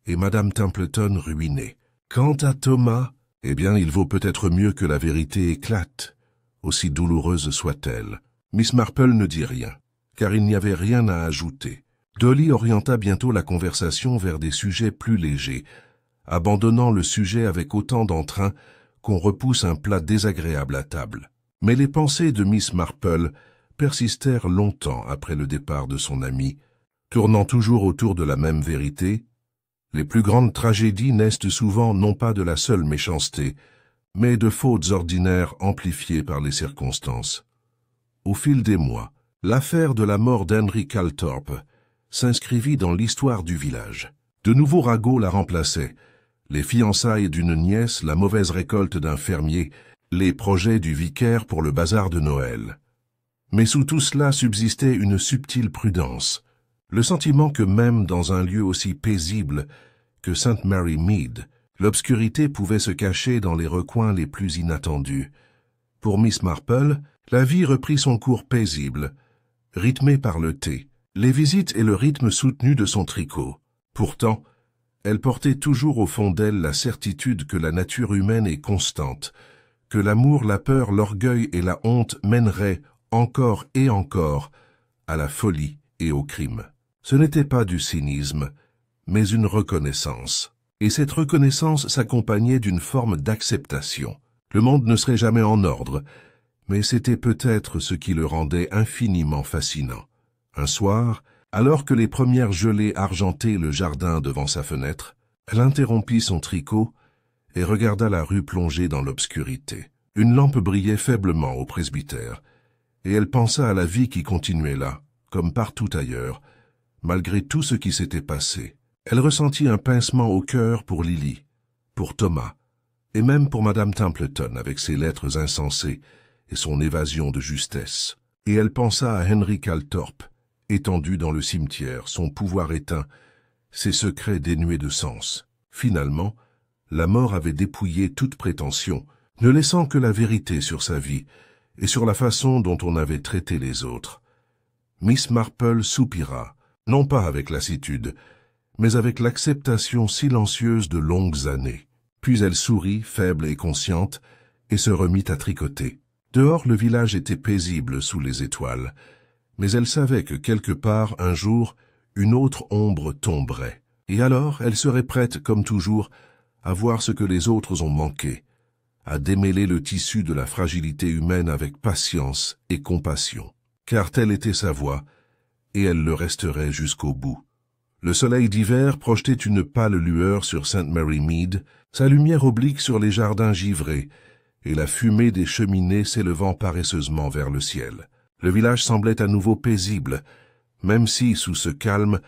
Speaker 1: et Madame Templeton ruinée. Quant à Thomas, eh bien, il vaut peut-être mieux que la vérité éclate, aussi douloureuse soit-elle. » Miss Marple ne dit rien, car il n'y avait rien à ajouter. Dolly orienta bientôt la conversation vers des sujets plus légers, abandonnant le sujet avec autant d'entrain qu'on repousse un plat désagréable à table. Mais les pensées de Miss Marple persistèrent longtemps après le départ de son amie, tournant toujours autour de la même vérité. Les plus grandes tragédies naissent souvent non pas de la seule méchanceté, mais de fautes ordinaires amplifiées par les circonstances. Au fil des mois, l'affaire de la mort d'Henry Calthorpe s'inscrivit dans l'histoire du village. De nouveaux ragots la remplaçaient. Les fiançailles d'une nièce, la mauvaise récolte d'un fermier, les projets du vicaire pour le bazar de Noël. Mais sous tout cela subsistait une subtile prudence, le sentiment que même dans un lieu aussi paisible que St. Mary Mead, l'obscurité pouvait se cacher dans les recoins les plus inattendus. Pour Miss Marple, la vie reprit son cours paisible, rythmé par le thé, les visites et le rythme soutenu de son tricot. Pourtant, elle portait toujours au fond d'elle la certitude que la nature humaine est constante, que l'amour, la peur, l'orgueil et la honte mèneraient encore et encore à la folie et au crime. Ce n'était pas du cynisme, mais une reconnaissance. Et cette reconnaissance s'accompagnait d'une forme d'acceptation. Le monde ne serait jamais en ordre, mais c'était peut-être ce qui le rendait infiniment fascinant. Un soir, alors que les premières gelées argentaient le jardin devant sa fenêtre, elle interrompit son tricot et regarda la rue plongée dans l'obscurité. Une lampe brillait faiblement au presbytère, et elle pensa à la vie qui continuait là, comme partout ailleurs, malgré tout ce qui s'était passé. Elle ressentit un pincement au cœur pour Lily, pour Thomas, et même pour Madame Templeton avec ses lettres insensées et son évasion de justesse. Et elle pensa à Henry Calthorpe, étendu dans le cimetière, son pouvoir éteint, ses secrets dénués de sens. Finalement, la mort avait dépouillé toute prétention, ne laissant que la vérité sur sa vie et sur la façon dont on avait traité les autres. Miss Marple soupira, non pas avec lassitude, mais avec l'acceptation silencieuse de longues années. Puis elle sourit, faible et consciente, et se remit à tricoter. Dehors, le village était paisible sous les étoiles, mais elle savait que quelque part, un jour, une autre ombre tomberait. Et alors, elle serait prête, comme toujours, à voir ce que les autres ont manqué, à démêler le tissu de la fragilité humaine avec patience et compassion. Car telle était sa voie, et elle le resterait jusqu'au bout. Le soleil d'hiver projetait une pâle lueur sur St. Mary Mead, sa lumière oblique sur les jardins givrés, et la fumée des cheminées s'élevant paresseusement vers le ciel. Le village semblait à nouveau paisible, même si, sous ce calme,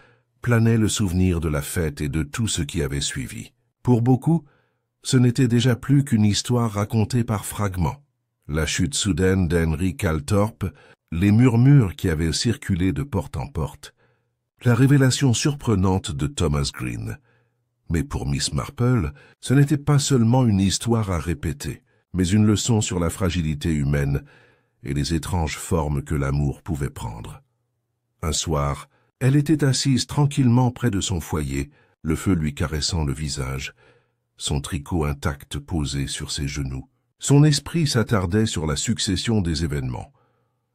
Speaker 1: planait le souvenir de la fête et de tout ce qui avait suivi. Pour beaucoup, ce n'était déjà plus qu'une histoire racontée par fragments. La chute soudaine d'Henry Calthorpe, les murmures qui avaient circulé de porte en porte, la révélation surprenante de Thomas Green. Mais pour Miss Marple, ce n'était pas seulement une histoire à répéter, mais une leçon sur la fragilité humaine et les étranges formes que l'amour pouvait prendre. Un soir, elle était assise tranquillement près de son foyer, le feu lui caressant le visage, son tricot intact posé sur ses genoux. Son esprit s'attardait sur la succession des événements,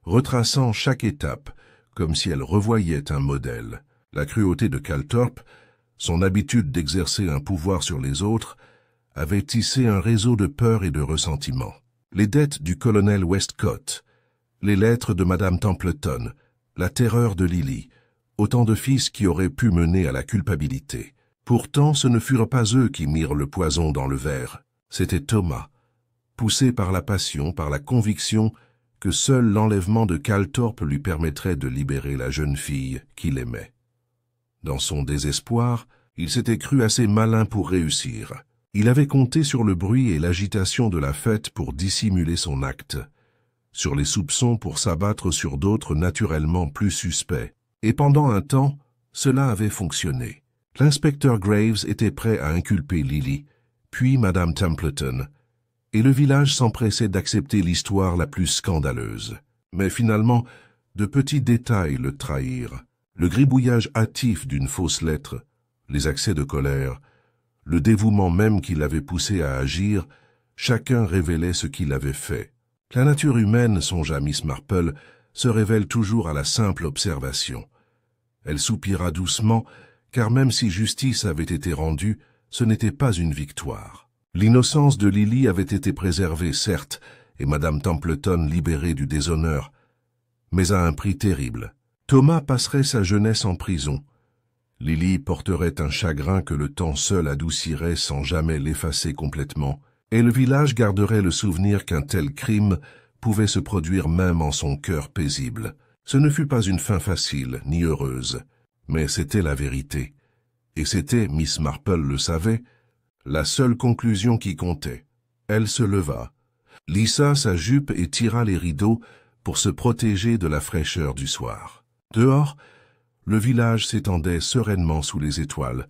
Speaker 1: retraçant chaque étape, comme si elle revoyait un modèle. La cruauté de Calthorpe, son habitude d'exercer un pouvoir sur les autres, avait tissé un réseau de peur et de ressentiment. Les dettes du colonel Westcott, les lettres de Madame Templeton, la terreur de Lily, autant de fils qui auraient pu mener à la culpabilité. Pourtant, ce ne furent pas eux qui mirent le poison dans le verre. C'était Thomas, poussé par la passion, par la conviction que seul l'enlèvement de Calthorpe lui permettrait de libérer la jeune fille qu'il aimait. Dans son désespoir, il s'était cru assez malin pour réussir. Il avait compté sur le bruit et l'agitation de la fête pour dissimuler son acte, sur les soupçons pour s'abattre sur d'autres naturellement plus suspects. Et pendant un temps, cela avait fonctionné. L'inspecteur Graves était prêt à inculper Lily, puis Madame Templeton, et le village s'empressait d'accepter l'histoire la plus scandaleuse. Mais finalement, de petits détails le trahirent. Le gribouillage hâtif d'une fausse lettre, les accès de colère, le dévouement même qui l'avait poussé à agir, chacun révélait ce qu'il avait fait. La nature humaine, songea Miss Marple, se révèle toujours à la simple observation. Elle soupira doucement, car même si justice avait été rendue, ce n'était pas une victoire. L'innocence de Lily avait été préservée, certes, et Madame Templeton libérée du déshonneur, mais à un prix terrible. Thomas passerait sa jeunesse en prison. Lily porterait un chagrin que le temps seul adoucirait sans jamais l'effacer complètement, et le village garderait le souvenir qu'un tel crime pouvait se produire même en son cœur paisible. Ce ne fut pas une fin facile, ni heureuse, mais c'était la vérité. Et c'était, Miss Marple le savait, la seule conclusion qui comptait. Elle se leva, lissa sa jupe et tira les rideaux pour se protéger de la fraîcheur du soir. Dehors, le village s'étendait sereinement sous les étoiles,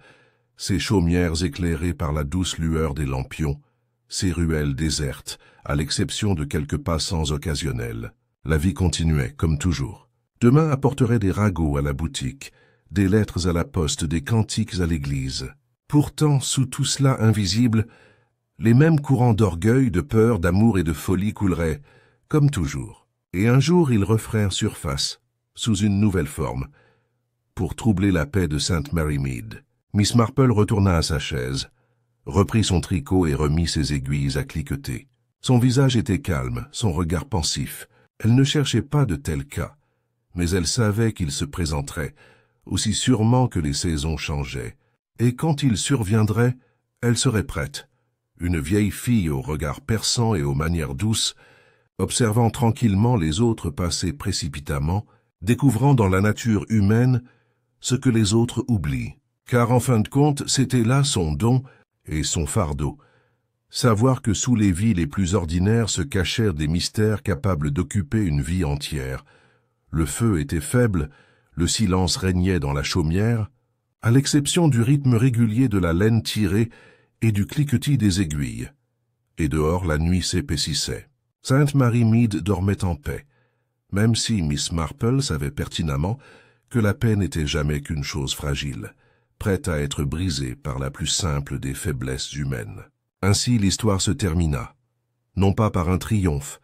Speaker 1: ses chaumières éclairées par la douce lueur des lampions, ses ruelles désertes, à l'exception de quelques passants occasionnels. La vie continuait, comme toujours. Demain apporterait des ragots à la boutique, des lettres à la poste, des cantiques à l'église. Pourtant, sous tout cela invisible, les mêmes courants d'orgueil, de peur, d'amour et de folie couleraient, comme toujours. Et un jour, ils refèrent surface, sous une nouvelle forme, pour troubler la paix de St. Mary Mead. Miss Marple retourna à sa chaise, reprit son tricot et remit ses aiguilles à cliqueter. Son visage était calme, son regard pensif. Elle ne cherchait pas de tels cas, mais elle savait qu'il se présenterait, aussi sûrement que les saisons changeaient. Et quand il surviendrait, elle serait prête. Une vieille fille au regard perçant et aux manières douces, observant tranquillement les autres passer précipitamment, découvrant dans la nature humaine ce que les autres oublient. Car en fin de compte, c'était là son don et son fardeau. Savoir que sous les vies les plus ordinaires se cachèrent des mystères capables d'occuper une vie entière. Le feu était faible, le silence régnait dans la chaumière, à l'exception du rythme régulier de la laine tirée et du cliquetis des aiguilles. Et dehors, la nuit s'épaississait. Sainte Mary Mead dormait en paix, même si Miss Marple savait pertinemment que la paix n'était jamais qu'une chose fragile, prête à être brisée par la plus simple des faiblesses humaines. Ainsi l'histoire se termina, non pas par un triomphe,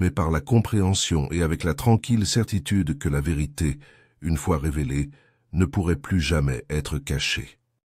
Speaker 1: mais par la compréhension et avec la tranquille certitude que la vérité, une fois révélée, ne pourrait plus jamais être cachée.